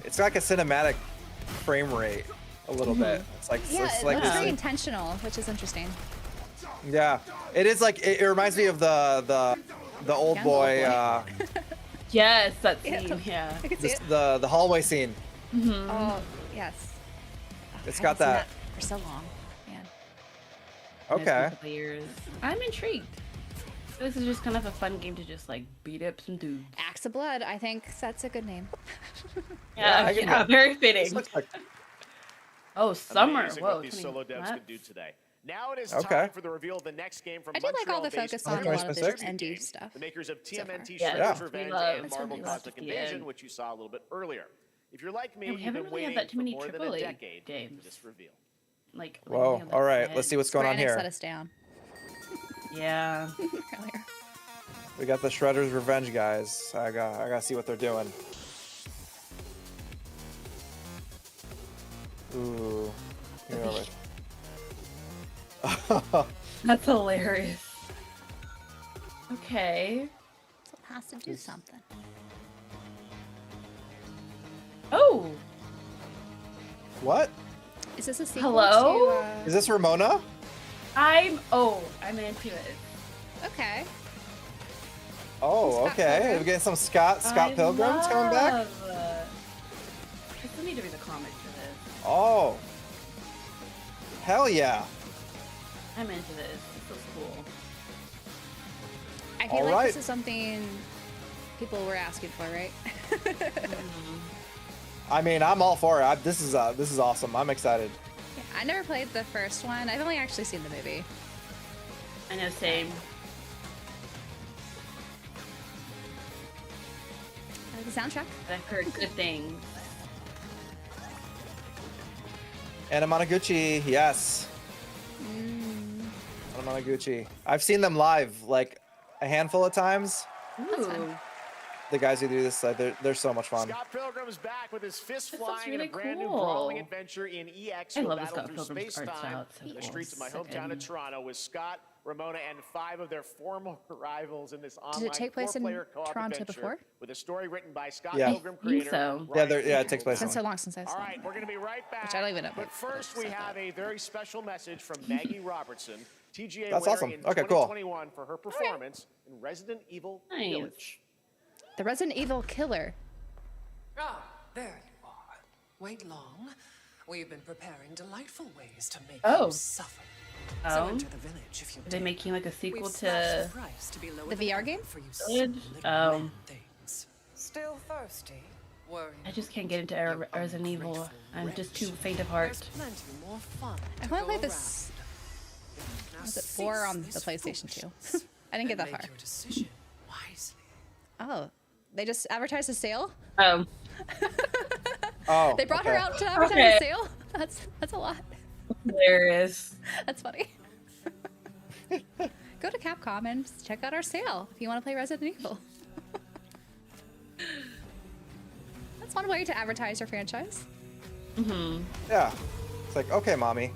It's like a cinematic frame rate, a little bit. It's like
Yeah,
it's
it
like
looks
this-
very intentional, which is interesting.
yeah, it is like it reminds me of the old
Young
boy,
old
Yes, that
Yeah,
scene. Yeah.
I can see it.
the hallway scene.
Oh, yes.
It's
I
got
haven't seen
that.
for so long, man.
It's been a
Okay.
couple years. I'm intrigued. This is just kind of a fun game to just like beat up some dudes.
Axe of Blood, I think that's a good name.
Yeah,
Yeah,
very
This
fitting.
looks like
Oh, summer.
Amazing
Whoa,
what these solo devs can do today. Now it is
Okay.
time for the reveal of the next game from
I do like all the
Montreal-based
focus on a
Okay,
lot of the
specific.
indie stuff.
the makers of TMNT
far.
Shredder's
Yeah.
Revenge
love-
and
That's
Marvel
really love
Cosmic
at the
Invasion,
end.
which you saw a little bit earlier. If you're like me,
Yeah, we
you've
haven't
been
really had
waiting
that too
for
many
more than
AAA
a decade
games.
for this reveal.
Like.
Whoa.
laying on the
All right,
bed.
let's see what's going on
Square Enix
here.
let us down
Yeah.
earlier.
We got the Shredder's Revenge guys. I gotta see what they're doing. Ooh. You know it.
That's hilarious. Okay.
So it has to do something.
Oh.
What?
Is this a sequel
Hello?
to,
Is this Ramona?
I'm into it.
Okay.
Oh,
Scott
okay.
Pilgrim.
We're getting some Scott Pilgrim's coming back.
I still need to read the comic for this.
Oh. Hell yeah.
I'm into this. This looks cool.
I feel
All
like
right.
this is something people were asking for, right?
I mean, I'm all for it. This is awesome. I'm excited.
Yeah, I never played the first one. I've only actually seen the movie.
I know, same.
I like the soundtrack.
I've heard good things.
Anamanaguchi, yes. Anamanaguchi. I've seen them live like a handful of times.
Ooh.
The guys who do this, they're so much fun.
Scott Pilgrim's back with his fist
This looks
flying in
really
a brand new
cool.
brawling adventure in EX.
I
You'll
love the
battle
Scott
through
Pilgrim's art
space-time,
style. It's so
the
cool.
streets of my
So
hometown
good.
of Toronto with Scott, Ramona, and 5 of their former rivals in this
Did
online
it take place in
4-player co-op
Toronto
adventure
before?
with a story written by Scott
Yeah.
Pilgrim
I think
creator.
so.
Yeah,
Ryan
it takes place.
It's been so long since I've
All
seen
right,
it.
we're going to be right back.
Which I don't even know.
But first, we have a very special message from Maggie Robertson, TGA
That's
winner
awesome.
in
Okay, cool.
2021 for her performance in Resident Evil
Nice.
Village.
The Resident Evil killer.
Ah, there you are. Wait long. We've been preparing delightful ways to make
Oh.
you suffer.
Oh.
So enter the village if you
Are they
dare.
making like a sequel
We've slashed
to
the price to be lower
The
than
VR
ever
game?
for you
Village?
simple
Oh.
little things. Still thirsty? Worry
I just can't get into Resident Evil. I'm just too faint of
There's
heart.
plenty more fun
I've
to
only
go
played this.
around. Now
Was it 4 on
cease
the
this
PlayStation 2?
foolishness
I didn't get that
and
far.
make your decision wisely.
Oh, they just advertised a sale?
Oh.
Oh.
They brought her
okay.
out to advertise
Okay.
a sale? That's a lot.
Hilarious.
That's funny. Go to Capcom and check out our sale if you want to play Resident Evil. That's one way to advertise your franchise.
Mm-hmm.
Yeah. It's like, okay, mommy.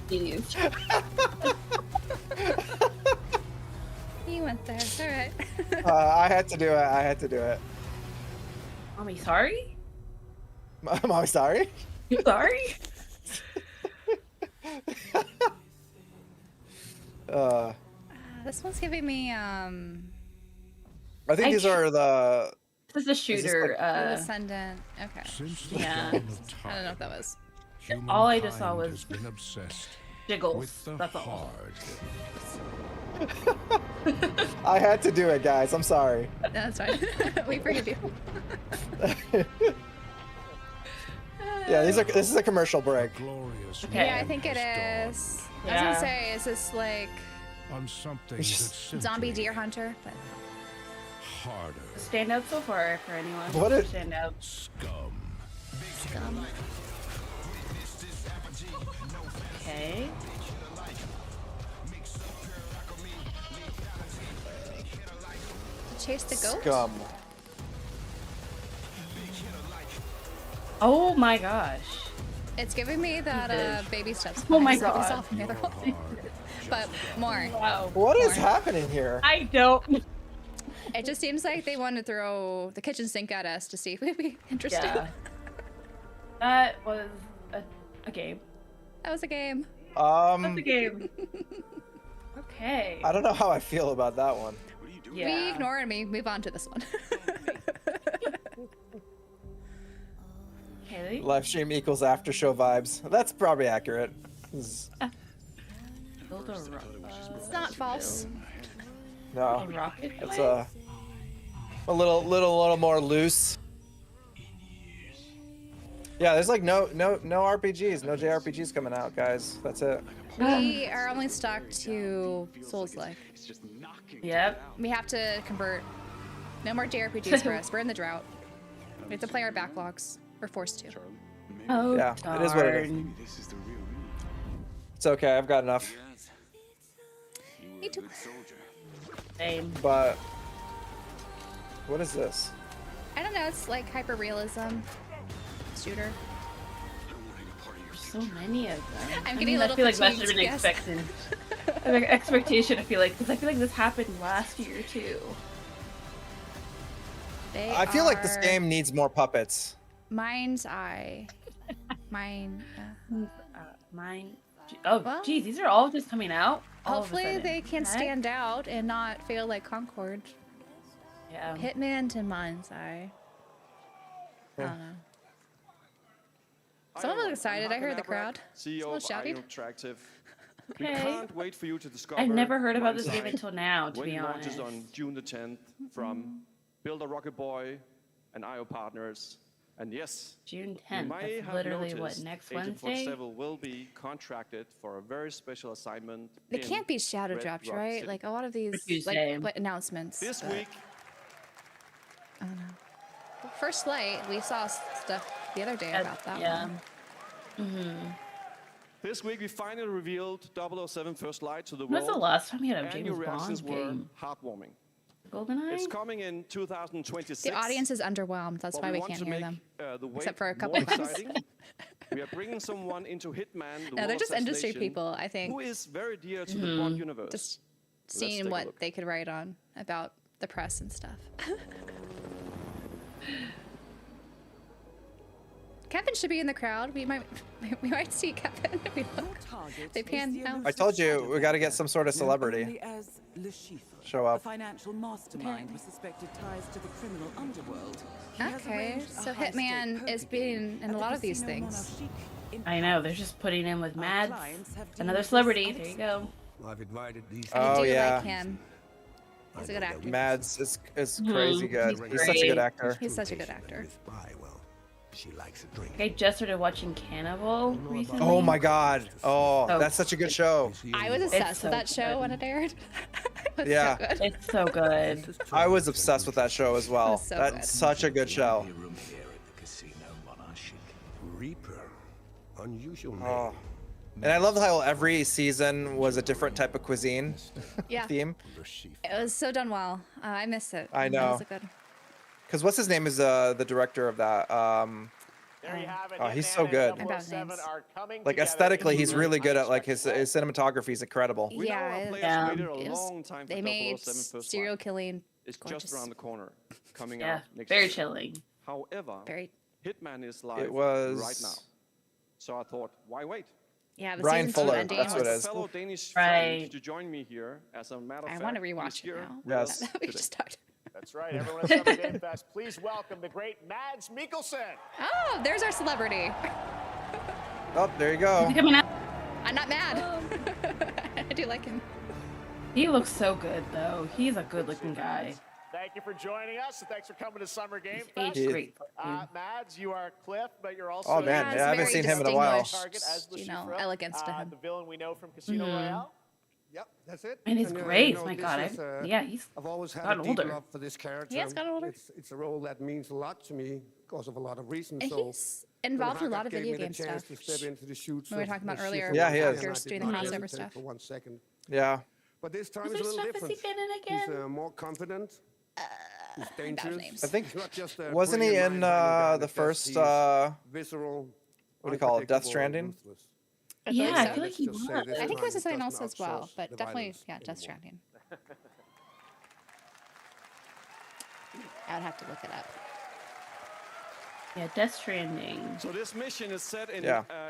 Jeez.
You went there. All right.
I had to do it. I had to do it.
Mommy, sorry?
Mommy, sorry.
You sorry?
This one's giving me
I think these are the.
This is a shooter.
Ascendant. Okay.
Since the
Yeah.
dawn of time,
I don't know what that was.
All I just saw
humankind
was
has been obsessed
jiggles.
with the
That's all.
hard.
I had to do it, guys. I'm sorry.
That's fine. We forgive you.
Yeah, this is a commercial break.
Glorious
Okay.
Yeah, I
morning
think it
has
is. I was
Yeah.
gonna say, is this like
dawned on something
It's
that's
just
simply
zombie deer hunter? But
harder.
Stand out so far for anyone.
What is-
Stand out.
Scum.
scum.
Okay.
Chase the goat.
Scum.
Oh my gosh.
It's giving me that
Jesus.
baby steps.
Oh my
I saw
God.
from the other one. But more.
Wow.
What is
More.
happening here?
I don't.
It just seems like they want to throw the kitchen sink at us to see if we'd be interested.
Yeah. That was a game.
That was a game.
That's a game. Okay.
I don't know how I feel about that one.
We ignore and we move on to this one.
Okay.
Live stream equals after show vibes. That's probably accurate.
It's not false.
No,
rocket
it's a little more loose. Yeah, there's like no RPGs, no JRPGs coming out, guys. That's it.
We are only stuck to Souls-like.
Yep.
We have to convert. No more JRPGs for us. We're in the drought. We have to play our backlogs. We're forced to.
Oh,
yeah, it is what it is. It's okay. I've got enough.
Me too.
Same.
But what is this?
I don't know. It's like hyper-realism shooter.
So many of them.
I'm getting a little
I feel like that
fatigued,
should have been
yes.
expected. Like expectation. I feel like because I feel like this happened last year too.
I feel like this game needs more puppets.
Mind's Eye. Mine.
Mine. Oh,
Well,
geez, these are all just coming out. All of a
Hopefully
sudden.
they can
Okay.
stand out and not fail like Concord.
Yeah.
Hitman to Mind's Eye. I don't know. Someone was excited. I heard the crowd.
CEO
Someone
of
shouted.
Interactive.
Okay.
We can't wait for you to discover.
I've never heard about this
Mind's
game
Eye
until now, to
when
be
it launches
honest.
on June the 10th from Build a Rocket Boy and IO partners. And yes,
June
you
10th.
may
That's
have
literally what,
noticed
next
Agent
Wednesday?
47 will be contracted for a very special assignment.
They
in
can't be shadow
Red
dropped,
Rock
right?
City.
Like a lot of these
Tuesday.
like what announcements.
This
but
week,
I don't know. Well, First Light, we saw stuff the other day about that
yeah.
one.
This week we finally revealed 007 First Light to the
When's
world.
the last time we had a
and
James
your reactions
Bond
were
game?
heartwarming.
GoldenEye?
It's coming in 2026.
The audience is underwhelmed. That's
but
why we
want
can't
to
hear
make,
them.
The wait
Except for a
more
couple times.
exciting. We are bringing someone into Hitman. The
No, they're
World
just industry
Assassination,
people, I think.
Who is very dear to the Bond universe.
Just
Let's
seeing
take a
what
look.
they could write on about the press and stuff. Kevin should be in the crowd. We might see Kevin if we look. They pan out.
I told you we got to get some sort of celebrity. Show up.
Financial mastermind with suspected ties to the criminal underworld.
Okay, so Hitman is being in a lot of these things.
I know, they're just putting in with Mads. Another celebrity. There you go.
I've invited these.
Oh,
I do
yeah.
like him. He's a good actor.
Mads is crazy good. He's such a
great.
good actor.
He's such a good actor.
She likes a drink.
I just started watching Cannibal recently.
Oh my god. Oh,
So
that's such a good show.
I was obsessed with that show when it aired. It was
Yeah.
so good.
It's so good.
I was obsessed with that show as well.
was so
That's
good.
such a good show.
Reaper. Unusual name.
Oh. And I love how every season was a different type of cuisine
Yeah.
theme.
It was so done well. I miss it.
I
It
know.
was a good.
Because what's his name is the director of that.
There you have it.
Oh, he's
Hitman
so
and
good.
007
names.
are coming
Like
together
aesthetically,
in
he's
a
really good at like
unexpected
his cinematography is incredible.
We know our
Yeah,
players
yeah.
waited a
It was-
long time for
they made
007 First
serial
Light.
killing
It's
gorgeous.
just around the corner, coming
Yeah,
out next
very
year.
chilling.
However,
Very.
Hitman is live
It was
right now. So I thought, why wait?
Yeah, the
Brian
season 2
Fuller,
ending
that's what it
was-
is.
Fellow Danish
Right.
friend to join me here. As a matter of
I
fact,
want to
he's
rewatch it
here
now.
with
Yes.
us
we
today.
just talked.
That's right. Everyone at Summer Game Fest, please welcome the great Mads Mikkelsen.
Oh, there's our celebrity.
Oh, there you go.
Coming out.
I'm not mad. I do like him.
He looks so good though. He's a good-looking guy.
Thank you for joining us, and thanks for coming to Summer Game
He's
Fest.
aged great.
Mads, you are Cliff, but you're also
Oh, man,
Has
yeah, I haven't
very
seen him in a while.
distinguished,
Target as
you know,
Lucifer,
elegance to him.
the villain we know from Casino
Mhm.
Royale.
Yep, that's it.
And his
you
grace,
know,
my
this
God.
is,
Yeah, he's
I've always had
gotten
a deep
older.
love for this character.
He has gotten older.
It's a role that means a lot to me because of a lot of reasons.
And
so
he's involved in a lot of
gave
video
me the
game
chance
stuff.
to step into the shoots
We were
of
talking about
the
earlier
Schiffer
Yeah, he
and
is.
I
characters
did
doing the
not
crossover
hesitate
stuff.
For 1 second.
Yeah.
But this time
Was
it's a
there
little
stuff has he
different.
been in
He's
again?
more confident. He's
Bad
dangerous.
names.
I think
He's not just a
wasn't he
brilliant
in
mind-handed guy,
the
it's just
first
he's visceral,
what do you call it, Death
unpredictable,
Stranding?
ruthless.
Yeah,
so.
I feel like he
Let's just say
was.
this
I think
time
it was something
he
else
doesn't
as well,
outsource
but
the
definitely,
violence
yeah, Death
anymore.
Stranding. I would have to look it up.
Yeah, Death Stranding.
So this mission is set in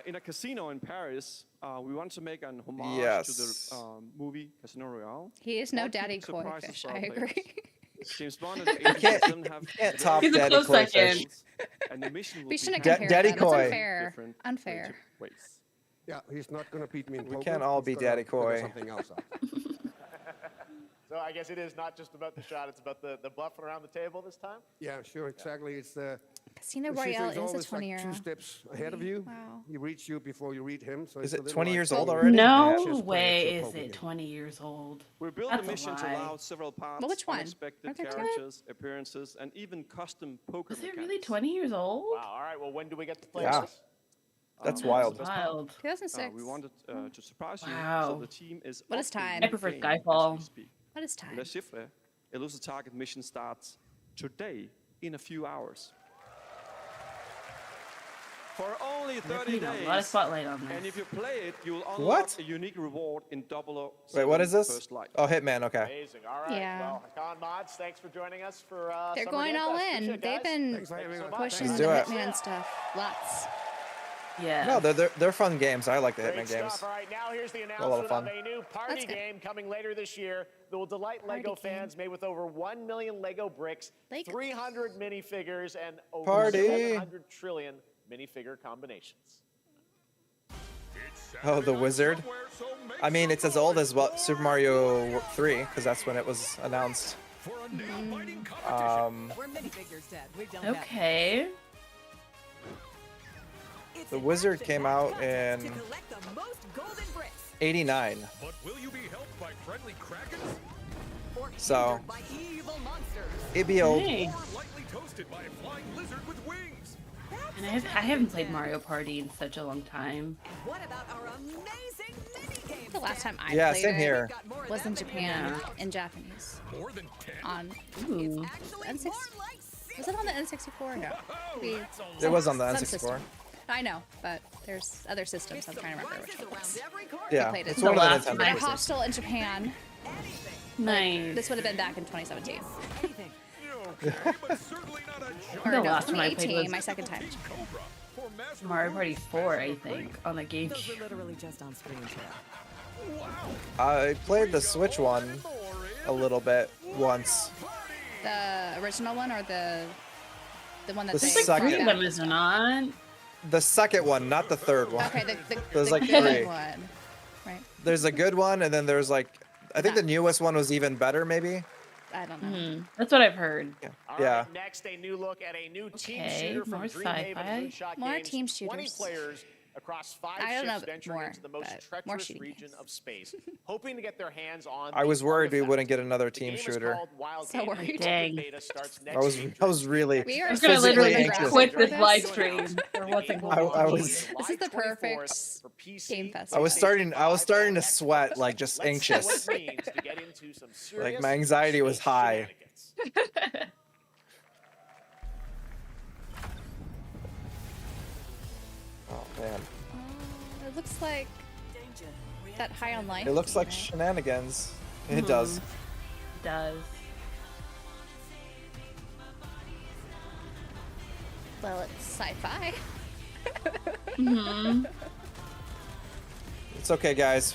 in a casino in Paris. We want to make an homage to the movie Casino Royale.
He is no
While
daddy
keeping
koi
surprises
fish.
for our
I
players.
agree.
James Bond and the agents don't have
can't top
He's a
Daddy
close
Koi
second.
fish.
and the mission will
We
be
shouldn't
handled
compare
Daddy
that. That's
koi.
unfair.
different
Unfair.
creative ways.
Yeah, he's not going to beat me in poker.
We can't all
He's
be
gonna
Daddy
figure
Koi.
something else out.
So I guess it is not just about the shot, it's about the bluffing around the table this time?
Yeah, sure, exactly. It's the
Casino
the
Royale
system
is a
always
20-year.
like 2 steps ahead of you.
Wow.
He reads you before you read him. So
Is
it's a
it
little
20
like
years old
playing-
already?
No
Just play
way
at your
is
poker
it
game.
20 years old.
We built
That's
the
a
mission to
lie.
allow several paths,
Well, which one?
unexpected
Are there two?
characters, appearances, and even custom poker
Is it
mechanics.
really 20 years old?
Wow, all right, well, when do we get to play
Yeah.
this?
That's
Oh,
wild.
that's wild.
2006.
We wanted to surprise you,
Wow.
so the team is
What is
off the
time?
I prefer
game as
Skyfall.
we speak.
What is time?
Le Chiffre, Elusive Target mission starts today in a few hours. For only
They're
30
putting
days.
a lot of spotlight on
And
this.
if you play it, you will unlock
What?
a unique reward in 007
Wait, what is this?
First Light.
Oh, Hitman. Okay.
Amazing, all right.
Yeah.
Well, Hakan Mods, thanks for joining us for
They're
Summer
going
Game
all
Fest.
in.
Appreciate it,
They've
guys.
been
Thanks for having us.
pushing
Let's
the
do it.
Hitman stuff. Lots.
Yeah.
No, they're fun games. I like the
Great
Hitman
stuff.
games.
All right, now here's the
lot of
announcement of
fun.
a new party
That's good.
game coming later this year that will delight Lego
Party game.
fans, made with over 1 million Lego bricks,
Lego.
300 minifigures, and over
Party.
700 trillion minifigure combinations.
Oh, the Wizard. I mean, it's as old as Super Mario 3 because that's when it was announced.
We're minifigures, Dad. We've done that.
Okay.
It's
The
an
Wizard
action
came out
contest
in
to collect the most golden bricks.
89.
But will you be helped by friendly krakens?
Or
So-
hindered by evil monsters.
It'd be old.
Hey.
Or lightly toasted by a flying lizard with wings?
And I haven't played Mario Party in such a long time.
What about our amazing mini games?
The last time I
Yeah,
played
same
it
here.
was in Japan
Yeah.
in Japanese.
More than 10.
On
Ooh.
Actually,
N6
more like 6.
was it on the N64? No. The-
It was on the
some
N64.
system. I know, but there's other systems. I'm trying to remember which one it was.
Yeah,
played it.
it's
The
one of the
last
Nintendo
one I
systems.
Hostel in Japan.
Nice.
This would have been back in 2017.
Anything.
Okay, but certainly not a giant
Or
The
no,
last one I played
2018,
was-
my second time.
cobra for master
Mario Party 4, I think, on the
Those were
GameCube.
literally just on screen, too.
I played the Switch one a little bit once.
The original one or the one that
The
they
There's like
second-
3 of them, is there not?
The second one, not the third one.
Okay,
There's
the
like
good
3.
one. Right.
There's a good one, and then there's like, I think the newest one was even better, maybe.
I don't know.
That's what I've heard.
All
Yeah.
right, next, a new look at a new team
Okay,
shooter from
more
Dreamhaven
sci-fi.
Moonshot
More
Games.
team
20
shooters.
players across 5
I don't know
ships venturing
more,
into the most
but more
treacherous
shooting
region
games.
of space, hoping to get their hands on
I
the
was worried we
artifact.
wouldn't get another
The
team
game is
shooter.
called Wild
So
Game.
worried.
The
Dang.
beta starts next
I was
week.
really
We are
I'm gonna
physically
literally
anxious.
quit this
This
live
is-
stream or what's it
The game will
called?
I
launch
was-
on
This is the
July
perfect
24th for PC,
game fest.
I was starting to
Xbox,
sweat, like just
Let's see
anxious.
what it means to get into some serious
my anxiety was
space
high.
shenanigans.
Oh man,
It looks like that High on Life.
it looks like
game, right?
shenanigans. It does.
Does.
Well, it's sci-fi.
It's okay, guys.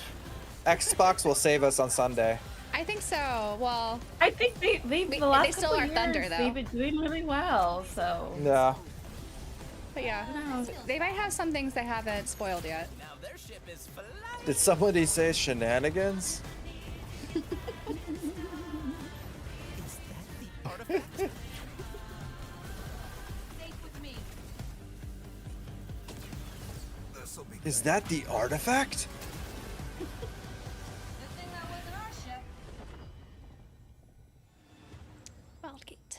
Xbox will save us on Sunday.
I think so. Well,
I think the
they
last
stole
couple
our
years,
thunder, though.
they've been doing really well, so.
Yeah.
but yeah, they might have some things they haven't spoiled yet.
Did somebody say shenanigans? Is that the artifact?
Wildgate.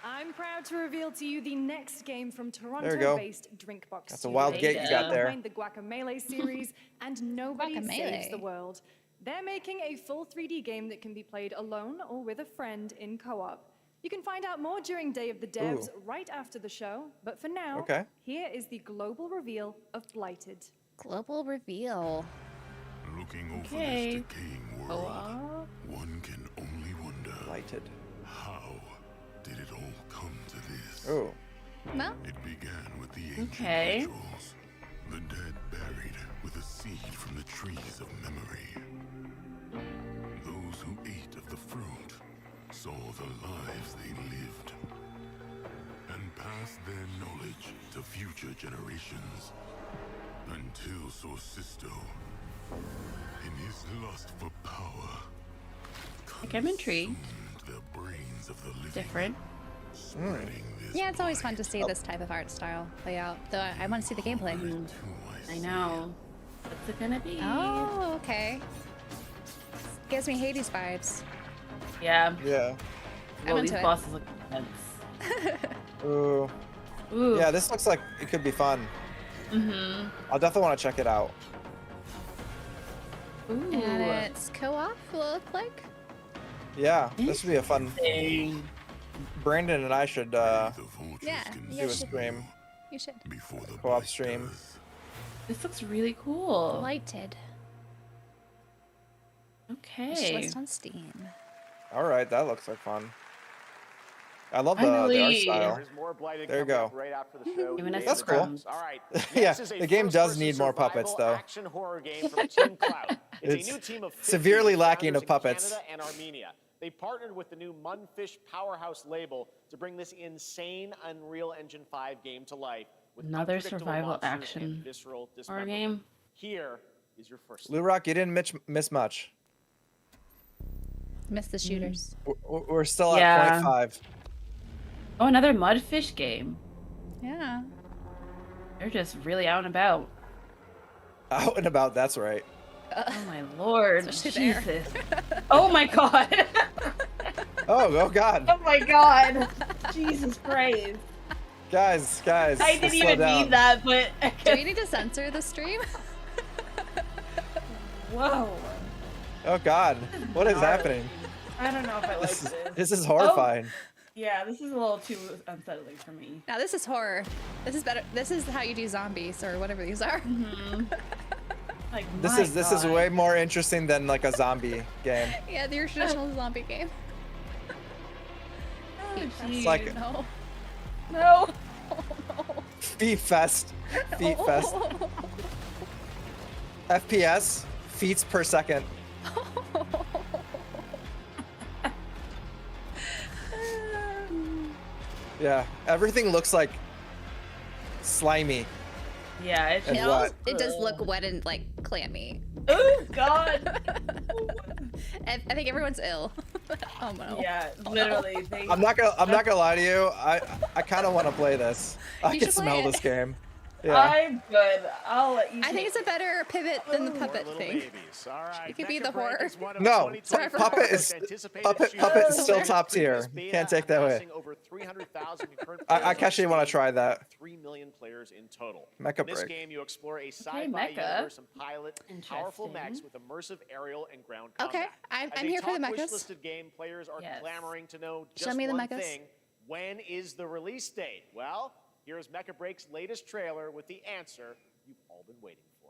I'm proud to reveal to you the next game from
There we go.
Toronto-based Drinkbox.
That's a wild gate you got there.
Behind the Guacamelee series and Nobody Saves
Guacamelee.
the World. They're making a full 3D game that can be played alone or with a friend in co-op. You can find out more during Day of the Devs
Ooh.
right after the show, but for now,
Okay.
here is the global reveal of Blighted.
Global reveal.
Looking over
Okay.
this decaying world,
Oh,
one can only wonder
Lighted.
how did it all come to this?
Oh.
Well.
It began with the ancient rituals. The dead buried with a seed from the trees of memory. Those who ate of the fruit saw the lives they lived and passed their knowledge to future generations until Sorcisto, in his lust for power,
Like, I'm intrigued.
the brains of the living.
Different.
Yeah, it's always fun to see this type of art style play out. Though I want to see the gameplay.
I know. What's it gonna be?
Oh, okay. Gives me Hades vibes.
Yeah.
Yeah.
Well,
I'm
these
into it.
bosses look intense.
Ooh.
Ooh.
Yeah, this looks like it could be fun.
Mm-hmm.
I'll definitely want to check it out.
Ooh.
And it's co-op, will it look like?
Yeah, this would be a fun. Brandon and I should
Yeah,
do a stream.
You should.
Co-op stream.
This looks really cool.
Lighted.
Okay.
List on Steam.
All right, that looks like fun. I love the art style. There you go.
Right after the show.
That's cool.
All right.
Yeah, the game does need more puppets, though.
Action horror game from Team Cloud. It's a new team of 50
severely lacking of
founders in
puppets.
Canada and Armenia. They partnered with the new Munfish Powerhouse label to bring this insane Unreal Engine 5 game to life with
Another
unpredictable
survival
monsters
action
and visceral
horror
dismemberment.
game.
Here is your first.
Blue Rock, you didn't miss much.
Miss the shooters.
We're still
Yeah.
at 0.5.
Oh, another Mudfish game.
Yeah.
They're just really out and about.
Out and about, that's right.
Oh my lord.
Especially there.
Jesus. Oh my god.
Oh god.
Oh my god. Jesus Christ.
Guys,
I didn't
slow
even
down.
mean that, but
Do we need to censor the stream?
whoa.
Oh god. What is happening?
I don't know if I like
This
this.
is, this is horrifying.
Yeah, this is a little too unsettling for me.
Now this is horror. This is better. This is how you do zombies or whatever these are.
Like,
This is way more interesting than like a zombie game.
Yeah, your traditional zombie game.
It's like
No.
No.
Feet Fest. Feet Fest. FPS, feet per second. Yeah, everything looks like slimy.
Yeah, it's
And
It,
wet.
it does look wet and like clammy.
Oh god.
I think everyone's ill. Oh no.
Yeah, literally.
I'm not gonna lie to you. I kind of want to play this. I
You
can
should play
smell
it.
this game. Yeah.
I'm good. I'll let you.
I think it's a better pivot than the puppet thing.
All right.
It could be the horror.
No, puppet is still top tier. Can't take that away. I actually want to try that.
3 million players in total.
Mecha
In this
break.
game, you explore a sci-fi
Mecha.
universe and pilot powerful mechs
Interesting.
with immersive aerial and ground
Okay,
combat.
I'm
As
here
a
for the
top
mechas.
wish-listed game, players are
Yes.
clamoring to know
Show
just
me the
one
mechas.
thing: when is the release date? Well, here is Mecha Break's latest trailer with the answer you've all been waiting for.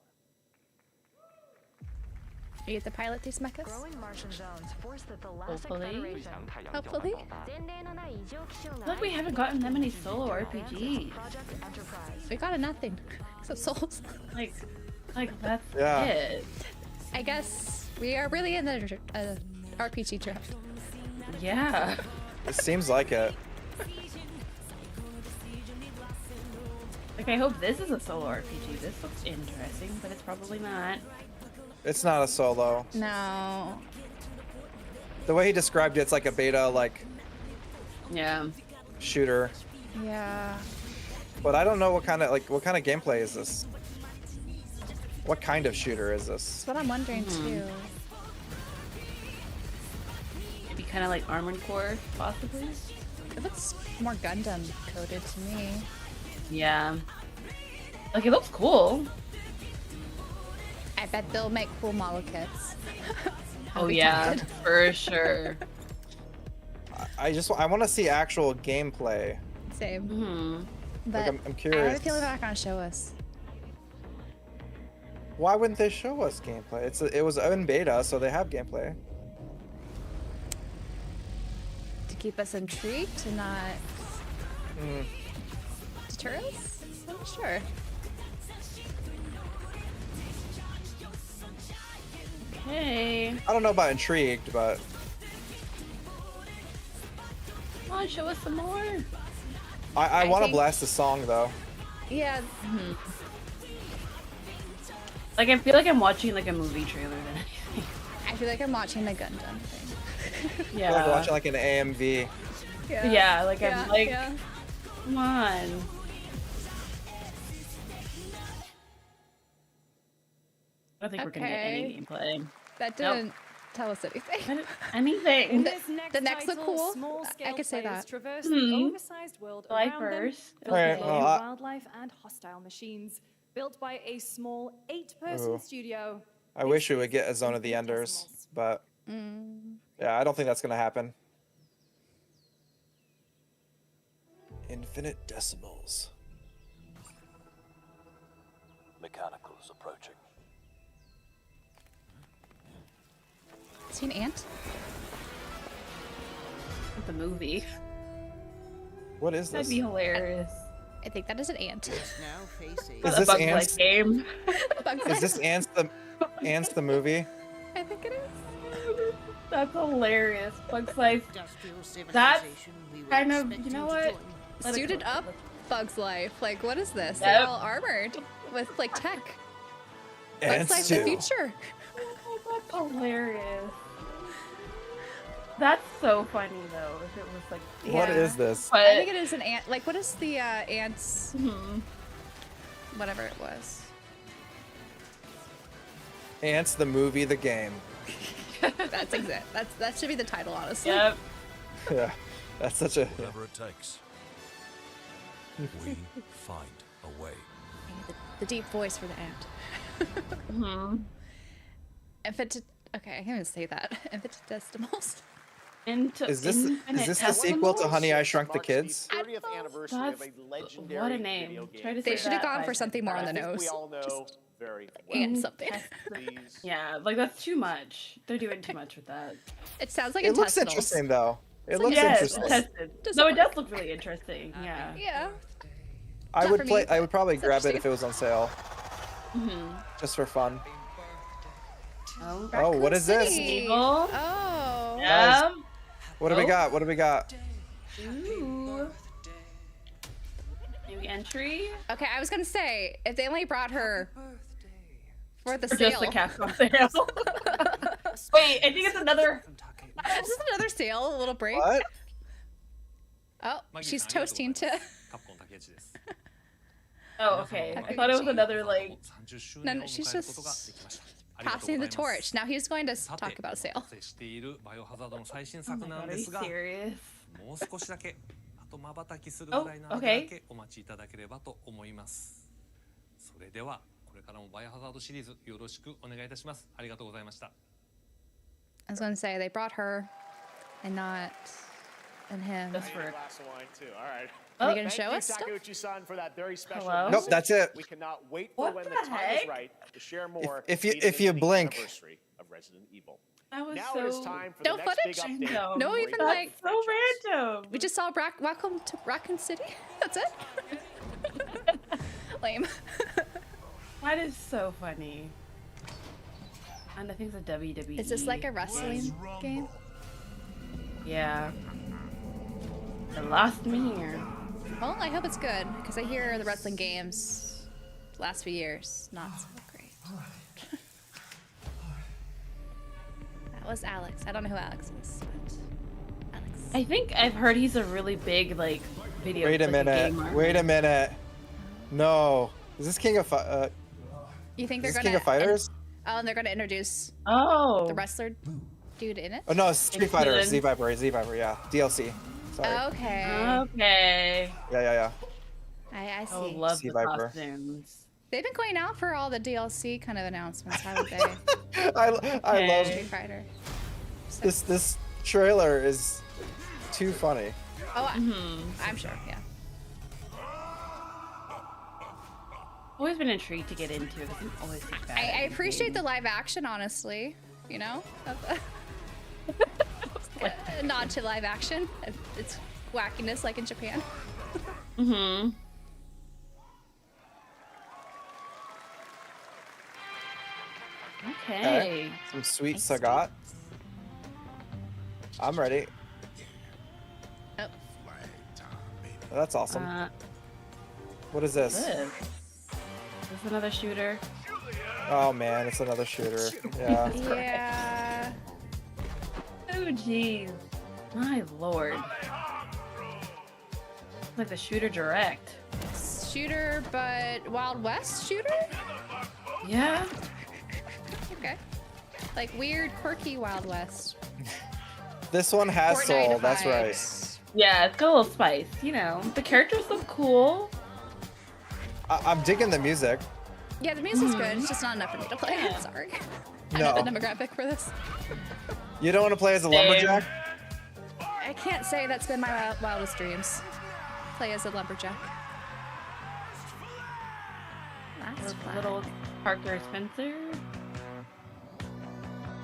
You get to pilot these mechas?
Growing Martian zones force the Thalassa
Hopefully.
Federation.
Hopefully.
Look, we haven't gotten that many solo RPGs.
Project Enterprise.
We got a nothing. Except souls.
Like that's
Yeah.
it.
I guess we are really in the RPG draft.
Yeah.
It seems like it.
Like, I hope this is a solo RPG. This looks interesting, but it's probably not.
It's not a solo.
No.
The way he described it, it's like a beta like
Yeah.
shooter.
Yeah.
But I don't know what kind of gameplay is this? What kind of shooter is this?
That's what I'm wondering too.
Maybe kind of like Armored Core, possibly.
It looks more Gundam coded to me.
Yeah. Like, it looks cool.
I bet they'll make cool model kits.
Oh yeah, for sure.
I want to see actual gameplay.
Same.
Mm-hmm.
But
I'm
I have
curious.
a feeling they're not gonna show us.
Why wouldn't they show us gameplay? It was in beta, so they have gameplay.
To keep us intrigued and not deter us? I'm not sure.
Hey.
I don't know about intrigued, but
Come on, show us some more.
I want to
think-
blast the song though.
Yeah.
Like I feel like I'm watching like a movie trailer than anything.
I feel like I'm watching the Gundam thing.
I feel
Yeah.
like watching like an AMV.
Yeah, like I'm like,
yeah.
come on. I don't think we're gonna get any gameplay.
That didn't tell us anything.
Anything.
The next look
title,
cool.
small-scale
I could say
players
that.
traverse the oversized world
July
around them,
1st.
filled
Alright,
with
well,
new
I-
wildlife and hostile machines. Built by a small 8-person
Ooh.
studio.
I wish we would get a Zone of the Enders, but yeah, I don't think that's gonna happen. Infinite decimals.
Mechanicals approaching.
Is he an ant?
The movie.
What is
That'd
this?
be hilarious.
I think that is an ant.
Is this
Bug's
Ants?
Life game?
Is this Ants the movie?
I think it is.
That's hilarious. Bug's Life. That's kind of, you know what? Let it
Suited
go.
up Bug's Life. Like, what is this?
Yep.
They're all armored with like tech. Bug's
Ants
Life
too.
the future.
That's hilarious. That's so funny though. If it was like,
What is this?
but
I think it is an ant. Like, what is the ants? Whatever it was.
Ants the movie, the game.
That's exact. That should be the title, honestly.
Yep.
Yeah, that's such a.
Whatever it takes. We find a way.
The deep voice for the ant. Okay, I can't even say that. Infinitesimals.
Is this the sequel to Honey, I Shrunk the Kids?
30th anniversary of a legendary
what a name.
video game.
Try to
They
say
should have
that
gone
by
for something more on the
I think
nose.
we all know very well.
Ant something.
Yeah, like that's too much. They're doing too much with that.
It sounds like
It looks
intestinals.
interesting though. It looks
Yes,
interesting.
tested. No, it does look really interesting. Yeah.
Yeah.
I
Not
would
for
play.
me.
I would probably
It's
grab it
interesting.
if it was on sale, just for fun.
Oh,
what is this?
City.
Eagle.
Oh.
Yeah.
What do we got? What do we got?
Ooh. New entry.
Okay, I was gonna say if they only brought her for the
Or
sale.
just the Capcom sale. Wait, I think it's another.
Is this another sale? A little break.
What?
Oh, she's toasting to.
Oh, okay. I thought it was another like.
No, she's just passing the torch. Now he's going to talk about a sale.
Oh my God, are you serious?
もう少しだけあと瞬きする
Oh,
ぐらいの間
okay.
だけお待ちいただければと思いますそれではこれからもバイオハザードシリーズよろしくお願いいたしますありがとうございました
I was going to say they brought her and not and him.
Just for
Glass of wine too. All right.
Are they going to
Thank
show
you,
us stuff?
Takeuchi-san, for that very special
Hello?
Nope, that's it.
We cannot wait for
What
when
the
the time is
heck?
right to share more.
If you-
leading
if you
into the
blink.
anniversary of Resident Evil.
That was
Now
so.
it is time for
No
the next big
footage?
update.
Random.
No,
from
even
Raven
like-
So random.
We just saw Welcome to Raccoon City. That's it. Lame.
That is so funny. And I think it's a WWE.
Is this like a wrestling game?
Yeah. They lost me here.
Well, I hope it's good because I hear the wrestling games the last few years not so great. That was Alex. I don't know who Alex is, but Alex.
I think I've heard he's a really big like video.
Wait a
like,
minute.
gamer.
Wait a minute. No. Is this King of
You think they're
is this
gonna?
King of Fighters?
Oh, and they're gonna introduce
Oh.
the wrestler dude in it.
Oh no, Street Fighter.
Villain.
Z Viper. Yeah. DLC. Sorry.
Okay.
Okay.
Yeah.
I see.
I would love
Sea
the
Viper.
costumes.
They've been going out for all the DLC kind of announcements, haven't they?
I love
Street Fighter.
this trailer is too funny.
Oh, I'm sure. Yeah.
Always been intrigued to get into because I'm always such bad.
I appreciate the live action, honestly. You know. Good. A nod to live action. It's wackiness like in Japan.
Mm-hmm. Okay.
Some sweet sagat. I'm ready.
Oh.
Oh, that's awesome. What is this?
This is another shooter.
Oh man, it's another shooter. Yeah.
Yeah.
Oh jeez. My lord. It's like the shooter direct.
Shooter, but Wild West shooter?
Yeah.
Okay. Like weird, quirky Wild West.
This one has
Fortnite
soul. That's right.
vibes.
Yeah, it's got a little spice, you know. The characters look cool.
I'm digging the music.
Yeah, the music's good. It's just not enough for me to play. I'm sorry. I'm
No.
not the demographic for this.
You don't want to play as a lumberjack?
I can't say that's been my wildest dreams. Play as a lumberjack. That's fun.
Little Parker Spencer.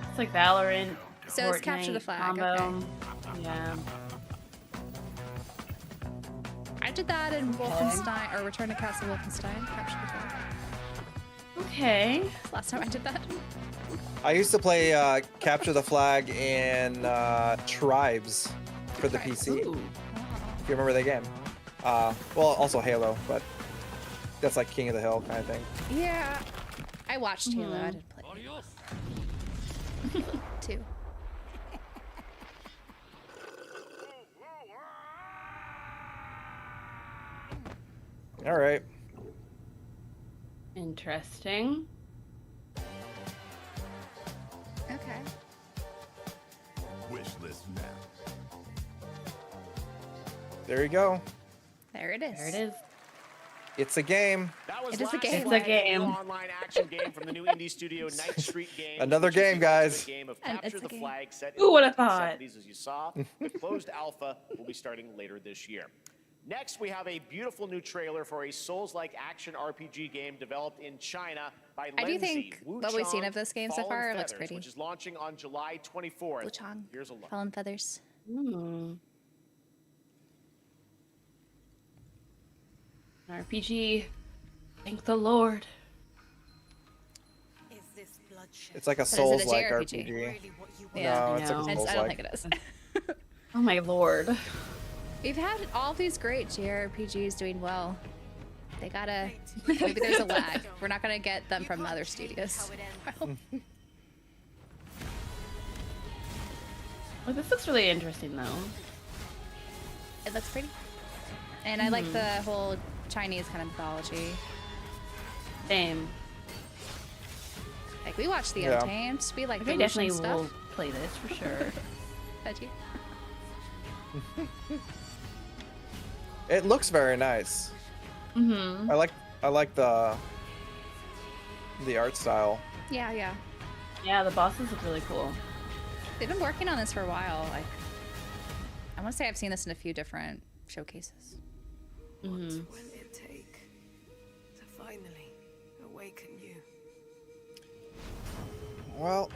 It's like Valorant.
So it's capture the
Fortnite
flag.
combo.
Okay.
Yeah.
I did that in Wolfenstein, or Return to Castle Wolfenstein. Capture the flag.
Okay.
Last time I did that.
I used to play Capture the Flag in Tribes for the PC.
Ooh.
If you remember that game. Well, also Halo, but that's like King of the Hill kind of thing.
Yeah. I watched Halo. I didn't play Halo. 2.
All right.
Interesting.
Okay.
Wish list now.
There you go.
There it is.
There it is.
It's a game.
That was
It is a
last
game.
It's a game.
online action game from the new indie studio Night Street Games.
Another
which is
game,
the ultimate
guys.
Game of
And
capture
it's a
the
game.
flag set in
Who
the
would've thought?
1970s, as you saw. The closed alpha will be starting later this year. Next, we have a beautiful new trailer for a Souls-like action RPG game developed in China by
I do
Lenzi,
think
Wu
what we've seen
Chang,
of this game so
Fallen
far looks
Feathers,
pretty.
which is launching on July 24th.
Wu Chang.
Here's a look.
Fallen Feathers.
RPG. Thank the Lord.
It's like a
But is it a
Souls-like
JRPG?
RPG.
Yeah.
No, it's like a
No.
I
Souls-like.
don't think it is.
Oh my lord.
We've had all these great JRPGs doing well. They gotta. Maybe there's a lag. We're not gonna get them from other studios.
Oh, this looks really interesting though.
It looks pretty. And I like the whole Chinese kind of mythology.
Same.
Like we watch the
Yeah.
Untamed. We like
I
the
definitely
Lucian stuff.
will play this for sure.
That you?
It looks very nice.
Mm-hmm.
I like the art style.
Yeah, yeah.
Yeah, the bosses look really cool.
They've been working on this for a while. Like, I want to say I've seen this in a few different showcases.
What will it take to finally awaken you?
Well,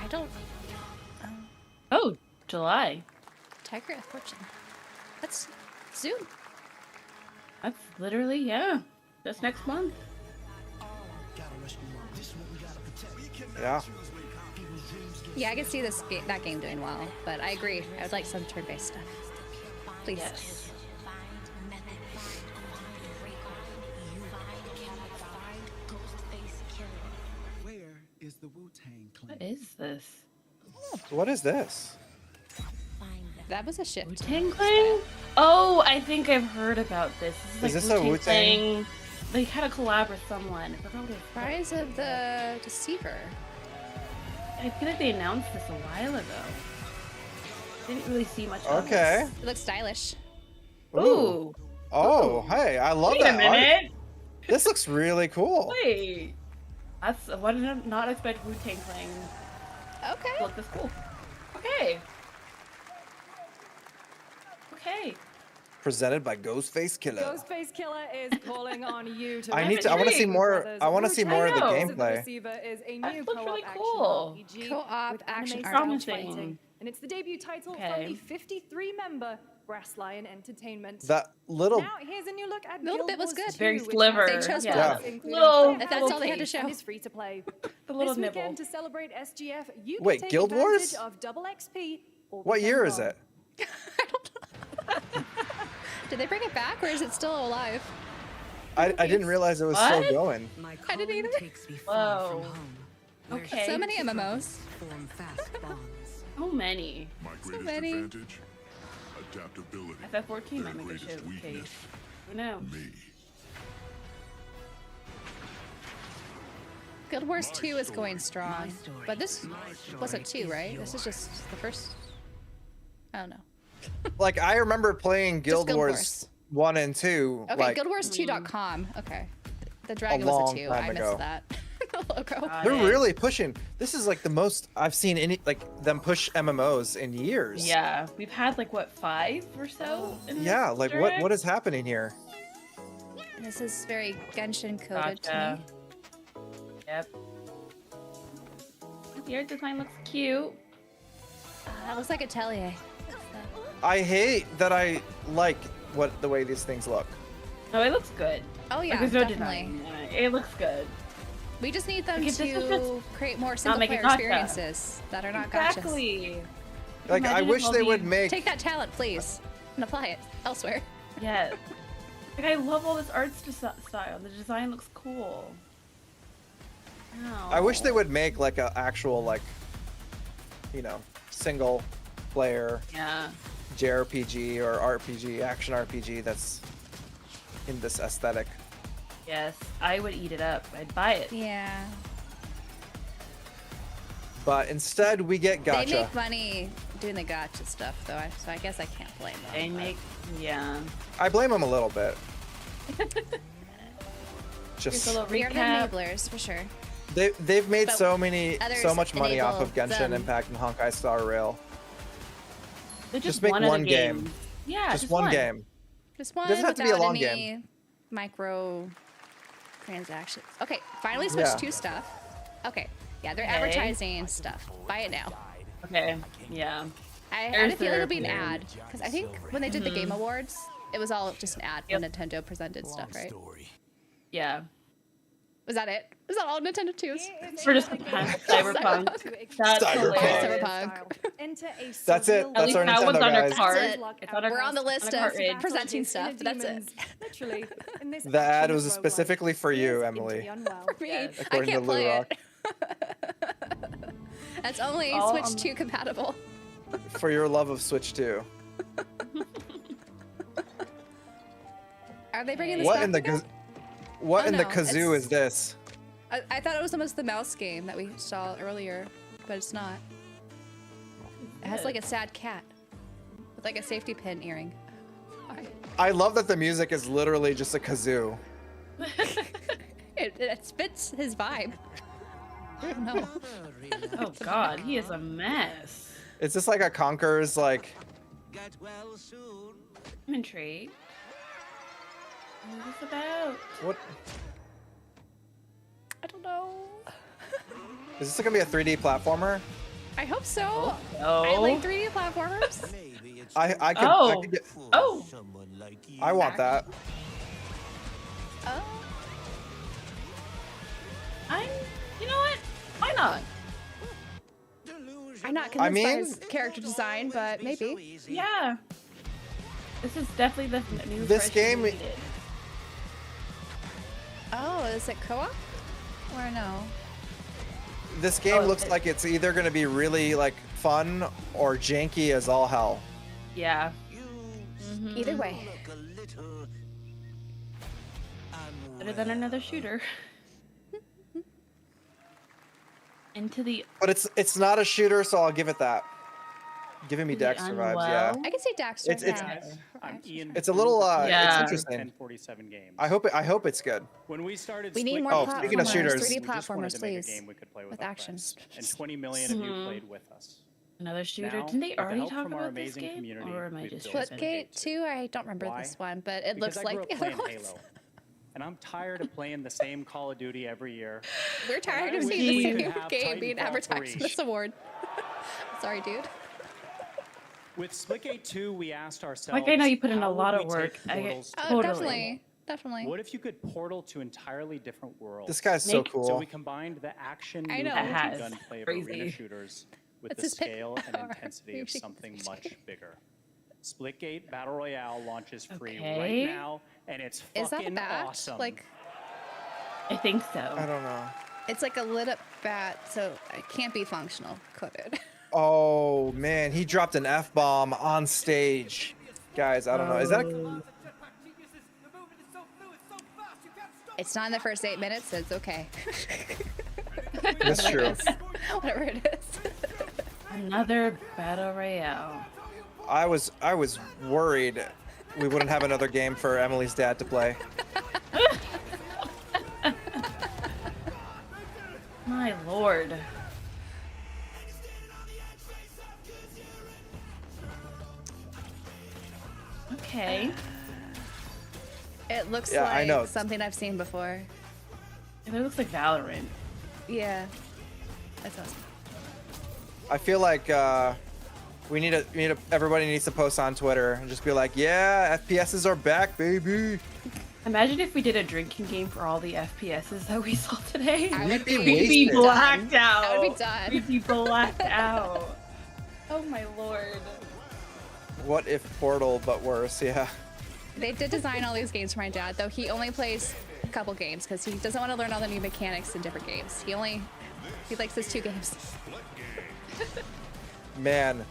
I don't.
Oh, July.
Tiger of Fortune. That's soon.
That's literally, yeah. That's next month.
yeah.
Yeah, I can see that game doing well, but I agree. I would like some turn-based stuff. Please.
Yes.
Where is the Wu-Tang Clan?
What is this?
What is this?
That was a shift.
Wu-Tang Clan? Oh, I think I've heard about this. This
Is
is
this a
like
Wu-Tang?
They had a collab with someone. I forgot what it was.
Rise of the Deceiver.
I feel like they announced this a while ago. Didn't really see much of
Okay.
It looks stylish.
this. Ooh.
Oh, hey, I love
Wait a
that
minute.
art. This looks really cool.
Wait. That's what did not expect Wu-Tang Clan
Okay.
to look this cool. Okay. Okay.
Presented by Ghostface Killer.
Ghostface Killer is calling on you to.
I want to see more. I want to see more of the gameplay.
Receiver is a new
That looks
co-op
really
action
cool.
RPG
Co-op
with
action
anime
RPG.
style fighting, and it's the debut title from the 53-member Brass Lion Entertainment.
That little.
Now here's a new look at
little
Guild
bit was
Wars
good.
2,
Very
which
sliver.
They chose
Yeah.
Little.
If that's all they had to show.
And is free to play.
The little
This
nibble.
weekend to celebrate SGF, you can
Wait,
take
Guild
advantage
Wars?
of double XP. all
What
weekend
year is
long.
it?
Did they bring it back, or is it still alive?
I didn't realize it was still
What?
going.
My
I didn't
calling
either.
takes me far
Whoa.
from home, where
Okay.
So many MMOs.
form fast bonds.
So many.
My greatest
many.
advantage? Adaptability.
FF14 might
Their
make a
greatest
showcase.
weakness.
Who knows?
Me.
Guild Wars 2 is going
My
strong,
story.
but this
My story
wasn't 2,
is
right? This is
yours.
just the first. I don't know.
Like I remember playing Guild
Guild
Wars
Wars.
1 and 2.
Okay,
like,
guildwars2.com. Okay. The dragon
long
was a 2.
time
I
ago.
missed that. The logo.
They're really pushing. This is like the most I've seen any them push MMOs in years.
Yeah, we've had like what 5 or so. In
Yeah,
this
like
direct?
what is happening here?
This is very Genshin coded
Gotcha.
to me.
Yep. The art design looks cute.
That looks like Atelier.
I hate that I like the way these things look.
Oh, it looks good.
Oh
Like,
yeah,
there's no
definitely.
denying it. It looks good.
We just need them
Like, if this was
to
just
create more
not
single
make it
player
gacha.
experiences that are not gotchas.
Exactly.
Like I
Imagine if
wish
all
they would
these-
make
Take that talent, please, and apply it elsewhere.
Yes. Like I love all this art style. The design looks cool.
I wish they would make like a actual like single player
Yeah.
JRPG or RPG, action RPG that's in this aesthetic.
Yes, I would eat it up. I'd buy it.
Yeah.
But instead we get gacha.
They make money doing the gotcha stuff, though, so I guess I can't blame them.
They make, yeah.
I blame them a little bit. Just
Here's a little
We are the
recap.
enablers for sure.
they've made
But
so
others
much money off of
enable
Genshin
them.
Impact and Honkai Star Rail.
They're
Just make
one of the
one game.
games. Yeah,
just one game.
Just one
Doesn't have to be a
without
long
any
game.
micro transactions. Okay, finally switch
Yeah.
to stuff. Okay, yeah, they're
Okay.
advertising stuff. Buy it now.
Okay, yeah.
I had a
There's
feeling
their
it'll be an
thing.
ad because I think when they did the Game Awards, it was all just an ad when Nintendo presented stuff, right?
Yeah.
Was that it? Was that all Nintendo 2s?
For just Cyberpunk. That's hilarious.
Cyberpunk.
Enter a
That's it.
At
That's
least
our
that one's
Nintendo,
on our
guys.
card.
That's it.
It's on our
We're on the list
our
of
card.
presenting stuff, but that's it.
Literally, in this
The ad
action
was
roguelike,
specifically for you,
peers into
Emily.
the unwell.
For me, I
According to
can't
Lou
play
Rock.
it. That's only
All
Switch
on
2 compatible.
For your love of Switch 2.
Are they bringing this
What
back
in the
again?
what
Oh,
in the
no,
kazoo
it's-
is this?
I thought it was almost the mouse game that we saw earlier, but it's not. It has like a sad cat with like a safety pin earring.
I love that the music is literally just a kazoo.
It fits his vibe. I don't know.
Oh god, he is a mess.
Is this like a Conker's like
I'm intrigued. What is this about?
what
I don't know.
is this gonna be a 3D platformer?
I hope so.
No.
I like 3D platformers.
I could,
Oh.
I could get,
Oh.
I want that.
Oh.
You know what? Why not?
I'm not
I
convinced by
mean-
his character design, but maybe.
Yeah. This is definitely the new
This
fresh
game-
we needed.
Oh, is it co-op? Or no?
This game
Oh,
looks
it-
like it's either gonna be really like fun or janky as all hell.
Yeah.
Either way.
Better than another shooter. Into the
But it's not a shooter, so I'll give it that. Giving me Dexter vibes, yeah.
I can see Daxter.
It's-
yeah.
I'm Ian.
It's a little
Yeah.
it's interesting.
1047 games.
I hope it's good.
When we started,
We need
Split
more
Oh,
platformers.
speaking of shooters.
3D
we just wanted
platformers,
to make a
please.
game we could play with
With
our
action.
friends. And 20 million of you played with us.
Another shooter.
Now,
Didn't they
with the
already
help
talk
from our
about this
amazing
game?
community,
Or am I
we've
just
built
Splitgate 2, I don't remember
Why?
this one, but it
Because
looks
I
like
grew up
the
playing
other ones.
Halo, and I'm tired of playing the same Call of Duty every year.
We're tired
I
of
wish
seeing
we
the
could
same
have
game being
Titanfall
advertised
3.
for this award. Sorry, dude.
With Splitgate 2, we asked ourselves,
Like, I know you put in
how
a lot
would
of
we
work.
take portals to
Oh,
the next
definitely.
level?
Definitely.
What if you could portal to entirely different worlds?
This guy's so cool.
So we combined the action,
I know.
movement,
That
and
has
gunplay of
crazy.
arena shooters with
What's
the
his pick?
scale and
Or
intensity of
maybe-
something much bigger. Splitgate Battle Royale launches free
Okay.
right now, and it's
Is that a
fucking
bat?
awesome.
Like,
I think
I
so.
don't know.
it's like a lit up bat, so it can't be functional. Coded.
Oh man, he dropped an F-bomb on stage. Guys, I don't know. Is that a,
It's not in the first 8 minutes, so it's okay.
that's true.
Whatever it is.
Another battle royale.
I was worried we wouldn't have another game for Emily's dad to play.
My lord. Okay.
It looks
Yeah, I
like
know.
something I've seen before.
It looks like Valorant.
Yeah. That's awesome.
I feel like everybody needs to post on Twitter and just be like, yeah, FPSs are back, baby.
Imagine if we did a drinking game for all the FPSs that we saw today.
I would
be
be
We'd be
wasted.
blacked out.
I would be done.
We'd be blacked out. Oh my lord.
What if Portal, but worse? Yeah.
They did design all these games for my dad, though he only plays a couple games because he doesn't want to learn all the new mechanics in different games. He likes his 2 games.
Man,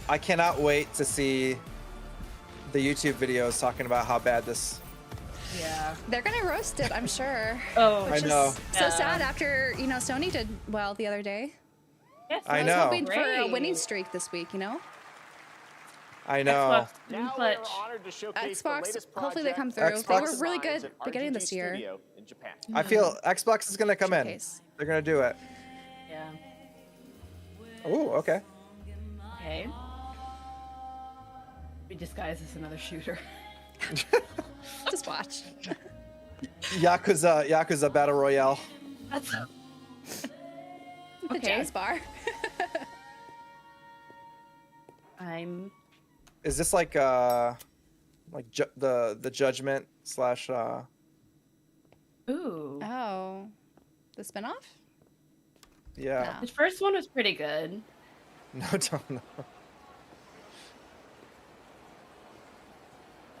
I cannot wait to see the YouTube videos talking about how bad this.
Yeah.
They're gonna roast it, I'm sure.
Oh,
I know.
So sad after, Sony did well the other day.
Yes,
I
I was
know.
hoping for a
Great.
winning streak this week,
I know.
Xbox
Now we
clutch.
are honored to showcase the
Xbox,
latest
hopefully they come
project
through.
Xbox-
They were really good
at
beginning
RGG
this year.
Studio in Japan.
I feel Xbox is gonna come in.
Showcase.
They're gonna do it.
Yeah.
Ooh, okay.
Okay. We disguise as another shooter.
Just watch.
Yakuza Battle Royale.
That's
The
okay.
jazz bar.
Is this like the Judgment slash
Ooh.
Oh. The spinoff?
yeah.
The first one was pretty good.
No, don't know.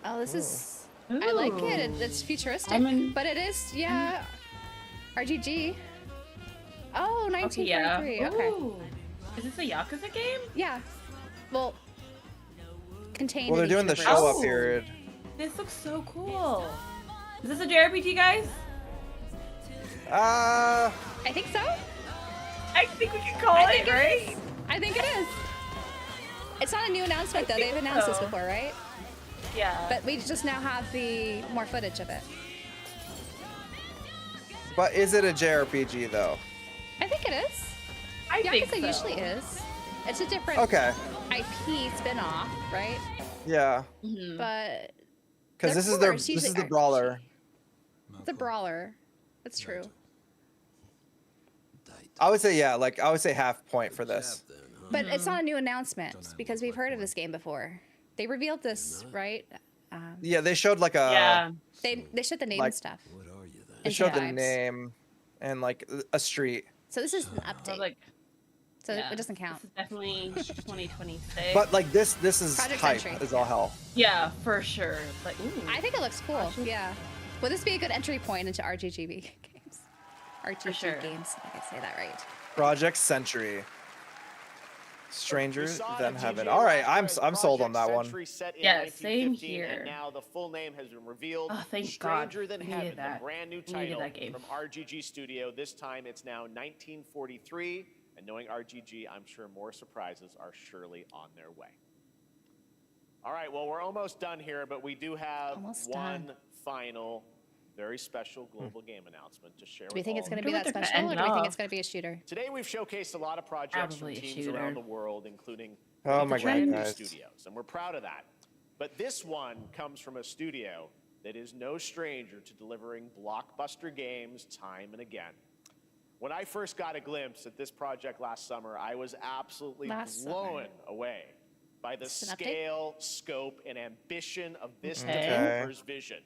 Oh, this is. I like it. It's futuristic, but it is, yeah. RGG. Oh, 1943. Okay.
Ooh. Is this a Yakuza game?
Yeah. Well, contained.
Well, they're
in
doing the
each
show
universe.
up period.
This looks so cool. Is this a JRPG, guys?
I think so.
I think we can call it, right?
I think it is. It's not a new announcement, though. They've announced this
so.
before, right?
Yeah.
But we just now have the more footage of it.
But is it a JRPG though?
I think it is.
I think
Yakuza
so.
usually is. It's a different
Okay.
IP spin-off, right?
Yeah.
But
Because
they're
this is
cooler. It's
the
usually RPG.
brawler.
It's a brawler. That's true.
I would say I would say half point for this.
But it's not a new announcement because we've heard of this game before. They revealed this, right?
Yeah, they showed like a.
They showed the name
like-
and stuff.
They
and
showed the
vibes.
name and like a street.
So this is an update. So
yeah,
it doesn't count.
This is definitely 2026.
But like this is
Project
hype
Century.
as all hell.
Yeah, for sure. Like, ooh.
I think it looks cool. Yeah. Would this be a good entry point into RGGB games? RGG
sure.
games. I can say that right.
Project Century. Strangers
We saw
Than
the
Heaven.
GG
All right,
last
I'm
year,
sold on
Project
that one.
Century set in
Yeah, same
1915,
here.
And now the full name has been revealed.
Oh, thank God.
Stranger Than
We needed
Heaven,
that.
the brand new
We needed
title
that game.
from RGG Studio. This time it's now 1943. And knowing RGG, I'm sure more surprises are surely on their way. All right, well, we're almost done here, but we do have
Almost
one
done.
final very special global game announcement to share
Do we
with
think
all
it's going to
of
be
you.
that special, or do we think it's going to be a shooter?
Today we've showcased a lot of projects
Probably a
from teams
shooter.
around the world, including
Oh my God,
new
guys.
studios, and we're proud of that. But this one comes from a studio that is no stranger to delivering blockbuster games time and again. When I first got a glimpse at this project last summer, I was absolutely blown away by the scale, scope, and ambition of this developer's vision.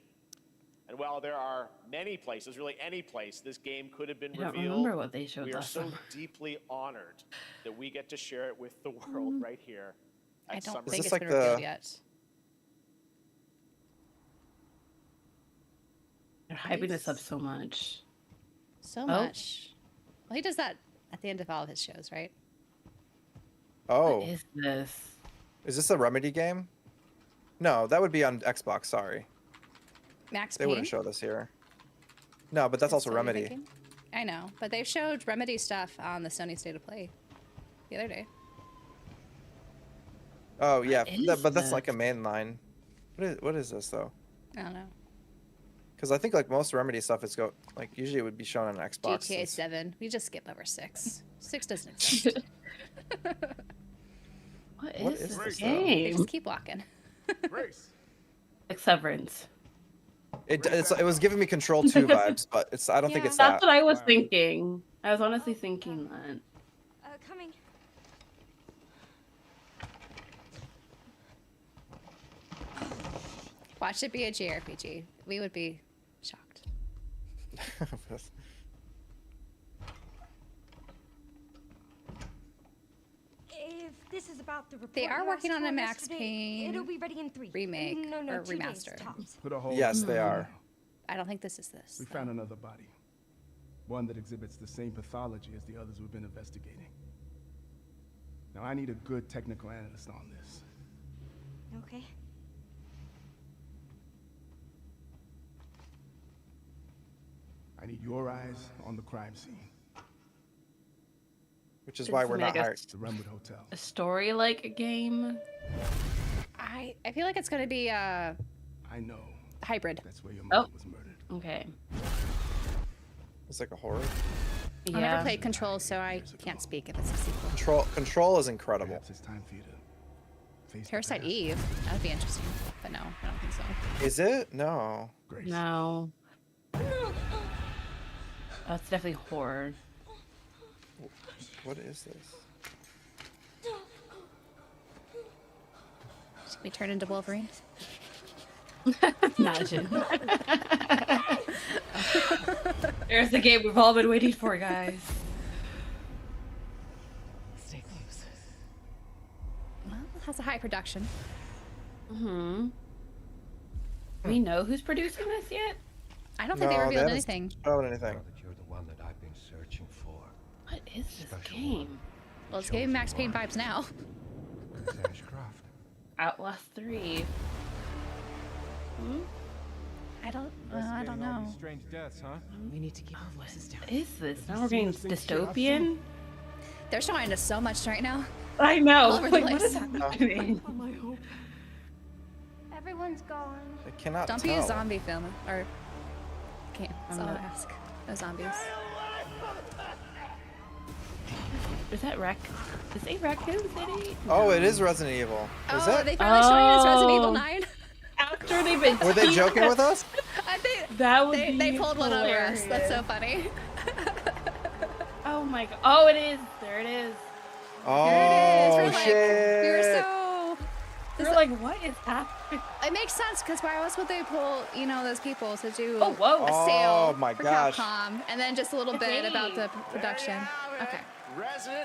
And while there are many places, really any place, this game could have been
I don't
revealed,
remember what they showed
we are
last
so
summer.
deeply honored that we get to share it with the world right here at
I don't
Summer
think
this
it's
like
been revealed
the-
yet.
They're hyping this up so much.
So much. Well, he does that at the end of all of his shows, right?
Oh.
What is this?
Is this a Remedy game? No, that would be on Xbox. Sorry.
Max
They
Payne?
wouldn't show this here. No, but that's also
what you're
Remedy.
thinking? I know, but they showed Remedy stuff on the Sony State of Play the other day.
Oh yeah,
is
but that's
this?
like a mainline. What is this though?
I don't know.
Because I think like most Remedy stuff is usually it would be shown on Xbox.
GTA 7. We just skip over 6. 6 doesn't exist.
What
What
is
is
this
this, though?
They
game?
just keep walking.
Like Severance.
It was giving me Control 2 vibes, but I don't think it's that.
That's what I was thinking. I was honestly thinking that.
Coming.
Watch it be a JRPG. We would be shocked.
If this is about the report
They are
you
working
asked
on a
for
Max
yesterday,
Payne
it'll be ready in 3.
remake
No,
or
2 days
remaster.
tops.
Put a hold
Yes,
on
they
it
are.
now.
I don't think this is this.
We found another body. One that exhibits the same pathology as the others we've been investigating. Now, I need a good technical analyst on this.
Okay.
I need your eyes on the crime scene.
Which is why we're not hired.
The Renwood Hotel.
A story like a game.
I feel like it's going to be a
I know.
hybrid.
That's where your
Oh.
mother was murdered.
Okay.
It's like a horror.
I never played Control, so I can't speak if it's a sequel.
Control is incredible.
It's time for you to face
Parasite Eve. That would be interesting. But no, I don't think so.
Is it? No.
No. Oh, it's definitely horror.
What is this?
Should we turn into Wolverine?
Imagine. There's the game we've all been waiting for, guys.
Stay close.
Well, it has a high production.
Mm-hmm. Do we know who's producing this yet?
I don't think they revealed
haven't
anything.
shown anything.
You're the one that I've been searching for.
What is this game?
Well, it's giving Max Payne vibes now.
Outlast 3. Hmm?
I don't know.
Strange deaths, huh?
We need to keep our voices down.
What is this? Now we're getting dystopian?
They're showing us so much right now.
I know.
All over the
Like, what
place.
is happening?
Oh, my hope.
Everyone's gone.
I cannot
Don't
tell.
be a zombie film. Or can't. So
I'm
I'll
not.
ask. No zombies.
Is that Is it Raccoon City?
Oh, it is Resident Evil. Is
Oh,
it?
they finally showing us Resident Evil 9.
After they've been
Were they joking with us?
That would
They
be
pulled one over us.
hilarious.
That's so funny.
Oh my god. Oh, it is. There it is.
Oh,
There it is.
shit.
We were so.
We're like, what is happening?
It makes sense because why else would they pull, those people to do
Oh, whoa.
a sale
Oh, my
for
gosh.
Capcom, and then just a little bit about the production. Okay.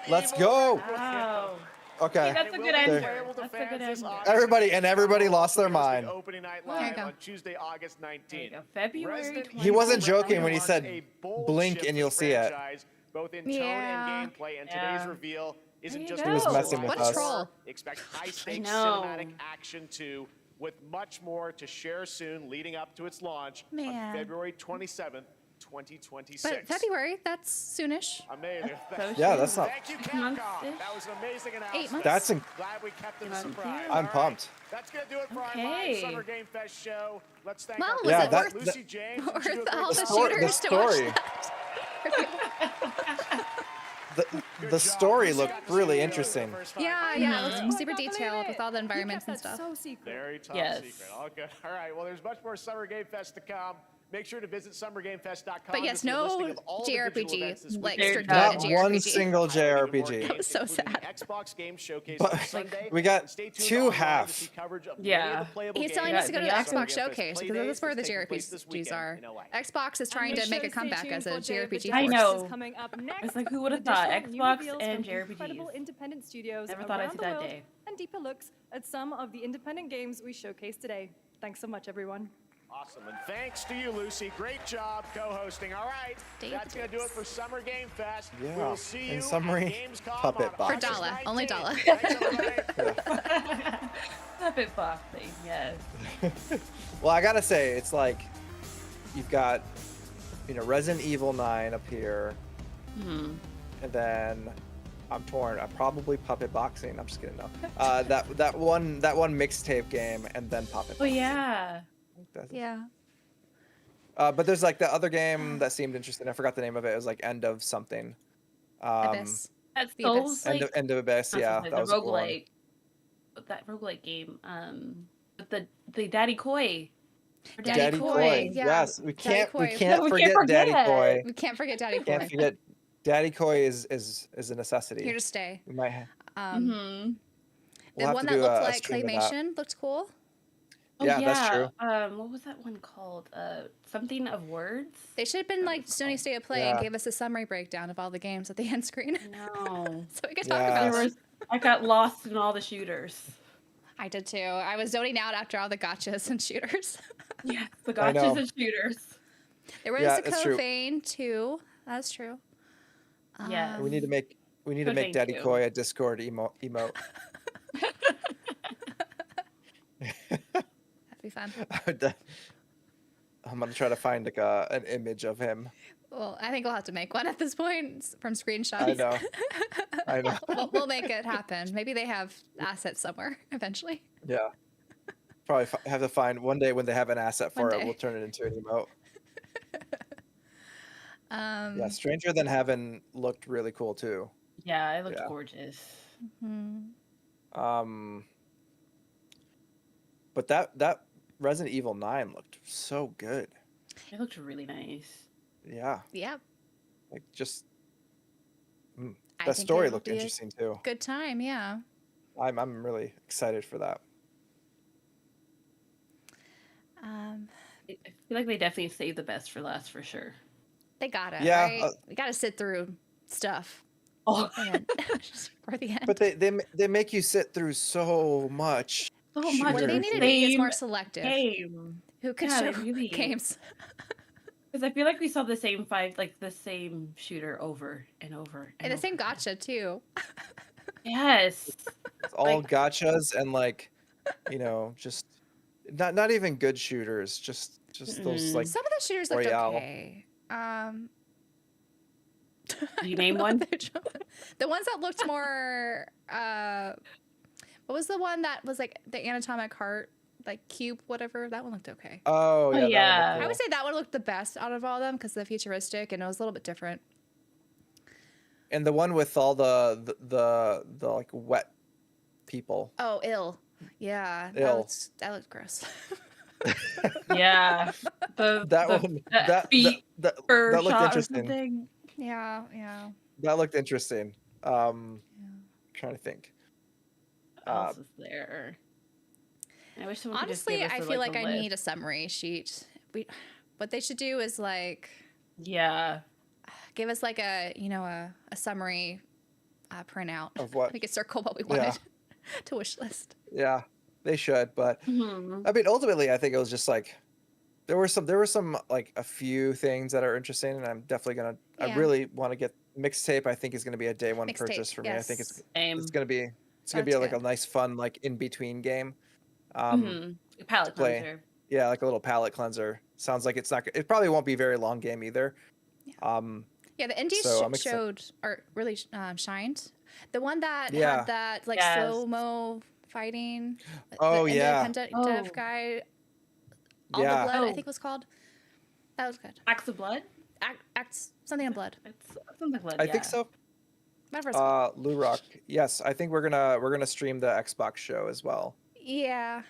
Let's go.
Wow.
Okay.
That's a good
There.
answer. That's a good answer.
Everybody lost their mind.
Opening night
There you
live
go.
on Tuesday, August 19th.
February
Resident
20th.
He wasn't
Evil
joking when he
marks
said
a bold
blink
shift
and
for
you'll
the
see it.
franchise, both in tone
Yeah.
and gameplay, and
Yeah.
today's reveal isn't
There
just
you
He was
go.
messing with
What
us.
troll?
Expect high-stakes
know.
cinematic action too, with much more to share soon leading up to its launch
Man.
on February 27th 2026.
But February, that's soonish.
Amazing.
Yeah, that's not.
Thank you, Capcom. That was an amazing announcement.
8 months.
That's
Glad we kept them surprised.
I'm
All
pumped.
That's going to do it for our live Summer Game Fest show. Let's thank
Well,
our
was
Yeah,
it
that-
Lucy James.
worth
Did you do a great
all the
job?
shooters to watch
story. The story looked really interesting.
Yeah, yeah, it was super detailed with all the environments and stuff.
So secret.
Very top
Yes.
secret. All good. All right. Well, there's much more Summer Game Fest to come. Make sure to visit summergamefest.com.
But yes,
to see a listing
no
of all the digital events this
JRPG, like
weekend.
straight
Not
JRPG.
one single JRPG.
That was so sad.
Xbox Game Showcase
But
on Sunday.
we got
And stay tuned
2
online to
half.
see coverage of
Yeah.
many of the playable
He's
games
telling us to go to the
Yeah,
Xbox
Xbox
Showcase because that's where the JRPGs are. Xbox is trying to make a comeback as a JRPG
I
force.
know.
Coming up next.
It's like, who would have
Additional
thought?
new
Xbox
reveals
and
from incredible
JRPGs.
independent studios
Never thought I'd
around
see
the
that
world,
day.
and deeper looks at some of the independent games we showcased today. Thanks so much, everyone.
Awesome. And thanks to you, Lucy. Great job co-hosting. All right. That's going to do it for Summer Game Fest.
Yeah.
We will see you
And summary
at Gamescom
puppet
on
boxing.
For
August
Dalla, only
19th.
Dalla.
Thanks, everybody.
Puppet boxing, yes.
Well, I gotta say, it's like you've got, Resident Evil 9 up here, and then I'm torn. I probably puppet boxing. I'm just kidding. No, that one mixtape game, and then puppet.
Oh yeah.
Yeah.
But there's like the other game that seemed interesting. I forgot the name of it. It was like End of something.
Abyss.
That's
The
Souls,
End
like
of Abyss.
not
Yeah,
Souls,
that was
the
a cool one.
roguelike. But that roguelike game, with the Daddy Koi. Or
Daddy Koi.
yeah.
Yes, we
Daddy
can't
Koi.
forget Daddy Koi.
We can't forget Daddy Koi.
Can't forget Daddy Koi is a necessity.
Here to stay.
We might have.
The
We'll have
one
to
that
do
looked
a
like
stream of that.
claymation looked cool.
Oh,
Yeah, that's true.
What was that one called? Something of words?
They should have been like Sony State of Play and
Yeah.
gave us a summary breakdown of all the games at the end screen.
No.
So we could talk
Yeah.
about it.
I got lost in all the shooters.
I did too. I was zoning out after all the gotchas and shooters.
Yeah, the
I know.
gotchas and shooters.
There was
Yeah,
a
it's true.
Vein too. That's true.
Yeah.
We need to make
Thank
Daddy
you.
Koi a Discord emote.
That'd be fun.
I'm gonna try to find like an image of him.
Well, I think we'll have to make one at this point from screenshots.
I know. I know.
We'll make it happen. Maybe they have assets somewhere eventually.
Yeah. Probably have to find one day when they have an asset for
One
it.
day.
We'll turn it into an emote.
Um,
Yeah, Stranger Than Heaven looked really cool too.
Yeah, it looked
Yeah.
gorgeous.
mhm.
But that Resident Evil 9 looked so good.
It looked really nice.
Yeah,
Yeah.
like just
I
that
think
story
it'll
looked
be a
interesting too.
Good time, yeah.
I'm really excited for that.
I feel like they definitely saved the best for last for sure.
They gotta,
Yeah,
right? We gotta sit through stuff.
Oh,
And just for the end.
But they make you sit through so much.
so much.
What they
Shooter.
needed to be is
Same
more selective.
game.
Who could
Yeah, they
show
really-
games?
Because I feel like we saw the same the same shooter over and over.
And the same gotcha too.
Yes.
It's all
Like-
gotchas and like, just not even good shooters. Just those like
Some of the shooters looked
Royale.
okay.
Can you name one?
The ones that looked more what was the one that was like the anatomic heart, like cube, whatever? That one looked okay.
Oh yeah. that one
yeah.
looked
I would say that one looked the best out of all of them because the futuristic and it was a little bit different.
And the one with all the like wet people.
Oh, ill. Yeah.
Ill.
That looked gross.
Yeah.
That one. That
feet
that
or
looked
shot or
interesting.
something.
yeah, yeah.
That looked interesting. Trying to think.
What else is there? I wish someone could just
Honestly,
give us
I
the,
feel
like
like
the
I
list.
need a summary sheet. What they should do is like
Yeah.
give us like a a summary printout
Of what?
we could circle what we
Yeah.
wanted to wish list.
Yeah, they should. But
Mhm.
I mean, ultimately, I think it was just like there were some like a few things that are interesting, and I'm definitely gonna. I
Yeah.
really want to get mixtape. I think is gonna be a day one
Mixtape,
purchase for me. I think it's
Same.
it's gonna be
Sounds
like
good.
a nice fun like in between game.
Mhm. Palette
play.
cleanser.
Yeah, like a little palette cleanser. sounds like it probably won't be a very long game either.
Yeah, the indies
So
showed or really shined. The one that
Yeah.
had that like
Yes.
slow-mo fighting.
Oh,
the
yeah.
independent dev guy. All the
Yeah.
Blood, I
Oh.
think it was called. That was good.
Acts of Blood?
Acts something in blood.
It's something blood.
I think so.
Whatever it's called.
Lou Rock. Yes, I think we're gonna stream the Xbox show as well.
Yeah.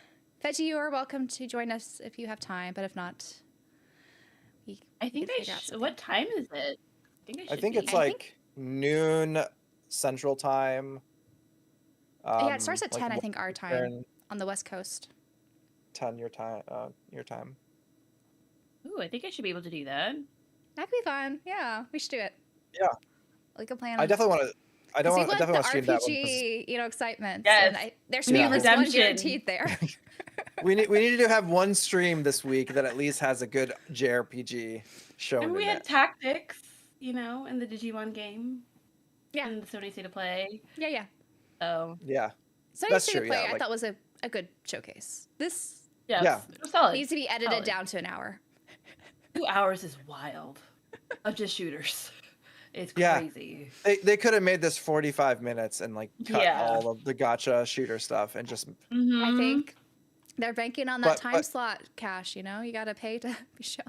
Veggie, you are welcome to join us if you have time, but if not,
I think
we could figure out something.
what time is it?
I think it's like noon Central Time.
Yeah, it starts at
like
10, I think, our time
Eastern,
on the West Coast.
10 your time. Your time.
Ooh, I think I should be able to do that.
That'd be fun. Yeah, we should do it.
Yeah.
We could plan.
I definitely want to. I definitely want to
the
stream that one. 'cause
RPG, excitement.
Yes.
And there should be at least one
redemption.
guaranteed there.
we need to have one stream this week that at least has a good JRPG shown
And we
in
had
it.
tactics, in the Digimon game.
Yeah.
And the Sony State of Play.
Yeah.
Oh.
Yeah.
Sony
That's
State of
true,
Play,
yeah,
I
like-
thought was a good showcase. This
Yeah.
It was solid.
needs to be edited
Solid.
down to an hour.
2 hours is wild. Of just shooters. It's
Yeah.
crazy.
They could have made this 45 minutes and like cut
Yeah.
all of the gotcha shooter stuff and just
I think they're banking on that
But-
time slot cash, you gotta pay to be shown.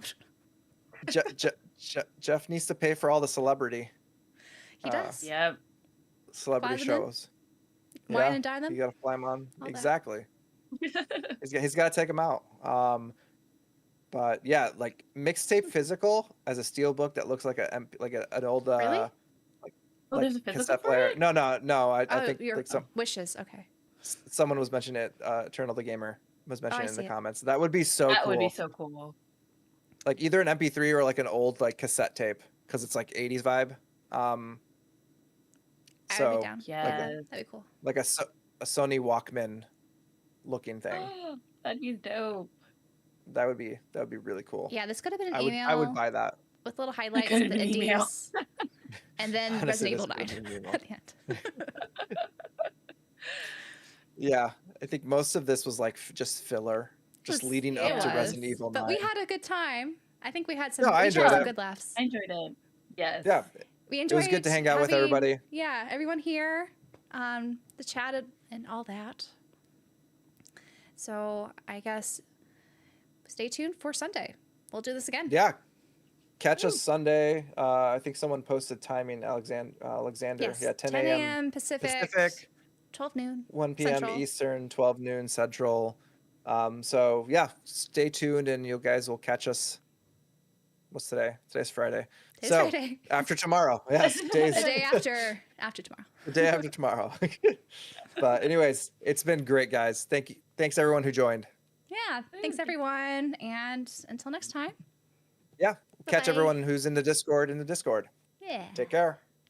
Jeff needs to pay for all the celebrity.
He does.
Yep.
Celebrity
Fly them in.
shows.
Wine and dine them.
You gotta fly them on.
All that.
Exactly. he's got to take them out. But yeah, like mixtape physical as a steelbook that looks like an old
Really?
Oh,
like
there's a physical
cassette
for
player.
it?
No. I
Oh,
think
your
like
wishes. Okay.
someone was mentioning it. Eternal the Gamer was mentioning it in
see
the
it.
comments. That would be so
That
cool.
would be so cool.
Like either an MP3 or like an old like cassette tape because it's like 80s vibe.
I
So
would be down.
Yes.
That'd be cool.
like a Sony Walkman looking thing.
That'd be dope.
That would be really cool.
Yeah, this could have been an
I would
email
buy that.
with little highlights
could
of the
have been an email.
indies. And then
Honestly,
Resident Evil
this
9
could have been an email.
at the end.
Yeah, I think most of this was like just filler, just leading up to Resident Evil 9.
But we had a good time. I think we had some,
No, I
we
enjoyed
shared some
it.
good laughs.
I enjoyed it. Yes.
Yeah,
We
it
enjoyed
was good to hang out with
having-
everybody.
Yeah, everyone here, the chat and all that. So I guess stay tuned for Sunday. We'll do this again.
Yeah, catch us Sunday. I think someone posted timing. Alexander.
Yes,
Yeah, 10
a.m.
a.m.
Pacific, 12 noon.
1 p.m.
Central.
Eastern, 12 noon Central. So yeah, stay tuned, and you guys will catch What's today? Today's Friday.
Today's Friday.
After tomorrow. Yes,
The day after tomorrow.
The day after tomorrow. But anyways, it's been great, guys. Thanks everyone who joined.
Yeah, thanks everyone, and until next time.
Yeah, catch
Bye-bye.
everyone who's in the Discord.
Yeah.
Take care.